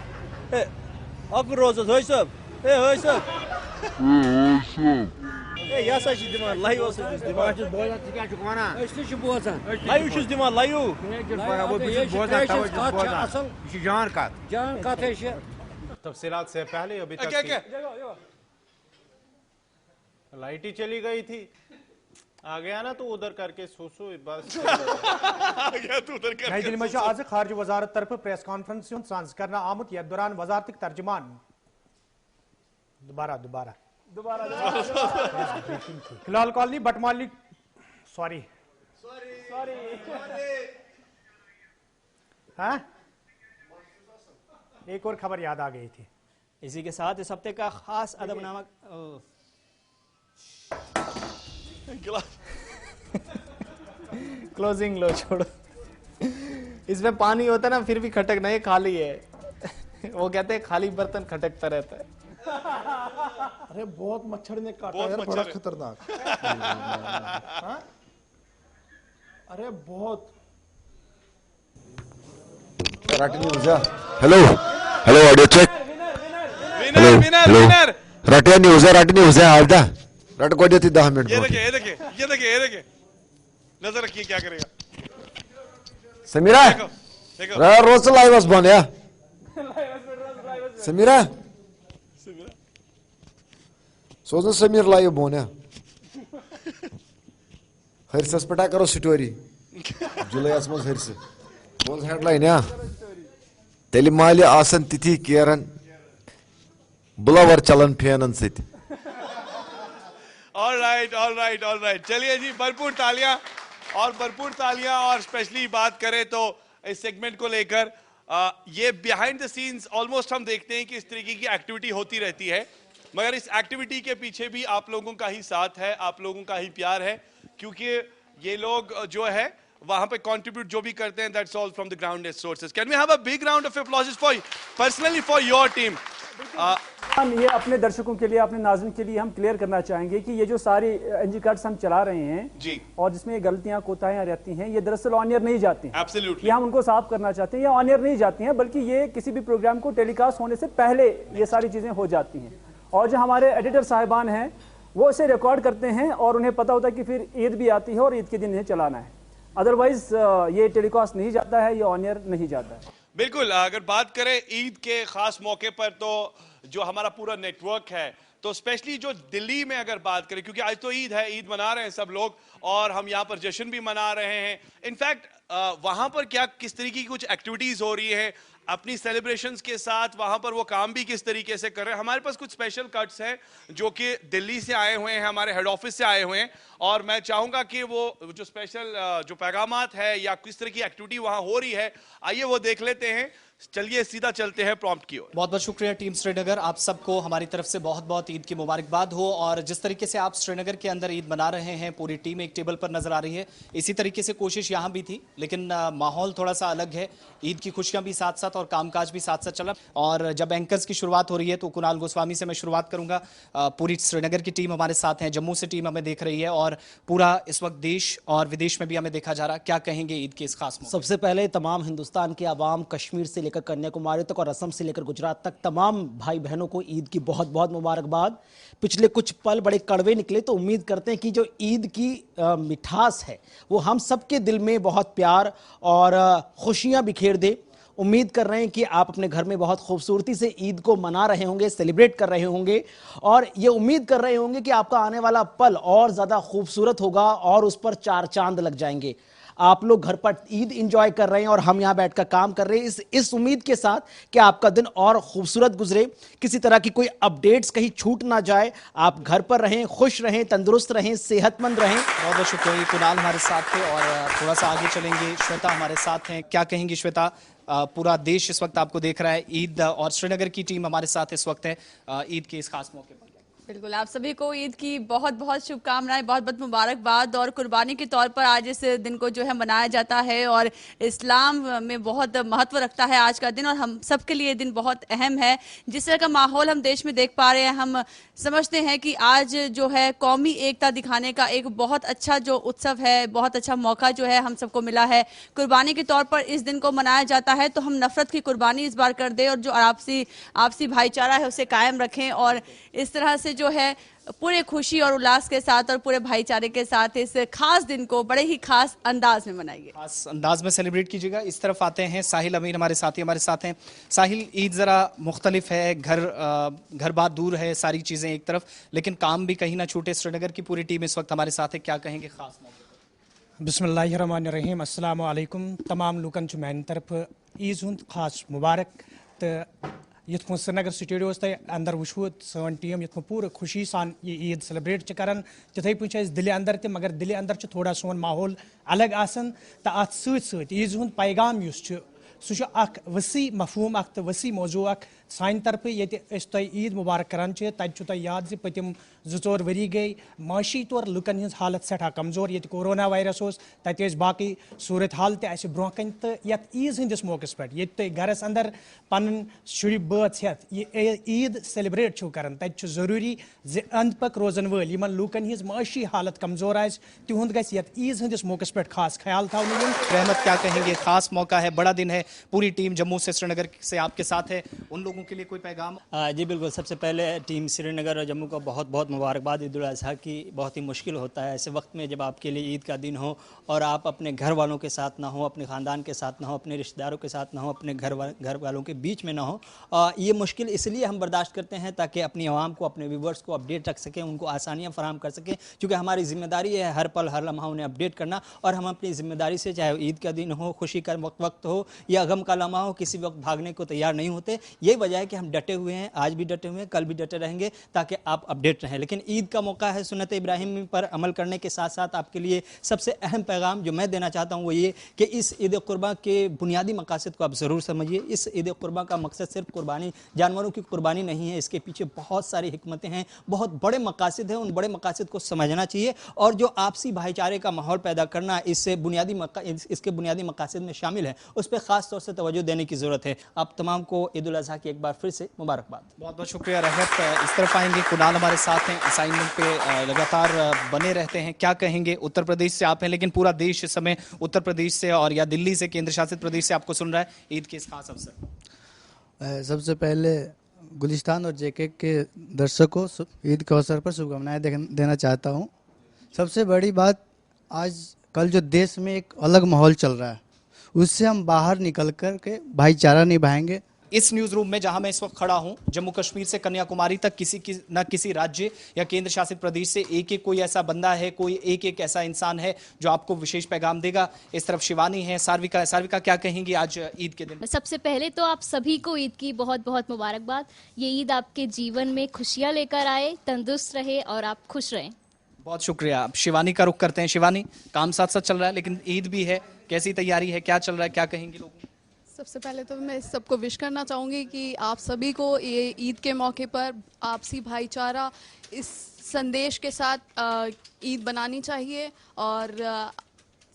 तफसीलात से पहले अभी तक लाइट ही चली गई थी आ गया ना तो उधर करके सोसो बस आ गया तो उधर करके नई दिल्ली में आज खारज वजारत तरफ प्रेस कॉन्फ्रेंस सांस करना आमुद यह दौरान वजारती तर्जमान दोबारा हिलाल कॉलोनी बटमाली सॉरी हाँ एक और खबर याद आ गई थी। इसी के साथ इस हफ्ते का खास अदबनामा क्लोजिंग लो छोड़ो इसमें पानी होता है ना फिर भी खटक नहीं खाली है वो कहते हैं खाली बर्तन खटकता रहता है। अरे बहुत मच्छर ने काटा यार बड़ा खतरनाक अरे बहुत हेलो ऑडियो चेक विनर रटिया न्यूज है आलदा रट को देती 10 मिनट ये देखिए नजर रखिए क्या करेगा समीरा रोज लाइव बस बन या समीरा सोचो समीर लाइव बन या हरसस पटा करो स्टोरी जुलाई मज हरस बोल हेडलाइन या तेल माल आसन तिथि केरन ब्लोवर चलन फैनन सत ऑल राइट चलिए जी भरपूर तालियां और स्पेशली बात करें तो इस सेगमेंट को लेकर ये बिहाइंड द सीन्स ऑलमोस्ट हम देखते हैं कि इस तरीके की एक्टिविटी होती रहती है मगर इस एक्टिविटी के पीछे भी आप लोगों का ही साथ है आप लोगों का ही प्यार है क्योंकि ये लोग जो है वहां पे कंट्रीब्यूट जो भी करते हैं that's all from the ground sources. Can we have a big round of applause for personally for your team. हम ये अपने दर्शकों के लिए अपने नाज़रीन के लिए हम क्लियर करना चाहेंगे कि ये जो सारी एनजी कार्ड्स हम चला रहे हैं जी और जिसमें गलतियां कोताहियां रहती हैं ये दरअसल ऑन एयर नहीं जाती हैं। Absolutely. ये हम उनको साफ करना चाहते हैं ये ऑन एयर नहीं जाती हैं बल्कि ये किसी भी प्रोग्राम को टेलीकास्ट होने से पहले ये सारी चीजें हो जाती हैं और जो हमारे एडिटर साहिबान हैं वो इसे रिकॉर्ड करते हैं और उन्हें पता होता है कि फिर ईद भी आती है और ईद के दिन इन्हें चलाना है अदरवाइज ये टेलीकास्ट नहीं जाता है ये ऑन एयर नहीं जाता है। बिल्कुल अगर बात करें ईद के खास मौके पर तो जो हमारा पूरा नेटवर्क है तो स्पेशली जो दिल्ली में अगर बात करें क्योंकि आज तो ईद है ईद मना रहे हैं सब लोग और हम यहाँ पर जश्न भी मना रहे हैं इनफैक्ट वहां पर क्या किस तरीके की कुछ एक्टिविटीज हो रही है अपनी सेलिब्रेशंस के साथ वहां पर वो काम भी किस तरीके से कर रहे हैं हमारे पास कुछ स्पेशल कट्स हैं जो कि दिल्ली से आए हुए हैं हमारे हेड ऑफिस से आए हुए हैं और मैं चाहूंगा कि वो जो स्पेशल जो पैगामात है या किस तरह की एक्टिविटी वहां हो रही है आइए वो देख लेते हैं। चलिए सीधा चलते हैं प्रॉम्प्ट की ओर। बहुत बहुत शुक्रिया टीम श्रीनगर आप सबको हमारी तरफ से बहुत बहुत ईद की मुबारकबाद हो और जिस तरीके से आप श्रीनगर के अंदर ईद मना रहे हैं पूरी टीम एक टेबल पर नजर आ रही है इसी तरीके से कोशिश यहाँ भी थी लेकिन माहौल थोड़ा सा अलग है ईद की खुशियां भी साथ साथ और कामकाज भी साथ साथ चला और जब एंकर्स की शुरुआत हो रही है तो कुणाल गोस्वामी से मैं शुरुआत करूंगा। पूरी श्रीनगर की टीम हमारे साथ है जम्मू से टीम हमें देख रही है और पूरा इस वक्त देश और विदेश में भी हमें देखा जा रहा है क्या कहेंगे ईद के इस खास मौके? सबसे पहले तमाम हिंदुस्तान के आवाम कश्मीर से लेकर कन्याकुमारी तक और असम से लेकर गुजरात तक तमाम भाई बहनों को ईद की बहुत बहुत मुबारकबाद। पिछले कुछ पल बड़े कड़वे निकले तो उम्मीद करते हैं कि जो ईद की मिठास है वो हम सबके दिल में बहुत प्यार और खुशियां बिखेर दे उम्मीद कर रहे हैं कि आप अपने घर में बहुत खूबसूरती से ईद को मना रहे होंगे, सेलिब्रेट कर रहे होंगे और ये उम्मीद कर रहे होंगे कि आपका आने वाला पल और ज़्यादा खूबसूरत होगा और उस पर 4 चांद लग जाएंगे। आप लोग घर पर ईद एंजॉय कर रहे हैं और हम यहाँ बैठकर काम कर रहे हैं इस उम्मीद के साथ कि आपका दिन और खूबसूरत गुजरे, किसी तरह की कोई अपडेट्स कहीं छूट ना जाए। आप घर पर रहें, खुश रहें, तंदुरुस्त रहें, सेहतमंद रहें। बहुत बहुत शुक्रिया। कुणाल हमारे साथ थे और थोड़ा सा आगे चलेंगे, श्वेता हमारे साथ हैं। क्या कहेंगी श्वेता? पूरा देश इस वक्त आपको देख रहा है, ईद और श्रीनगर की टीम हमारे साथ इस वक्त है ईद के इस खास मौके पर। बिल्कुल, आप सभी को ईद की बहुत बहुत शुभकामनाएं, बहुत बहुत मुबारकबाद। और कुर्बानी के तौर पर आज इस दिन को जो है मनाया जाता है और इस्लाम में बहुत महत्व रखता है आज का दिन और हम सब के लिए दिन बहुत अहम है। जिस तरह का माहौल हम देश में देख पा रहे हैं, हम समझते हैं कि आज जो है कौमी एकता दिखाने का एक बहुत अच्छा जो उत्सव है, बहुत अच्छा मौका जो है हम सबको मिला है। कुर्बानी के तौर पर इस दिन को मनाया जाता है तो हम नफरत की कुर्बानी इस बार कर दें और जो आपसी भाईचारा है उसे कायम रखें और इस तरह से जो है पूरे खुशी और उल्लास के साथ और पूरे भाईचारे के साथ इस खास दिन को बड़े ही खास अंदाज में मनाइए, खास अंदाज में सेलिब्रेट कीजिएगा। इस तरफ आते हैं साहिल अमीर हमारे साथी हमारे साथ हैं। साहिल, ईद ज़रा मुख्तलिफ है, घर बात दूर है, सारी चीज़ें एक तरफ, लेकिन काम भी कहीं ना छूटे। श्रीनगर की पूरी टीम इस वक्त हमारे साथ है, क्या कहेंगे खास मौके? बिस्मिल्लाहिर्रहमानिर्रहीम, अस्सलाम वालेकुम। तमाम लुकन मान तरफ ईद हुंद खास मुबारक। तो युथ पो श्रीनगर स्टूडियोस तय अंदर वुचो सन टीम युथ पूरे खुशी सान ये ईद सेलिब्रेट करान, तिथे पे दिल्ली अंदर ते, मगर दिल्ली अंदर थोड़ा सोन माहौल अलग आसन। तो अत सत ईद हुंद पैगाम सह वसी मफहूम अख वसी मौजू अख सान तरफ ये ईद मुबारक करान तब याद ज पतिम 2-4 वरी गई माशी तौर लुकन हज हालत सठा कमजोर, ये कोरोना वायरस तत बाकी सूरत हाल तह ब्रोह कन। तो ईद हंदिस मौके पे ये गरस अंदर पन शुर बच हेत ये ईद सेलिब्रेट छो कर, तत जरूरी ज अंद पक रोजन वल यमन लुकन हज माशी हालत कमजोर आस तिहुंद गस ईद हंदिस मौके पे खास ख्याल था। रहमत, क्या कहेंगे? खास मौका है, बड़ा दिन है, पूरी टीम जम्मू से श्रीनगर से आपके साथ है, उन लोगों के लिए कोई पैगाम? जी बिल्कुल, सबसे पहले टीम श्रीनगर और जम्मू को बहुत बहुत मुबारकबाद। ईद उल अज़हा की बहुत ही मुश्किल होता है ऐसे वक्त में जब आपके लिए ईद का दिन हो और आप अपने घर वालों के साथ ना हो, अपने ख़ानदान के साथ ना हो, अपने रिश्तेदारों के साथ ना हो, अपने घर वालों के बीच में ना हो। ये मुश्किल इसलिए हम बर्दाश्त करते हैं ताकि अपनी आवाम को, अपने व्यूवर्स को अपडेट रख सकें, उनको आसानियाँ फराहम कर सकें, क्योंकि हमारी जिम्मेदारी है हर पल हर लम्हा उन्हें अपडेट करना। और हम अपनी जिम्मेदारी से, चाहे ईद का दिन हो, खुशी का वक्त हो या गम का लम्हा हो, किसी वक्त भागने को तैयार नहीं होते। यही वजह है कि हम डटे हुए हैं, आज भी डटे हुए हैं, कल भी डटे रहेंगे ताकि आप अपडेट रहें। लेकिन ईद का मौका है, सुन्नत इब्राहिम पर अमल करने के साथ साथ आपके लिए सबसे अहम पैगाम जो मैं देना चाहता हूँ वो ये कि इस ईद कुर्बान के बुनियादी मकासद को आप ज़रूर समझिए। इस ईद कुर्बान का मकसद सिर्फ कुर्बानी, जानवरों की कुर्बानी नहीं है, इसके पीछे बहुत सारी हिकमतें हैं, बहुत बड़े मकासद हैं। उन बड़े मकासद को समझना चाहिए और जो आपसी भाईचारे का माहौल पैदा करना इसके बुनियादी मकासद में शामिल है, उस पर खास तौर से तवज्जो देने की ज़रूरत है। आप तमाम को ईद उल अज़हा की एक बार फिर से मुबारकबाद। बहुत बहुत शुक्रिया रहमत। इस तरफ आएंगे, कुणाल हमारे साथ हैं, असाइनमेंट पे लगातार बने रहते हैं। क्या कहेंगे? उत्तर प्रदेश से आप हैं, लेकिन पूरा देश इस समय उत्तर प्रदेश से और या दिल्ली से, केंद्र शासित प्रदेश से आपको सुन रहा है ईद के इस खास अवसर। सबसे पहले गुलिस्तान और जेके के दर्शकों को ईद के अवसर पर शुभकामनाएं देना चाहता हूं। सबसे बड़ी बात, आज कल जो देश में एक अलग माहौल चल रहा है, उससे हम बाहर निकल कर के भाईचारा निभाएंगे। इस न्यूज़ रूम में जहां मैं इस वक्त खड़ा हूं, जम्मू कश्मीर से कन्याकुमारी तक किसी राज्य या केंद्र शासित प्रदेश से एक कोई ऐसा बंदा है, कोई एक ऐसा इंसान है जो आपको विशेष पैगाम देगा। इस तरफ शिवानी है, सार्विका क्या कहेंगी आज ईद के दिन? सबसे पहले तो आप सभी को ईद की बहुत बहुत मुबारकबाद। ये ईद आपके जीवन में खुशियाँ लेकर आए, तंदुरुस्त रहे और आप खुश रहें। बहुत शुक्रिया। अब शिवानी का रुख करते हैं। शिवानी, काम साथ साथ चल रहा है लेकिन ईद भी है, कैसी तैयारी है, क्या चल रहा है, क्या कहेंगे लोग? सबसे पहले तो मैं सबको विश करना चाहूँगी कि आप सभी को ये ईद के मौके पर आपसी भाईचारा इस संदेश के साथ ईद बनानी चाहिए। और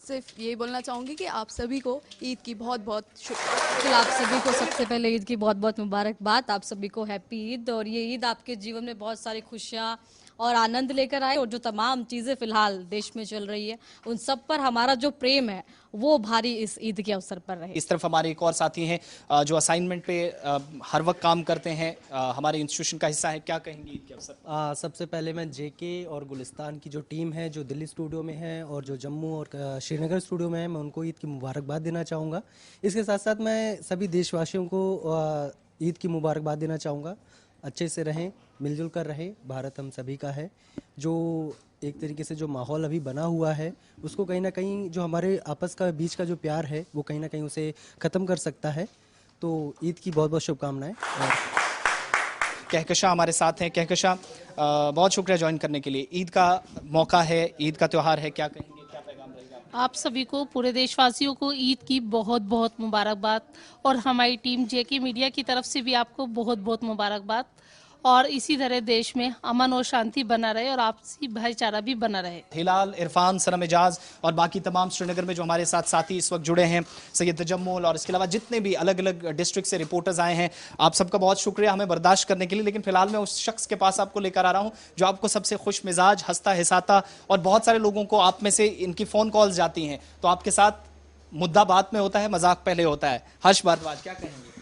सिर्फ ये बोलना चाहूँगी कि आप सभी को ईद की बहुत बहुत शुक्रिया। आप सभी को सबसे पहले ईद की बहुत बहुत मुबारकबाद। आप सभी को हैप्पी ईद। और ये ईद आपके जीवन में बहुत सारी खुशियाँ और आनंद लेकर आए। और जो तमाम चीज़ें फिलहाल देश में चल रही है उन सब पर हमारा जो प्रेम है वो भारी इस ईद के अवसर पर रहे। इस तरफ हमारे एक और साथी हैं जो असाइनमेंट पे हर वक्त काम करते हैं, हमारे इंस्टीट्यूशन का हिस्सा है, क्या कहेंगे ईद के अवसर? सबसे पहले मैं जेके और गुलिस्तान की जो टीम है जो दिल्ली स्टूडियो में है और जो जम्मू और श्रीनगर स्टूडियो में है, मैं उनको ईद की मुबारकबाद देना चाहूँगा। इसके साथ साथ मैं सभी देशवासियों को ईद की मुबारकबाद देना चाहूँगा। अच्छे से रहें, मिलजुल कर रहें, भारत हम सभी का है। जो एक तरीके से जो माहौल अभी बना हुआ है उसको कहीं ना कहीं जो हमारे आपस का बीच का जो प्यार है वो कहीं ना कहीं उसे ख़त्म कर सकता है। तो ईद की बहुत बहुत शुभकामनाएं। और कहकशां हमारे साथ हैं। कहकशां, बहुत शुक्रिया ज्वाइन करने के लिए। ईद का मौका है, ईद का त्यौहार है, क्या कहेंगे, क्या पैगाम रहेगा? आप सभी को, पूरे देशवासियों को ईद की बहुत बहुत मुबारकबाद और हमारी टीम जेके मीडिया की तरफ से भी आपको बहुत बहुत मुबारकबाद। और इसी तरह देश में अमन और शांति बना रहे और आपसी भाईचारा भी बना रहे। हिलाल, इरफान, सनम एजाज और बाकी तमाम श्रीनगर में जो हमारे साथ साथी इस वक्त जुड़े हैं, सैयद तजम्मुल और इसके अलावा जितने भी अलग अलग डिस्ट्रिक्ट से रिपोर्टर्स आए हैं, आप सबका बहुत शुक्रिया हमें बर्दाश्त करने के लिए। लेकिन फिलहाल मैं उस शख्स के पास आपको लेकर आ रहा हूं जो आपको सबसे खुश मिजाज, हंसता हिसाता, और बहुत सारे लोगों को आप में से इनकी फोन कॉल्स जाती हैं तो आपके साथ मुद्दा बात में होता है, मजाक पहले होता है। हर्ष भारद्वाज, क्या कहेंगे?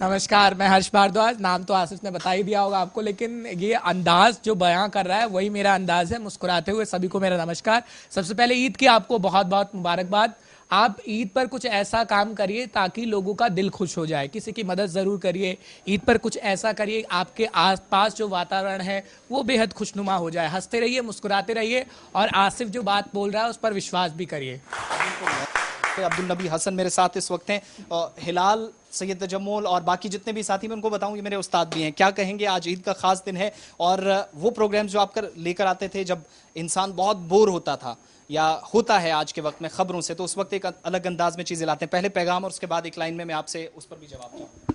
नमस्कार, मैं हर्ष भारद्वाज। नाम तो आसिफ ने बता ही दिया होगा आपको, लेकिन ये अंदाज जो बयां कर रहा है वही मेरा अंदाज है। मुस्कुराते हुए सभी को मेरा नमस्कार। सबसे पहले ईद की आपको बहुत बहुत मुबारकबाद। आप ईद पर कुछ ऐसा काम करिए ताकि लोगों का दिल खुश हो जाए, किसी की मदद ज़रूर करिए। ईद पर कुछ ऐसा करिए आपके आसपास जो वातावरण है वो बेहद खुशनुमा हो जाए। हंसते रहिए, मुस्कुराते रहिए और आसिफ जो बात बोल रहा है उस पर विश्वास भी करिए। अब्दुल नबी हसन मेरे साथ इस वक्त हैं। हिलाल, सैयद तजम्मुल और बाकी जितने भी साथी, मैं उनको बताऊं ये मेरे उस्ताद भी हैं। क्या कहेंगे, आज ईद का खास दिन है और वो प्रोग्राम्स जो आप लेकर आते थे जब इंसान बहुत बोर होता था या होता है आज के वक्त में खबरों से, तो उस वक्त एक अलग अंदाज में चीजें लाते हैं। पहले पैगाम और उसके बाद एक लाइन में मैं आपसे उस पर भी जवाब दूं।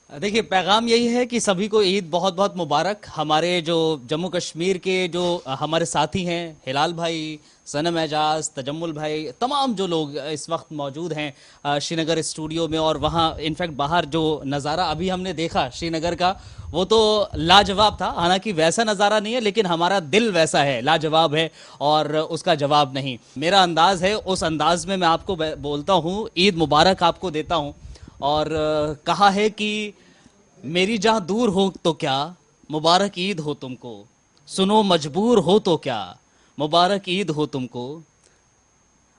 देखिए, पैगाम यही है कि सभी को ईद बहुत बहुत मुबारक। हमारे जो जम्मू कश्मीर के जो हमारे साथी हैं, हिलाल भाई, सनम एजाज, तजम्मुल भाई, तमाम जो लोग इस वक्त मौजूद हैं श्रीनगर स्टूडियो में, और वहाँ इनफैक्ट बाहर जो नज़ारा अभी हमने देखा श्रीनगर का वो तो लाजवाब था। हालांकि वैसा नज़ारा नहीं है लेकिन हमारा दिल वैसा है, लाजवाब है और उसका जवाब नहीं। मेरा अंदाज़ है, उस अंदाज में मैं आपको बोलता हूँ, ईद मुबारक आपको देता हूँ। और कहा है कि मेरी जहाँ दूर हो तो क्या, मुबारक ईद हो तुमको, सुनो मजबूर हो तो क्या, मुबारक ईद हो तुमको।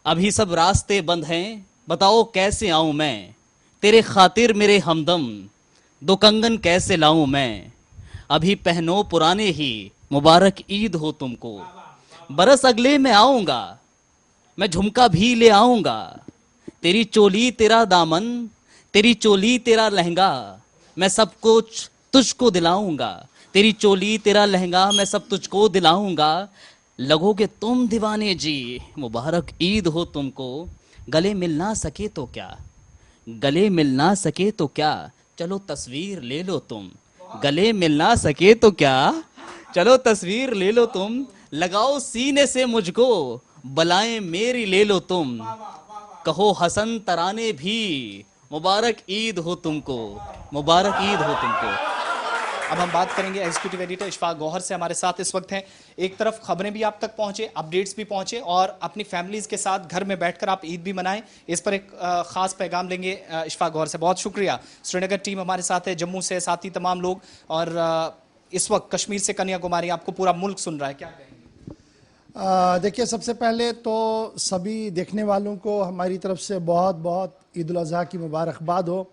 अभी सब रास्ते बंद हैं, बताओ कैसे आऊं मैं, तेरे खातिर मेरे हमदम, दो कंगन कैसे लाऊं मैं। अभी पहनो पुराने ही, मुबारक ईद हो तुमको। बरस अगले में आऊंगा, मैं झुमका भी ले आऊंगा। तेरी चोली तेरा दामन, तेरी चोली तेरा लहंगा, मैं सब कुछ तुझको दिलाऊंगा। तेरी चोली तेरा लहंगा, मैं सब तुझको दिलाऊंगा। लगोगे तुम दीवाने जी, मुबारक ईद हो तुमको। गले मिल ना सके तो क्या, गले मिल ना सके तो क्या, चलो तस्वीर ले लो तुम। गले मिल ना सके तो क्या, चलो तस्वीर ले लो तुम। लगाओ सीने से मुझको, बलाएं मेरी ले लो तुम। कहो हसन तराने भी, मुबारक ईद हो तुमको, मुबारक ईद हो तुमको। अब हम बात करेंगे एग्जीक्यूटिव एडिटर इशफाक गौहर से, हमारे साथ इस वक्त हैं। एक तरफ खबरें भी आप तक पहुंचे, अपडेट्स भी पहुंचे और अपनी फैमिलीज के साथ घर में बैठकर आप ईद भी मनाएं, इस पर एक खास पैगाम लेंगे इशफाक गौहर से। बहुत शुक्रिया। श्रीनगर टीम हमारे साथ है, जम्मू से साथी तमाम लोग, और इस वक्त कश्मीर से कन्याकुमारी, आपको पूरा मुल्क सुन रहा है, क्या कहेंगे? देखिए, सबसे पहले तो सभी देखने वालों को हमारी तरफ से बहुत बहुत ईद उल अज़हा की मुबारकबाद हो।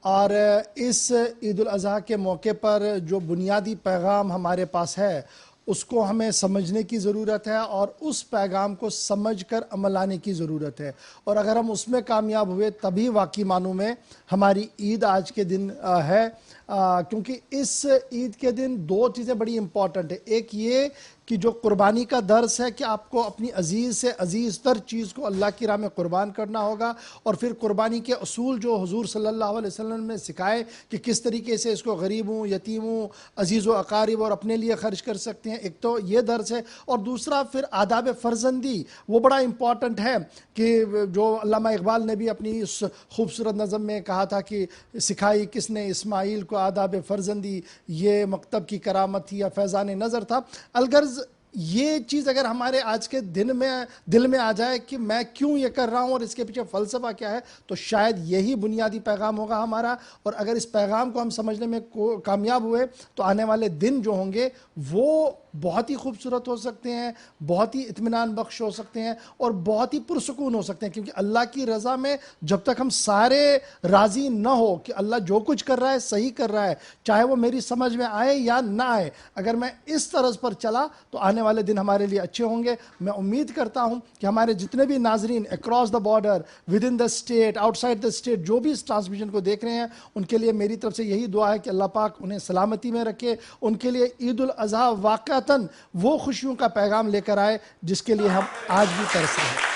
और इस ईद उल अज़हा के मौके पर जो बुनियादी पैगाम हमारे पास है उसको हमें समझने की ज़रूरत है और उस पैगाम को समझकर अमल लाने की ज़रूरत है। और अगर हम उसमें कामयाब हुए तभी वाकई मानों में हमारी ईद आज के दिन है। क्योंकि इस ईद के दिन दो चीज़ें बड़ी इम्पॉर्टेंट है। एक ये कि जो कुर्बानी का दर्स है कि आपको अपनी अजीज़ से अजीज़ तर चीज़ को अल्लाह की राह में कुर्बान करना होगा, और फिर कुर्बानी के असूल जो हुजूर सल्लल्लाहु अलैहि वसल्लम ने सिखाए कि किस तरीके से इसको गरीबों, यतीमों, अजीज़ व अकारिब और अपने लिए खर्च कर सकते हैं। एक तो ये दर्स है, और दूसरा फिर आदाब फ़र्जंदी, वो बड़ा इम्पॉर्टेंट है कि जो अल्लामा इकबाल ने भी अपनी इस खूबसूरत नज़म में कहा था कि सिखाई किसने इस्माइल को आदाब फ़र्जंदी, ये मकतब की करामत थी या फैज़ान नज़र था। अलगर्ज ये चीज़ अगर हमारे आज के दिन में दिल में आ जाए कि मैं क्यों ये कर रहा हूँ और इसके पीछे फ़लसफ़ा क्या है, तो शायद यही बुनियादी पैगाम होगा हमारा। और अगर इस पैगाम को हम समझने में कामयाब हुए तो आने वाले दिन जो होंगे वो बहुत ही खूबसूरत हो सकते हैं, बहुत ही इत्मीनान बख्श हो सकते हैं, और बहुत ही पुरसकून हो सकते हैं। क्योंकि अल्लाह की रज़ा में जब तक हम सारे राज़ी न हो कि अल्लाह जो कुछ कर रहा है सही कर रहा है, चाहे वो मेरी समझ में आए या ना आए, अगर मैं इस तरज पर चला तो आने वाले दिन हमारे लिए अच्छे होंगे। मैं उम्मीद करता हूं कि हमारे जितने भी नाजरीन across the border, with in the state, outside the state, जो भी इस ट्रांसमिशन को देख रहे हैं, उनके लिए मेरी तरफ से यही दुआ है कि अल्लाह पाक उन्हें सलामती में रखे, उनके लिए ईद उल अज़हा वाक़अतन वो खुशियों का पैगाम लेकर आए जिसके लिए हम आज भी तरस रहे हैं।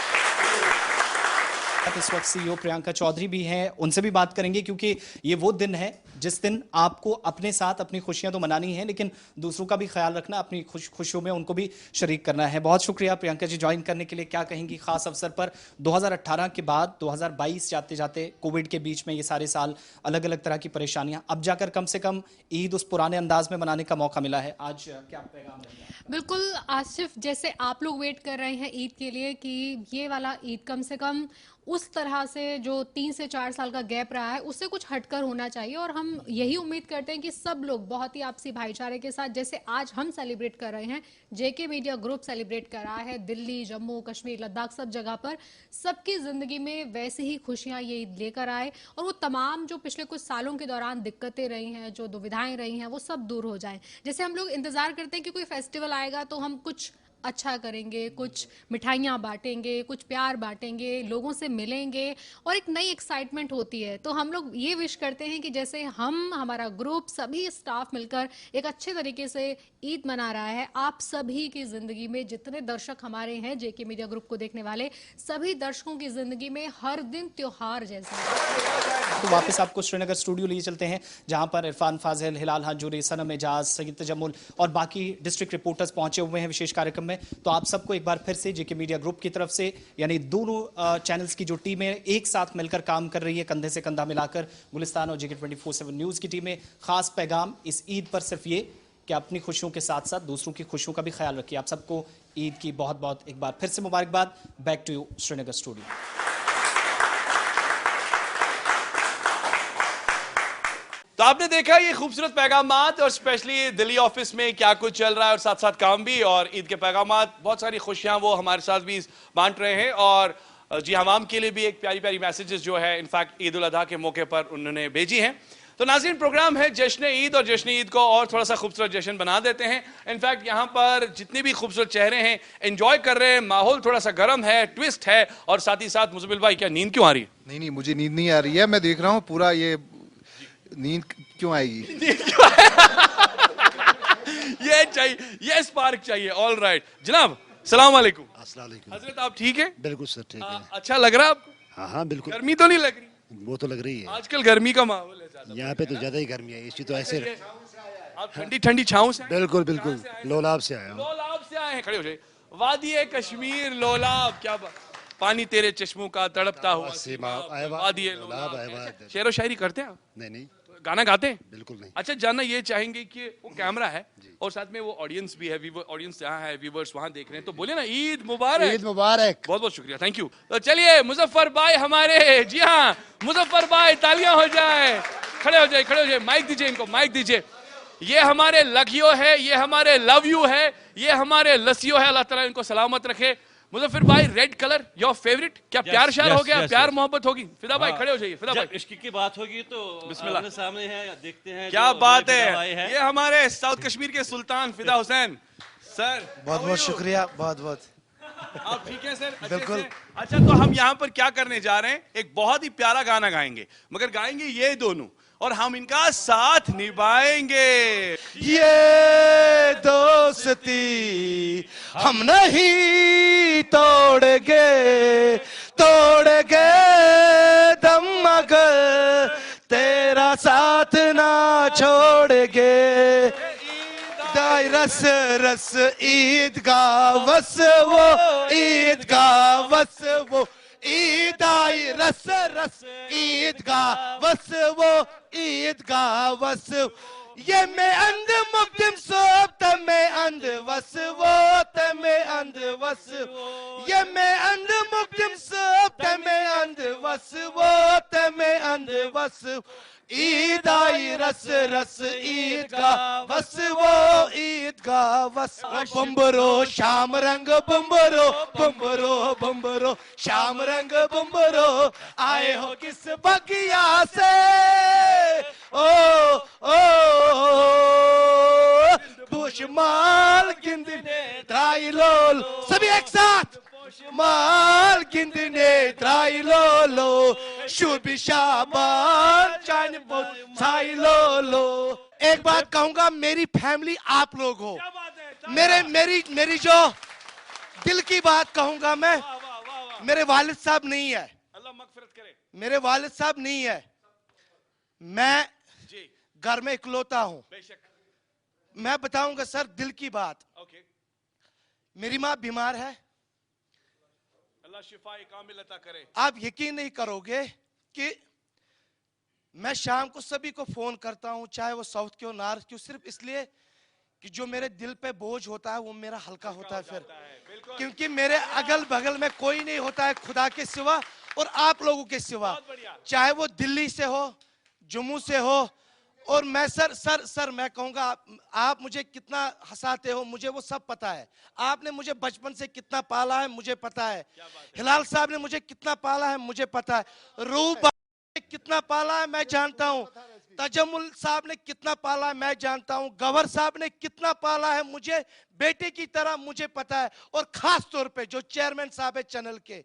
इस वक्त सीईओ प्रियंका चौधरी भी हैं, उनसे भी बात करेंगे, क्योंकि ये वो दिन है जिस दिन आपको अपने साथ अपनी खुशियां तो मनानी है, लेकिन दूसरों का भी ख्याल रखना, अपनी खुशियों में उनको भी शरीक करना है। बहुत शुक्रिया प्रियंका जी ज्वाइन करने के लिए। क्या कहेंगी खास अवसर पर 2018 के बाद 2022 जाते जाते, कोविड के बीच में ये सारे साल अलग अलग तरह की परेशानियां, अब जाकर कम से कम ईद उस पुराने अंदाज में मनाने का मौका मिला है। आज क्या पैगाम रहेगा? बिल्कुल आसिफ, जैसे आप लोग वेट कर रहे हैं ईद के लिए कि ये वाला ईद कम से कम उस तरह से जो 3 से 4 साल का गैप रहा है उससे कुछ हटकर होना चाहिए, और हम यही उम्मीद करते हैं कि सब लोग बहुत ही आपसी भाईचारे के साथ, जैसे आज हम सेलिब्रेट कर रहे हैं, जेके मीडिया ग्रुप सेलिब्रेट कर रहा है, दिल्ली, जम्मू कश्मीर, लद्दाख, सब जगह पर सबकी जिंदगी में वैसे ही खुशियां ये ईद लेकर आए, और वो तमाम जो पिछले कुछ सालों के दौरान दिक्कतें रही हैं, जो दुविधाएं रही हैं, वो सब दूर हो जाएं। जैसे हम लोग इंतजार करते हैं कि कोई फेस्टिवल आएगा तो हम कुछ अच्छा करेंगे, कुछ मिठाइयाँ बांटेंगे, कुछ प्यार बांटेंगे, लोगों से मिलेंगे, और एक नई एक्साइटमेंट होती है। तो हम लोग ये विश करते हैं कि जैसे हम, हमारा ग्रुप, सभी स्टाफ मिलकर एक अच्छे तरीके से ईद मना रहा है, आप सभी की जिंदगी में, जितने दर्शक हमारे हैं जेके मीडिया ग्रुप को देखने वाले, सभी दर्शकों की जिंदगी में हर दिन त्योहार जैसा। तो वापस आपको श्रीनगर स्टूडियो लिए चलते हैं, जहां पर इरफान फाजिल, हिलाल हाजूरी, सनम एजाज, सईद तजम्मुल और बाकी डिस्ट्रिक्ट रिपोर्टर्स पहुंचे हुए हैं विशेष कार्यक्रम में। तो आप सबको एक बार फिर से जेके मीडिया ग्रुप की तरफ से, यानी दोनों चैनल्स की जो टीमें एक साथ मिलकर काम कर रही है, कंधे से कंधा मिलाकर, गुलिस्तान और जेके 24/7 न्यूज की टीमें, खास पैगाम इस ईद पर सिर्फ ये कि अपनी खुशियों के साथ साथ दूसरों की खुशियों का भी ख्याल रखिए। आप सबको ईद की बहुत बहुत एक बार फिर से मुबारकबाद। Back to you Srinagar studio. तो आपने देखा ये खूबसूरत पैगामात, और स्पेशली दिल्ली ऑफिस में क्या कुछ चल रहा है, और साथ साथ काम भी, और ईद के पैगामात, बहुत सारी खुशियां वो हमारे साथ भी बांट रहे हैं। और जी, आवाम के लिए भी एक प्यारी प्यारी मैसेजेस जो है इनफैक्ट ईद उल अजहा के मौके पर उन्होंने भेजी हैं। तो नाज़रीन, प्रोग्राम है जश्न ईद, और जश्न ईद को और थोड़ा सा खूबसूरत जश्न बना देते हैं। इनफैक्ट यहाँ पर जितने भी खूबसूरत चेहरे हैं एंजॉय कर रहे हैं, माहौल थोड़ा सा गर्म है, ट्विस्ट है, और साथ ही साथ मुज़म्मिल भाई, क्या नींद क्यों आ रही है? नहीं, मुझे नींद नहीं आ रही है, मैं देख रहा हूँ पूरा ये नींद क्यों आएगी? ये चाहिए, ये स्पार्क चाहिए। ऑल राइट जनाब, सलाम अलैकुम। अस्सलाम वालेकुम। हजरत, आप ठीक है? बिल्कुल सर, ठीक है। अच्छा लग रहा है आपको? हाँ हाँ बिल्कुल। गर्मी तो नहीं लग रही? वो तो लग रही है, आजकल गर्मी का माहौल है ज्यादा। यहाँ पे तो ज्यादा ही गर्मी है, इसी तो ऐसे। आप ठंडी ठंडी छाँव से? बिल्कुल बिल्कुल, लोलाब से आया हूँ। लोलाब से आए हैं, खड़े हो जाइए। वादी कश्मीर, लोलाब, क्या पानी तेरे चश्मों का तड़पता हुआ, वादी लोलाब। शेर व शायरी करते हैं आप? नहीं। गाना गाते हैं? बिल्कुल नहीं। अच्छा, जानना ये चाहेंगे कि वो कैमरा है और साथ में वो ऑडियंस भी है, ऑडियंस जहाँ है, व्यूवर्स वहाँ देख रहे हैं, तो बोले ना ईद मुबारक। ईद मुबारक। बहुत बहुत शुक्रिया, थैंक यू। तो चलिए मुजफ्फर भाई हमारे, जी हाँ मुजफ्फर भाई, तालियां हो जाए, खड़े हो जाए, खड़े हो जाए, माइक दीजिए इनको, माइक दीजिए। ये हमारे लगियो है, ये हमारे लव यू है, ये हमारे लसियो है, अल्लाह ताला इनको सलामत रखे। मुजफ्फर भाई, रेड कलर योर फेवरेट, क्या प्यार शार हो गया? प्यार मोहब्बत होगी? फिदा भाई खड़े हो जाइए। फिदा भाई, इश्क की बात होगी तो बिस्मिल्लाह सामने है, देखते हैं क्या बात है। ये हमारे साउथ कश्मीर के सुल्तान फिदा हुसैन सर, बहुत बहुत शुक्रिया, बहुत बहुत। आप ठीक है सर? बिल्कुल। अच्छा, तो हम यहाँ पर क्या करने जा रहे हैं, एक बहुत ही प्यारा गाना गाएंगे, मगर गाएंगे ये दोनों, और हम इनका साथ निभाएंगे। ये दोस्ती हम नहीं तोड़ेंगे, तोड़ेंगे दम मगर तेरा साथ ना छोड़ेंगे। रस रस ईद का वस वो, ईद का वस वो, ईद आई रस रस ईद का वस वो, ईद का वस ये मैं अंध मुक्तिम सोप तमे अंध वस वो, तमे अंध वस ये मैं अंध मुक्तिम सोप तमे अंध वस वो, तमे अंध वस ईद आई रस रस ईद का वस वो, ईद का वस बम्बरो शाम रंग बम्बरो, बम्बरो बम्बरो शाम रंग बम्बरो आए हो किस बगिया से ओ बुशमाल गिंदने त्राइलोल सभी एक साथ माल गिंदने त्राइलोलो शुभ शाबान चान लो। एक बात कहूंगा, मेरी फैमिली आप लोग हो, मेरी जो दिल की बात कहूंगा मैं, मेरे वालिद साहब नहीं है, अल्लाह मगफिरत करे, मेरे वालिद साहब नहीं है, मैं घर में इकलौता हूं। मैं बताऊंगा सर दिल की बात। मेरी माँ बीमार है, अल्लाह शिफाए कामिल अता करे। आप यकीन नहीं करोगे कि मैं शाम को सभी को फोन करता हूं, चाहे वो साउथ के हो नॉर्थ के हो, सिर्फ इसलिए कि जो मेरे दिल पे बोझ होता है वो मेरा हल्का होता है फिर, क्योंकि मेरे अगल बगल में कोई नहीं होता है खुदा के सिवा और आप लोगों के सिवा, चाहे वो दिल्ली से हो, जम्मू से हो। और मैं सर मैं कहूंगा, आप मुझे कितना हंसाते हो मुझे वो सब पता है। आपने मुझे बचपन से कितना पाला है मुझे पता है, हिलाल साहब ने मुझे कितना पाला है मुझे पता है, रूबा ने कितना पाला है मैं जानता हूँ, तजम्मुल साहब ने कितना पाला है मैं जानता हूँ, गवर साहब ने कितना पाला है मुझे बेटे की तरह मुझे पता है। और खास तौर पे जो चेयरमैन साहब है चैनल के,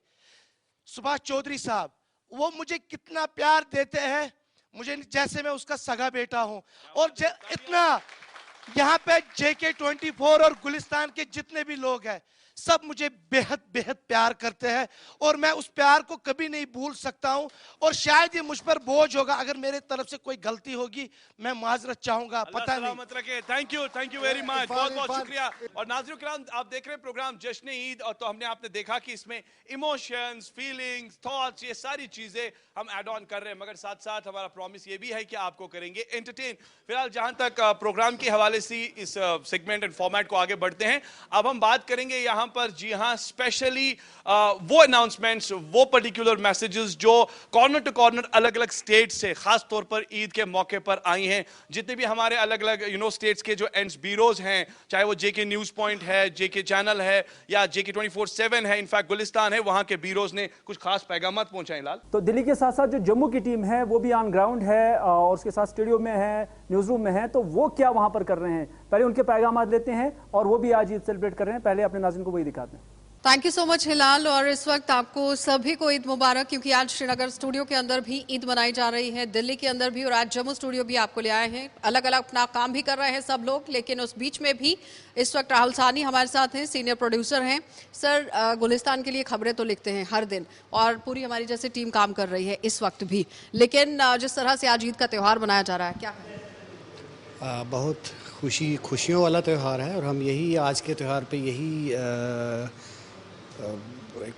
सुभाष चौधरी साहब, वो मुझे कितना प्यार देते हैं, मुझे जैसे मैं उसका सगा बेटा हूं। और इतना यहाँ पे JK24 और गुलिस्तान के जितने भी लोग हैं सब मुझे बेहद बेहद प्यार करते हैं और मैं उस प्यार को कभी नहीं भूल सकता हूं। और शायद ये मुझ पर बोझ होगा, अगर मेरे तरफ से कोई गलती होगी मैं माजरत चाहूंगा, पता नहीं। थैंक यू वेरी मच, बहुत बहुत शुक्रिया। और नाज़रीन किराम, आप देख रहे हैं प्रोग्राम जश्न ईद, और तो हमने आपने देखा कि इसमें इमोशंस, फीलिंग्स, थॉट्स, ये सारी चीजें हम ऐड ऑन कर रहे हैं, मगर साथ साथ हमारा प्रॉमिस ये भी है कि आपको करेंगे एंटरटेन। फिलहाल जहां तक प्रोग्राम के हवाले से इस सेगमेंट एंड फॉर्मेट को आगे बढ़ते हैं, अब हम बात करेंगे यहाँ पर, जी हाँ, स्पेशली वो अनाउंसमेंट्स, वो पर्टिकुलर मैसेजेस जो कॉर्नर टू कॉर्नर अलग अलग स्टेट से खास तौर पर ईद के मौके पर आई हैं। जितने भी हमारे अलग अलग स्टेट्स के जो एंड्स ब्यूरोज हैं, चाहे वो JK न्यूज पॉइंट है, JK चैनल है या JK24/7 है, इनफैक्ट गुलिस्तान है, वहां के ब्यूरोज ने कुछ खास पैगाम पहुंचाए। लाल, तो दिल्ली के साथ साथ जो जम्मू की टीम है वो भी ऑन ग्राउंड है और उसके साथ स्टूडियो में है, न्यूज रूम में है, तो वो क्या वहां पर कर रहे हैं, पहले उनके पैगाम लेते हैं। और वो भी आज ईद सेलिब्रेट कर रहे हैं, पहले अपने नाज़रीन को वही दिखाते हैं। थैंक यू सो मच हिलाल, और इस वक्त आपको सभी को ईद मुबारक, क्योंकि आज श्रीनगर स्टूडियो के अंदर भी ईद मनाई जा रही है, दिल्ली के अंदर भी, और आज जम्मू स्टूडियो भी आपको ले आए हैं। अलग अलग अपना काम भी कर रहे हैं सब लोग, लेकिन उस बीच में भी इस वक्त राहुल सानी हमारे साथ हैं, सीनियर प्रोड्यूसर हैं। सर, गुलिस्तान के लिए खबरें तो लिखते हैं हर दिन और पूरी हमारी जैसे टीम काम कर रही है इस वक्त भी, लेकिन जिस तरह से आज ईद का त्यौहार मनाया जा रहा है, क्या बहुत खुशियों वाला त्यौहार है और हम यही आज के त्यौहार पे यही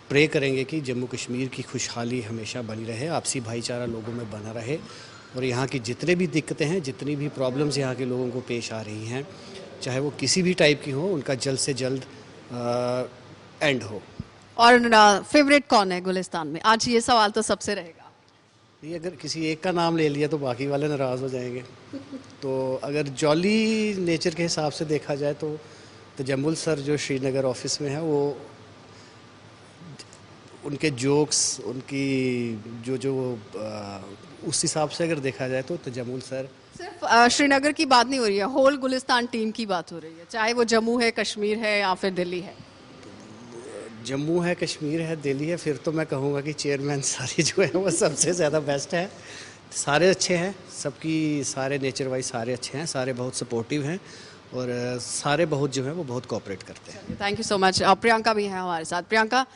प्रे करेंगे कि जम्मू कश्मीर की खुशहाली हमेशा बनी रहे, आपसी भाईचारा लोगों में बना रहे और यहाँ की जितने भी दिक्कतें हैं, जितनी भी प्रॉब्लम्स यहाँ के लोगों को पेश आ रही हैं, चाहे वो किसी भी टाइप की हो, उनका जल्द से जल्द एंड हो। और फेवरेट कौन है गुलिस्तान में? आज ये सवाल तो सबसे रहेगा। ये अगर किसी एक का नाम ले लिया तो बाकी वाले नाराज़ हो जाएंगे। तो अगर जॉली नेचर के हिसाब से देखा जाए तो तजम्मुल सर जो श्रीनगर ऑफिस में है, वो उनके जोक्स, उनकी जो उस हिसाब से अगर देखा जाए तो तजम्मुल सर। सिर्फ श्रीनगर की बात नहीं हो रही है, होल गुलिस्तान टीम की बात हो रही है, चाहे वो जम्मू है, कश्मीर है या फिर दिल्ली है। जम्मू है, कश्मीर है, दिल्ली है, फिर तो मैं कहूँगा कि चेयरमैन सारी जो है वो सबसे ज़्यादा बेस्ट है, सारे अच्छे हैं, सबकी सारे नेचर वाइज सारे अच्छे हैं, सारे बहुत सपोर्टिव हैं और सारे बहुत जो हैं वो बहुत कोऑपरेट करते हैं। Thank you so much. Priyanka भी है हमारे साथ। प्रियंका,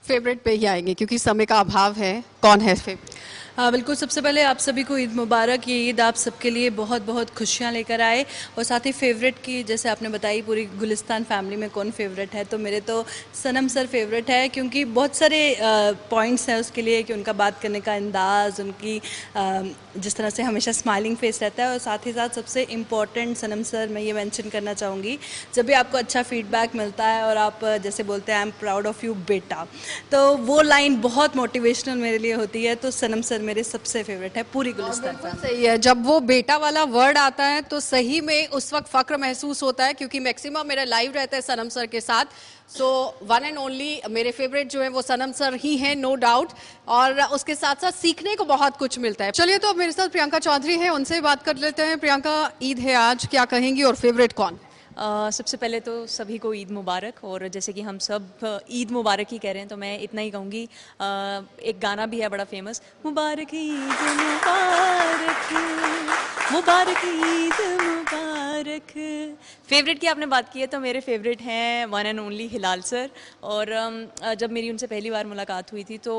फेवरेट पे ही आएंगे क्योंकि समय का अभाव है, कौन है फेवरेट? बिल्कुल, सबसे पहले आप सभी को ईद मुबारक। ये ईद आप सबके लिए बहुत बहुत खुशियाँ लेकर आए। और साथ ही फेवरेट की जैसे आपने बताई पूरी गुलिस्तान फैमिली में कौन फेवरेट है, तो मेरे तो सनम सर फेवरेट है, क्योंकि बहुत सारे पॉइंट्स हैं उसके लिए कि उनका बात करने का अंदाज़, उनकी जिस तरह से हमेशा स्माइलिंग फेस रहता है। और साथ ही साथ सबसे इम्पॉर्टेंट सनम सर मैं ये मेंशन करना चाहूँगी, जब भी आपको अच्छा फीडबैक मिलता है और आप जैसे बोलते हैं I am proud of you बेटा, तो वो लाइन बहुत मोटिवेशनल मेरे लिए होती है। तो सनम सर मेरे सबसे फेवरेट है पूरी गुलिस्तान फैमिली। सही है, जब वो बेटा वाला वर्ड आता है तो सही में उस वक्त फक्र महसूस होता है, क्योंकि मैक्सिमम मेरा लाइव रहता है सनम सर के साथ। सो वन एंड ओनली मेरे फेवरेट जो है वो सनम सर ही हैं, नो डाउट। और उसके साथ साथ सीखने को बहुत कुछ मिलता है। चलिए, तो अब मेरे साथ प्रियंका चौधरी है, उनसे बात कर लेते हैं। प्रियंका, ईद है आज, क्या कहेंगी और फेवरेट कौन? सबसे पहले तो सभी को ईद मुबारक। और जैसे कि हम सब ईद मुबारक ही कह रहे हैं तो मैं इतना ही कहूँगी। एक गाना भी है बड़ा फेमस, मुबारक ईद मुबारक, मुबारक ईद मुबारक। फेवरेट की आपने बात की है तो मेरे फेवरेट हैं one and only Hilal sir. और जब मेरी उनसे पहली बार मुलाकात हुई थी तो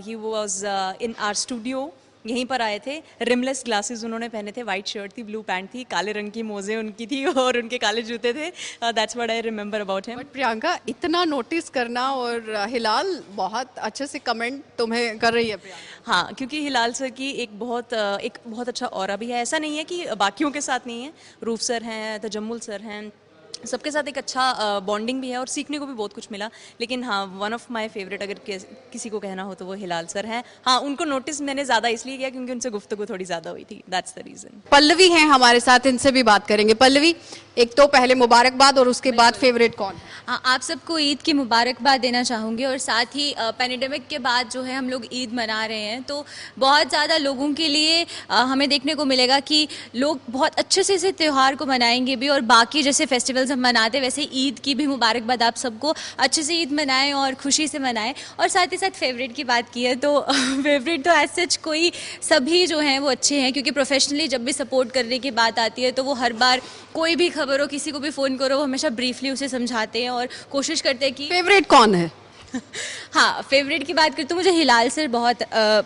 he was in our studio, यहीं पर आए थे। रिमलेस ग्लासेस उन्होंने पहने थे, वाइट शर्ट थी, ब्लू पैंट थी, काले रंग की मोजे उनकी थी और उनके काले जूते थे। That's what I remember about him. But Priyanka, इतना नोटिस करना और हिलाल बहुत अच्छे से कमेंट तुम्हें कर रही है प्रियंका। हाँ, क्योंकि हिलाल सर की एक बहुत अच्छा ऑरा भी है। ऐसा नहीं है कि बाकियों के साथ नहीं है, रूफ सर हैं, तजम्मुल सर हैं, सबके साथ एक अच्छा बॉन्डिंग भी है और सीखने को भी बहुत कुछ मिला। लेकिन हाँ, वन ऑफ माय फेवरेट अगर किसी को कहना हो तो वो हिलाल सर हैं। हाँ, उनको नोटिस मैंने ज़्यादा इसलिए किया क्योंकि उनसे गुफ्तगू थोड़ी ज़्यादा हुई थी, दैट्स द रीज़न। पल्लवी हैं हमारे साथ, इनसे भी बात करेंगे। पल्लवी, एक तो पहले मुबारकबाद और उसके बाद फेवरेट कौन? हाँ, आप सबको ईद की मुबारकबाद देना चाहूँगी। और साथ ही पैंडेमिक के बाद जो है हम लोग ईद मना रहे हैं, तो बहुत ज़्यादा लोगों के लिए हमें देखने को मिलेगा कि लोग बहुत अच्छे से इसे त्यौहार को मनाएंगे भी। और बाकी जैसे फेस्टिवल्स हम मनाते वैसे ईद की भी मुबारकबाद आप सबको, अच्छे से ईद मनाएं और खुशी से मनाएं। और साथ ही साथ फेवरेट की बात की है तो फेवरेट तो एज सच कोई, सभी जो हैं वो अच्छे हैं, क्योंकि प्रोफेशनली जब भी सपोर्ट करने की बात आती है तो वो हर बार कोई भी खबर हो, किसी को भी फ़ोन करो, वो हमेशा ब्रीफली उसे समझाते हैं और कोशिश करते हैं कि। फेवरेट कौन है? हाँ, फेवरेट की बात करें तो मुझे हिलाल सर बहुत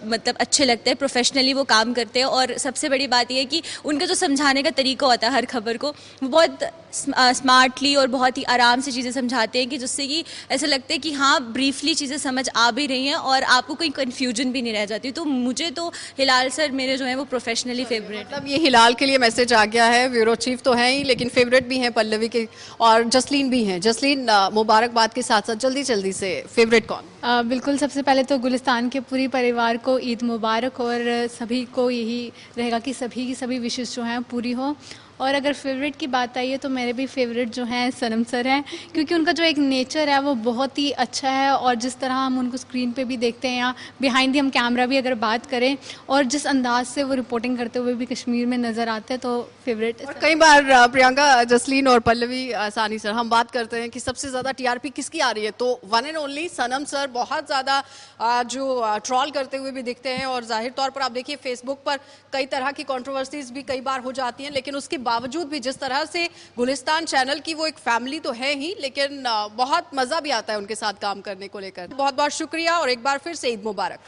मतलब अच्छे लगते हैं, प्रोफेशनली वो काम करते हैं। और सबसे बड़ी बात यह है कि उनका जो समझाने का तरीका होता है हर खबर को, वो बहुत स्मार्टली और बहुत ही आराम से चीज़ें समझाते हैं कि जिससे कि ऐसा लगता है कि हाँ, ब्रीफली चीज़ें समझ आ भी रही हैं और आपको कोई कन्फ्यूजन भी नहीं रह जाती। तो मुझे तो हिलाल सर मेरे जो हैं वो प्रोफेशनली फेवरेट। मतलब ये हिलाल के लिए मैसेज आ गया है, ब्यूरो चीफ तो है ही लेकिन फेवरेट भी हैं पल्लवी के, और जसलीन भी हैं। जसलीन, मुबारकबाद के साथ साथ जल्दी जल्दी से फेवरेट कौन? बिल्कुल, सबसे पहले तो गुलिस्तान के पूरी परिवार को ईद मुबारक। और सभी को यही रहेगा कि सभी की सभी विशेष जो हैं पूरी हो। और अगर फेवरेट की बात आई है तो मेरे भी फेवरेट जो हैं सनम सर हैं, क्योंकि उनका जो एक नेचर है वो बहुत ही अच्छा है। और जिस तरह हम उनको स्क्रीन पे भी देखते हैं या बिहाइंड दी हम कैमरा भी अगर बात करें, और जिस अंदाज से वो रिपोर्टिंग करते हुए भी कश्मीर में नज़र आते हैं, तो फेवरेट। और कई बार प्रियंका, जसलीन और पल्लवी, सानी सर, हम बात करते हैं कि सबसे ज़्यादा टीआरपी किसकी आ रही है, तो one and only Sanam sir बहुत ज़्यादा जो ट्रॉल करते हुए भी दिखते हैं। और जाहिर तौर पर आप देखिए फेसबुक पर कई तरह की कंट्रोवर्सीज भी कई बार हो जाती हैं, लेकिन उसके बावजूद भी जिस तरह से गुलिस्तान चैनल की वो एक फैमिली तो है ही, लेकिन बहुत मजा भी आता है उनके साथ काम करने को लेकर। बहुत बहुत शुक्रिया और एक बार फिर से ईद मुबारक।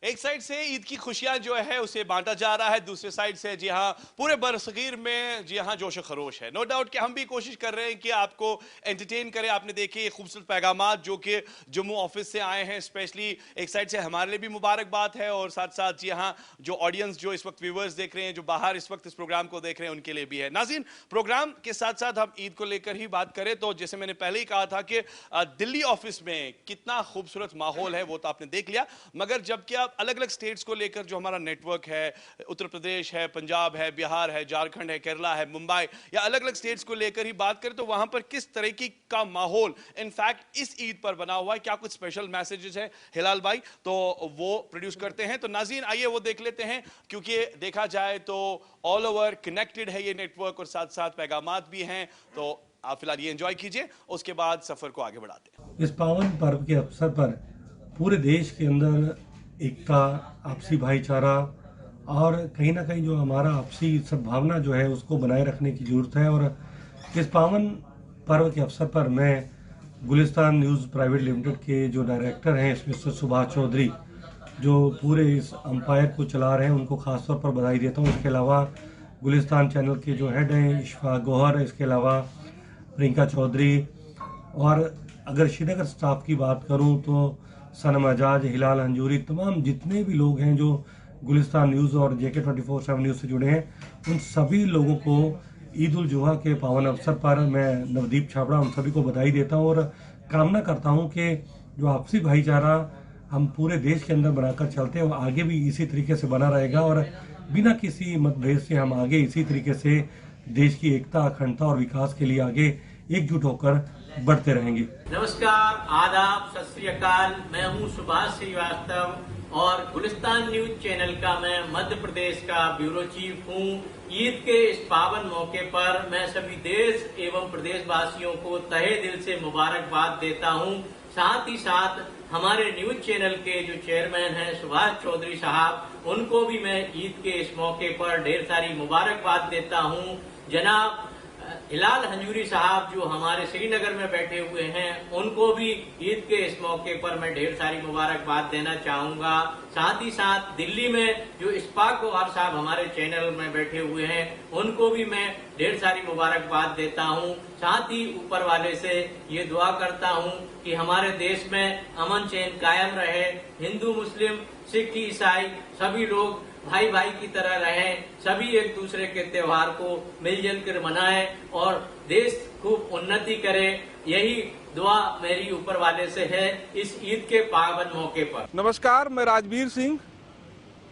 एक साइड से ईद की खुशियां जो है उसे बांटा जा रहा है, दूसरे साइड से जी हाँ पूरे बरसगीर में जी हाँ जोश खरोश है। नो डाउट कि हम भी कोशिश कर रहे हैं कि आपको एंटरटेन करें। आपने देखे खूबसूरत पैगामात जो कि जम्मू ऑफिस से आए हैं, स्पेशली एक साइड से हमारे लिए भी मुबारकबाद है और साथ साथ जी हाँ जो ऑडियंस जो इस वक्त व्यूवर्स देख रहे हैं, जो बाहर इस वक्त इस प्रोग्राम को देख रहे हैं, उनके लिए भी है। नाज़रीन, प्रोग्राम के साथ साथ हम ईद को लेकर ही बात करें तो जैसे मैंने पहले ही कहा था कि दिल्ली ऑफिस में कितना खूबसूरत माहौल है वो तो आपने देख लिया, मगर जबकि आप अलग अलग स्टेट्स को लेकर जो हमारा नेटवर्क है, उत्तर प्रदेश है, पंजाब है, बिहार है, झारखंड है, केरला है, मुंबई, या अलग अलग स्टेट्स को लेकर ही बात करें तो वहां पर किस तरीके का माहौल इनफैक्ट इस ईद पर बना हुआ है, क्या कुछ स्पेशल मैसेजेस है हिलाल भाई तो वो प्रोड्यूस करते हैं। तो नाज़रीन आइए वो देख लेते हैं, क्योंकि देखा जाए तो ऑल ओवर कनेक्टेड है ये नेटवर्क और साथ साथ पैगामात भी हैं। तो आप फिलहाल ये एंजॉय कीजिए, उसके बाद सफर को आगे बढ़ाते हैं। इस पावन पर्व के अवसर पर पूरे देश के अंदर एकता, आपसी भाईचारा और कहीं ना कहीं जो हमारा आपसी सद्भावना जो है उसको बनाए रखने की ज़रूरत है। और इस पावन पर्व के अवसर पर मैं गुलिस्तान न्यूज़ प्राइवेट लिमिटेड के जो डायरेक्टर हैं मिस्टर सुभाष चौधरी, जो पूरे इस अंपायर को चला रहे हैं, उनको ख़ास तौर पर बधाई देता हूँ। इसके अलावा गुलिस्तान चैनल के जो हेड हैं इशफाक गौहर, इसके अलावा प्रियंका चौधरी, और अगर श्रीनगर स्टाफ की बात करूं तो सनम एजाज, हिलाल हंजूरी, तमाम जितने भी लोग हैं जो गुलिस्तान न्यूज़ और JK 24/7 न्यूज़ से जुड़े हैं, उन सभी लोगों को ईद उल जुहा के पावन अवसर पर मैं नवदीप छाबड़ा उन सभी को बधाई देता हूं और कामना करता हूं कि जो आपसी भाईचारा हम पूरे देश के अंदर बनाकर चलते हैं वो आगे भी इसी तरीके से बना रहेगा और बिना किसी मतभेद से हम आगे इसी तरीके से देश की एकता, अखंडता और विकास के लिए आगे एकजुट होकर बढ़ते रहेंगे। नमस्कार, आदाब, सत श्री अकाल। मैं हूं सुभाष श्रीवास्तव और गुलिस्तान न्यूज चैनल का मैं मध्य प्रदेश का ब्यूरो चीफ हूं। ईद के इस पावन मौके पर मैं सभी देश एवं प्रदेशवासियों को तहे दिल से मुबारकबाद देता हूं। साथ ही साथ हमारे न्यूज चैनल के जो चेयरमैन हैं सुभाष चौधरी साहब, उनको भी मैं ईद के इस मौके पर ढेर सारी मुबारकबाद देता हूं। जनाब हिलाल हंजूरी साहब जो हमारे श्रीनगर में बैठे हुए हैं, उनको भी ईद के इस मौके पर मैं ढेर सारी मुबारकबाद देना चाहूंगा। साथ ही साथ दिल्ली में जो इशफाक गौहर साहब हमारे चैनल में बैठे हुए हैं, उनको भी मैं ढेर सारी मुबारकबाद देता हूं। साथ ही ऊपर वाले से ये दुआ करता हूं कि हमारे देश में अमन चैन कायम रहे, हिंदू मुस्लिम सिख ईसाई सभी लोग भाई भाई की तरह रहें, सभी एक दूसरे के त्योहार को मिलजुल कर मनाएं और देश खूब उन्नति करे। यही दुआ मेरी ऊपर वाले से है इस ईद के पावन मौके पर। नमस्कार, मैं Rajveer Singh,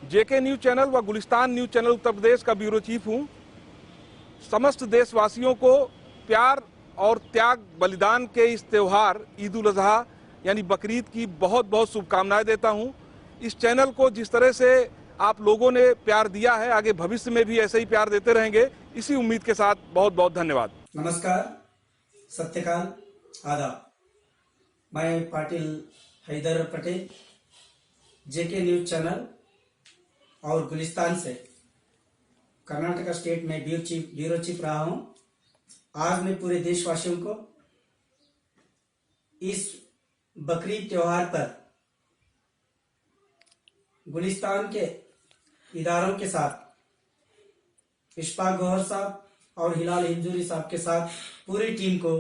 JK news channel व गुलिस्तान न्यूज चैनल उत्तर प्रदेश का ब्यूरो चीफ हूं। समस्त देशवासियों को प्यार और त्याग बलिदान के इस त्योहार ईद उल अजहा यानी बकरीद की बहुत बहुत शुभकामनाएं देता हूं। इस चैनल को जिस तरह से आप लोगों ने प्यार दिया है, आगे भविष्य में भी ऐसे ही प्यार देते रहेंगे, इसी उम्मीद के साथ बहुत बहुत धन्यवाद। नमस्कार, सत्यकाल, आदाब। मैं Patil Haider Patel, JK news channel और गुलिस्तान से कर्नाटक स्टेट में ब्यूरो चीफ रहा हूं। आज मैं पूरे देशवासियों को इस बकरीद त्योहार पर गुलिस्तान के इदारों के साथ इशफाक गौहर साहब और हिलाल हिंजूरी साहब के साथ पूरी टीम को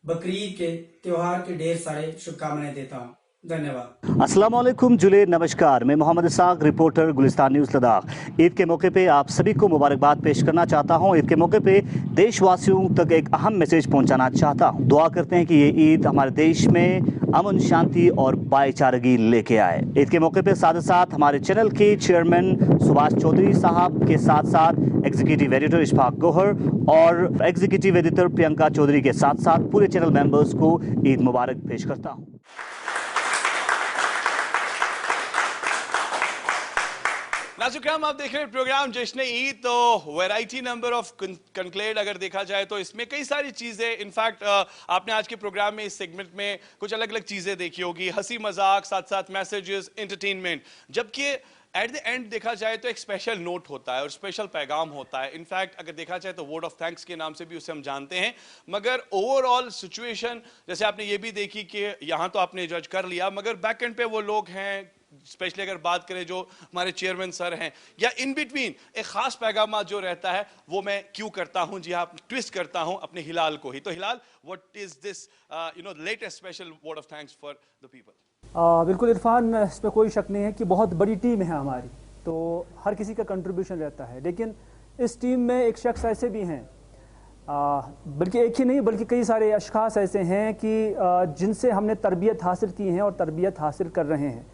बकरीद के त्योहार के ढेर सारे शुभकामनाएं देता हूं। धन्यवाद। अस्सलाम वालेकुम जुले, नमस्कार। मैं मोहम्मद इसाक, रिपोर्टर गुलिस्तान न्यूज़ लद्दाख। ईद के मौके पे आप सभी को मुबारकबाद पेश करना चाहता हूं। ईद के मौके पे देशवासियों तक एक अहम मैसेज पहुंचाना चाहता हूं। दुआ करते हैं कि ये ईद हमारे देश में अमन, शांति और भाईचारगी लेके आए। ईद के मौके पे साथ साथ हमारे चैनल के चेयरमैन सुभाष चौधरी साहब के साथ साथ एग्जीक्यूटिव एडिटर इशफाक गौहर और एग्जीक्यूटिव एडिटर प्रियंका चौधरी के साथ साथ पूरे चैनल मेंबर्स को ईद मुबारक पेश करता हूँ। नाज़ुकाम, आप देख रहे हैं प्रोग्राम जश्न ईद। तो वैरायटी नंबर ऑफ कंक्लेड अगर देखा जाए तो इसमें कई सारी चीज़ें, इनफैक्ट आपने आज के प्रोग्राम में इस सेगमेंट में कुछ अलग अलग चीज़ें देखी होगी, हंसी मजाक, साथ साथ मैसेजेस, एंटरटेनमेंट, जबकि एट द एंड देखा जाए तो एक स्पेशल नोट होता है और स्पेशल पैगाम होता है। इनफैक्ट अगर देखा जाए तो वर्ड ऑफ थैंक्स के नाम से भी उसे हम जानते हैं, मगर ओवरऑल सिचुएशन जैसे आपने ये भी देखी कि यहाँ तो आपने जज कर लिया, मगर बैक एंड पे वो लोग हैं, स्पेशली अगर बात करें जो हमारे चेयरमैन सर हैं, या इन बिटवीन एक खास पैगाम जो रहता है वो मैं क्यों करता हूं, जी हाँ, ट्विस्ट करता हूं अपने हिलाल को ही। तो Hilal, what is this latest special word of thanks for the people? बिल्कुल इरफान, इसमें कोई शक नहीं है कि बहुत बड़ी टीम है हमारी, तो हर किसी का कंट्रीब्यूशन रहता है, लेकिन इस टीम में एक शख्स ऐसे भी हैं, बल्कि एक ही नहीं बल्कि कई सारे अशखास ऐसे हैं कि जिनसे हमने तरबियत हासिल की है और तरबियत हासिल कर रहे हैं,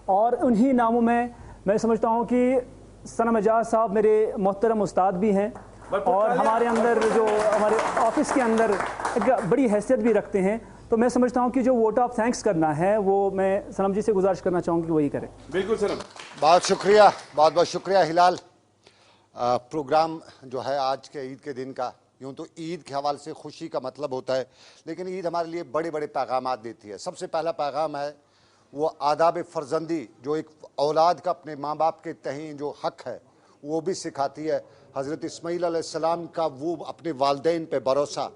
और उन्हीं नामों में मैं समझता हूं कि सनम एजाज साहब मेरे मोहतरम उस्ताद भी हैं और हमारे अंदर जो हमारे ऑफिस के अंदर एक बड़ी हैसियत भी रखते हैं। तो मैं समझता हूं कि जो वोट ऑफ थैंक्स करना है वो मैं सनम जी से गुजारिश करना चाहूँगी कि वही करें। बिल्कुल सनम, बहुत शुक्रिया, बहुत बहुत शुक्रिया हिलाल। प्रोग्राम जो है आज के ईद के दिन का, यूँ तो ईद के हवाले से खुशी का मतलब होता है, लेकिन ईद हमारे लिए बड़े बड़े पैगाम देती है। सबसे पहला पैगाम है वो आदाब फर्जंदी जो एक औलाद का अपने माँ बाप के तहीं जो हक है वो भी सिखाती है। हज़रत इस्माईल अलैहिस्सलाम का वो अपने वालिदैन पे भरोसा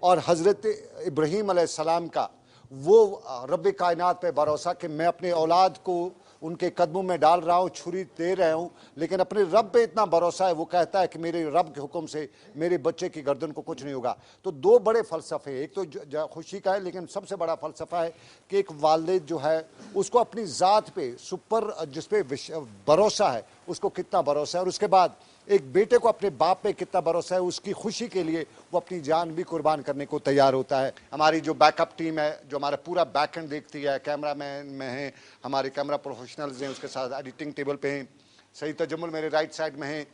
और हज़रत इब्राहीम अलैहिस्सलाम का वो रब कायनात पे भरोसा कि मैं अपने औलाद को उनके कदमों में डाल रहा हूँ, छुरी दे रहा हूँ, लेकिन अपने रब पे इतना भरोसा है, वो कहता है कि मेरे रब के हुक्म से मेरे बच्चे की गर्दन को कुछ नहीं होगा। तो दो बड़े फ़लसफ़े, एक तो खुशी का है, लेकिन सबसे बड़ा फ़लसफ़ा है कि एक वालिद जो है उसको अपनी ज़ात पे सुपर जिस पे भरोसा है उसको कितना भरोसा है, और उसके बाद एक बेटे को अपने बाप पे कितना भरोसा है, उसकी खुशी के लिए वो अपनी जान भी कुर्बान करने को तैयार होता है। हमारी जो बैकअप टीम है जो हमारा पूरा बैकएंड देखती है, कैमरा मैन में हैं, हमारे कैमरा प्रोफेशनल्स हैं, उसके साथ एडिटिंग टेबल पे हैं, सही तजम्मुल मेरे राइट साइड में हैं,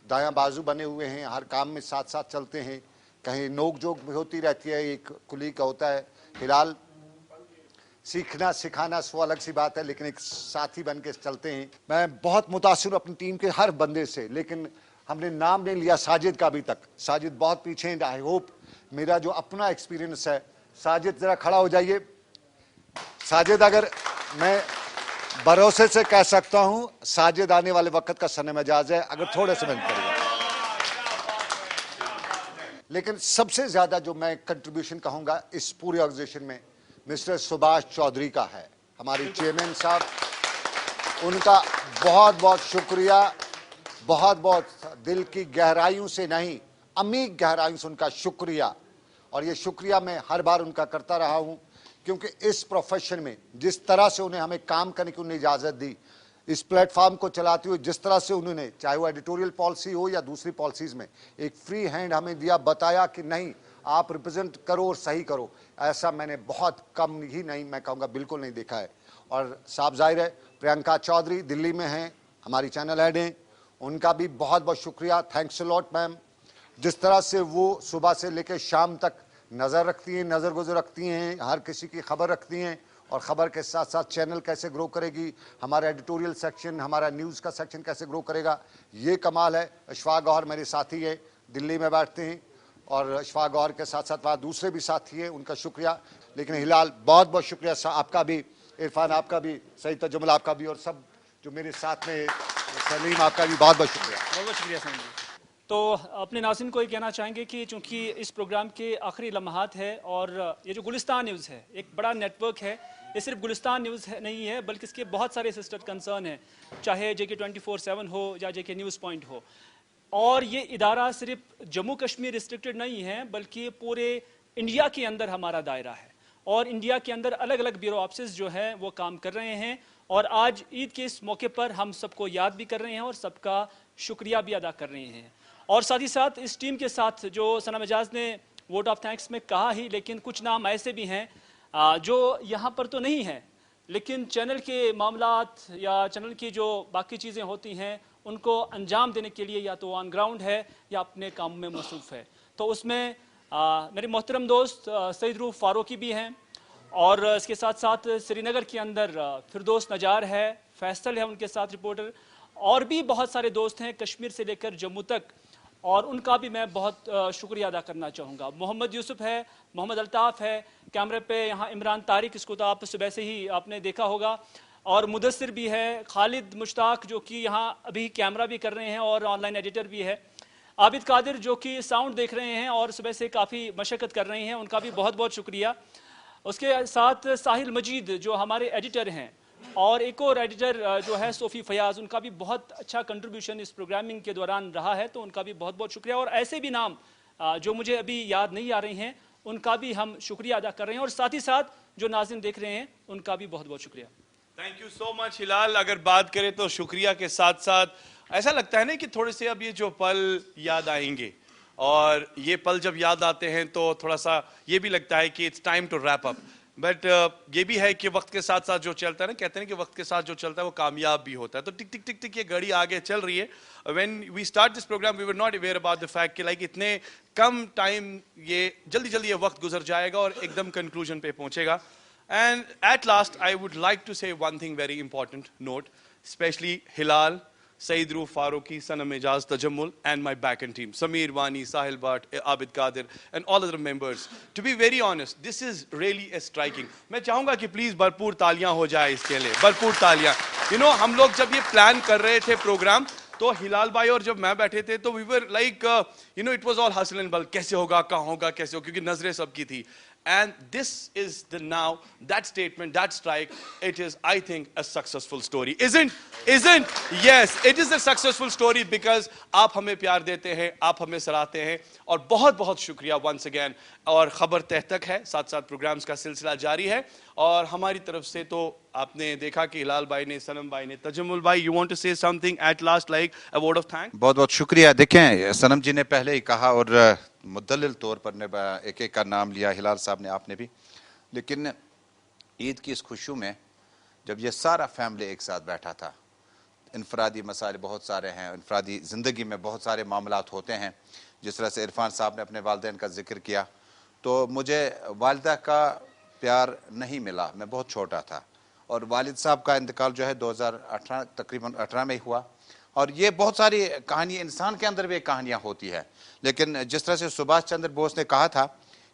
दायां बाजू बने हुए हैं, हर काम में साथ साथ चलते हैं, कहीं नोक जोक भी होती रहती है, एक कुली का होता है। हिलाल सीखना सिखाना सो अलग सी बात है, लेकिन एक साथी बन के चलते हैं। मैं बहुत मुतासिर अपनी टीम के हर बंदे से, लेकिन हमने नाम नहीं लिया साजिद का अभी तक। साजिद बहुत पीछे हैं। आई होप मेरा जो अपना एक्सपीरियंस है, साजिद जरा खड़ा हो जाइए। साजिद, अगर मैं भरोसे से कह सकता हूं, साजिद आने वाले वक्त का सनम-ए-जाज है, अगर थोड़े से मेहनत करेगा। लेकिन सबसे ज्यादा जो मैं कंट्रीब्यूशन कहूंगा इस पूरे ऑर्गेनाइजेशन में मिस्टर सुभाष चौधरी का है, हमारे चेयरमैन साहब, उनका बहुत बहुत शुक्रिया, बहुत बहुत दिल की गहराइयों से नहीं, अमीर गहराइयों से उनका शुक्रिया। और ये शुक्रिया मैं हर बार उनका करता रहा हूं, क्योंकि इस प्रोफेशन में जिस तरह से उन्हें हमें काम करने की उन्हें इजाज़त दी, इस प्लेटफॉर्म को चलाते हुए जिस तरह से उन्होंने, चाहे वो एडिटोरियल पॉलिसी हो या दूसरी पॉलिसीज़ में, एक फ्री हैंड हमें दिया, बताया कि नहीं आप रिप्रेजेंट करो और सही करो, ऐसा मैंने बहुत कम ही नहीं, मैं कहूँगा बिल्कुल नहीं देखा है। और साफ जाहिर है प्रियंका चौधरी दिल्ली में हैं, हमारी चैनल हेड हैं, उनका भी बहुत बहुत शुक्रिया। Thanks a lot ma'am. जिस तरह से वो सुबह से लेकर शाम तक नज़र रखती हैं, नज़र गुजर रखती हैं, हर किसी की खबर रखती हैं, और ख़बर के साथ साथ चैनल कैसे ग्रो करेगी, हमारा एडिटोरियल सेक्शन, हमारा न्यूज़ का सेक्शन कैसे ग्रो करेगा, ये कमाल है। अशफाक गौहर मेरे साथी है, दिल्ली में बैठते हैं, और अशफाक गौहर के साथ साथ वहाँ दूसरे भी साथी हैं, उनका शुक्रिया। लेकिन हिलाल बहुत बहुत शुक्रिया आपका भी, इरफान आपका भी, सईद तजम्मुल आपका भी, और सब जो मेरे साथ में, सलीम आपका भी बहुत बहुत शुक्रिया। बहुत बहुत शुक्रिया सलीम जी। तो अपने नाज़रीन को ये कहना चाहेंगे कि चूंकि इस प्रोग्राम के आखिरी लम्हात है, और ये जो गुलिस्तान न्यूज़ है एक बड़ा नेटवर्क है, ये सिर्फ गुलिस्तान न्यूज़ नहीं है बल्कि इसके बहुत सारे सिस्टर कंसर्न हैं, चाहे JK 24/7 हो या JK न्यूज़ पॉइंट हो। और ये इदारा सिर्फ जम्मू कश्मीर रिस्ट्रिक्टेड नहीं है, बल्कि पूरे इंडिया के अंदर हमारा दायरा है, और इंडिया के अंदर अलग अलग ब्यूरो ऑफिस जो है वो काम कर रहे हैं। और आज ईद के इस मौके पर हम सबको याद भी कर रहे हैं और सबका शुक्रिया भी अदा कर रहे हैं। और साथ ही साथ इस टीम के साथ जो सनम-ए-जाज ने वोट ऑफ थैंक्स में कहा ही, लेकिन कुछ नाम ऐसे भी हैं जो यहाँ पर तो नहीं हैं, लेकिन चैनल के मामलात या चैनल की जो बाकी चीज़ें होती हैं उनको अंजाम देने के लिए या तो ऑन ग्राउंड है या अपने काम में मसरूफ़ है। तो उसमें मेरे मोहतरम दोस्त सईद रूफ फारूकी भी हैं, और इसके साथ साथ श्रीनगर के अंदर फिरदौस नजार है, फैसल है उनके साथ रिपोर्टर, और भी बहुत सारे दोस्त हैं कश्मीर से लेकर जम्मू तक, और उनका भी मैं बहुत शुक्रिया अदा करना चाहूँगा। मोहम्मद यूसुफ है, मोहम्मद अल्ताफ़ है, कैमरे पे यहाँ इमरान तारिक, इसको तो आप सुबह से ही आपने देखा होगा, और मुदस्सिर भी है, खालिद मुश्ताक जो कि यहाँ अभी कैमरा भी कर रहे हैं और ऑनलाइन एडिटर भी है, आबिद कादिर जो कि साउंड देख रहे हैं और सुबह से काफ़ी मशक्क़त कर रहे हैं, उनका भी बहुत बहुत शुक्रिया। उसके साथ साहिल मजीद जो हमारे एडिटर हैं, और एक और एडिटर जो है सोफ़ी फयाज़, उनका भी बहुत अच्छा कंट्रीब्यूशन इस प्रोग्रामिंग के दौरान रहा है, तो उनका भी बहुत बहुत शुक्रिया। और ऐसे भी नाम जो मुझे अभी याद नहीं आ रहे हैं, उनका भी हम शुक्रिया अदा कर रहे हैं, और साथ ही साथ जो नाज़रीन देख रहे हैं उनका भी बहुत बहुत शुक्रिया। थैंक यू सो मच हिलाल। अगर बात करें तो शुक्रिया के साथ साथ ऐसा लगता है ना कि थोड़े से अब ये जो पल याद आएंगे, और ये पल जब याद आते हैं तो थोड़ा सा ये भी लगता है कि it's time to wrap up. But ये भी है कि वक्त के साथ साथ जो चलता है ना, कहते हैं कि वक्त के साथ जो चलता है वो कामयाब भी होता है। तो टिक टिक टिक टिक ये घड़ी आगे चल रही है। When we start this program we were not aware about the fact कि लाइक इतने कम टाइम ये जल्दी जल्दी ये वक्त गुजर जाएगा और एकदम कंक्लूजन पे पहुंचेगा। And at last I would like to say one thing very important note, specially Hilal, Saeed Roof Farooqi, Sanam Ejaz, Tajammul, and my back-end team, Sameer, Wani, Sahil Bhatt, Abid Qadir, and all other members. To be very honest, this is really a striking. मैं चाहूँगा कि please भरपूर तालियां हो जाए इसके लिए, भरपूर तालियां. You know, हम लोग जब ये plan कर रहे थे program, तो हिलाल भाई और जब मैं बैठे थे तो we were like, you know, it was all hustle and bustle. कैसे होगा, कहाँ होगा, कैसे होगा, क्योंकि नजरें सबकी थी. And this is the now, that statement, that strike, it is, I think, a successful story. Isn't? Yes, it is a successful story because आप हमें प्यार देते हैं, आप हमें सराहते हैं और बहुत बहुत शुक्रिया once again. और खबर तह तक है, साथ साथ प्रोग्राम्स का सिलसिला जारी है और हमारी तरफ से तो आपने देखा कि हिलाल भाई ने, सनम भाई ने, तजम्मुल भाई, you want to say something at last like a word of thanks? बहुत बहुत शुक्रिया. देखें, सनम जी ने पहले ही कहा और मुद्दलिल तौर पर ने एक एक का नाम लिया, हिलाल साहब ने, आपने भी. लेकिन ईद की इस खुशियों में जब ये सारा फैमिली एक साथ बैठा था, इनफरादी मसाइल बहुत सारे हैं, इनफरादी ज़िंदगी में बहुत सारे मामलात होते हैं. जिस तरह से इरफान साहब ने अपने वालिदैन का जिक्र किया, तो मुझे वालिदा का प्यार नहीं मिला, मैं बहुत छोटा था और वालिद साहब का इंतकाल जो है 2018 तकरीबन 18 में ही हुआ. और ये बहुत सारी कहानी, इंसान के अंदर भी कहानियाँ होती है. लेकिन जिस तरह से सुभाष चंद्र बोस ने कहा था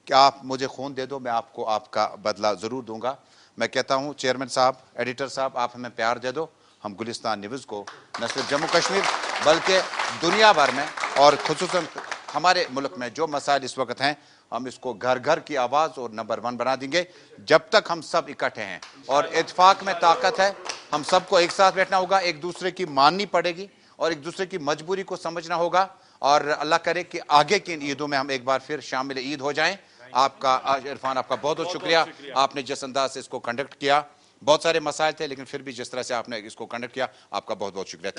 कि आप मुझे खून दे दो, मैं आपको आपका बदला ज़रूर दूंगा, मैं कहता हूँ चेयरमैन साहब, एडिटर साहब, आप हमें प्यार दे दो. हम गुलिस्तान न्यूज़ को न सिर्फ जम्मू कश्मीर बल्कि दुनिया भर में और खुसूसन हमारे मुल्क में जो मसाइल इस वक्त हैं, हम इसको घर घर की आवाज़ और नंबर 1 बना देंगे जब तक हम सब इकट्ठे हैं. और इत्तेफाक में ताकत है, हम सबको एक साथ बैठना होगा, एक दूसरे की माननी पड़ेगी और एक दूसरे की मजबूरी को समझना होगा. और अल्लाह करे कि आगे की इन ईदों में हम एक बार फिर शामिल ईद हो जाएं. आपका इरफान, आपका बहुत बहुत शुक्रिया. आपने जिस अंदाज से इसको कंडक्ट किया, बहुत सारे मसाइल थे लेकिन फिर भी जिस तरह से आपने इसको कंडक्ट किया, आपका बहुत बहुत शुक्रिया.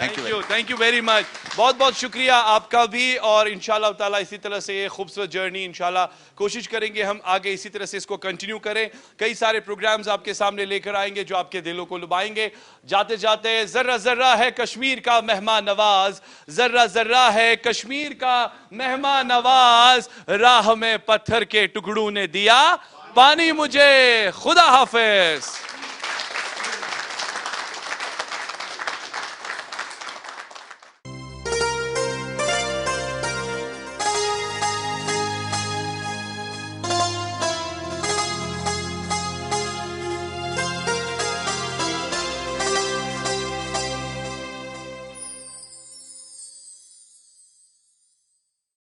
Thank you very much. बहुत बहुत शुक्रिया आपका भी. और इंशाल्लाह ताला इसी तरह से ये खूबसूरत जर्नी इंशाल्लाह कोशिश करेंगे हम आगे इसी तरह से इसको कंटिन्यू करें. कई सारे प्रोग्राम्स आपके सामने लेकर आएंगे जो आपके दिलों को लुभाएंगे. जाते जाते, जर्रा जर्रा है कश्मीर का मेहमान नवाज, जर्रा जर्रा है कश्मीर का मेहमान नवाज, राह में पत्थर के टुकड़ों ने दिया पानी मुझे. खुदा हाफिज.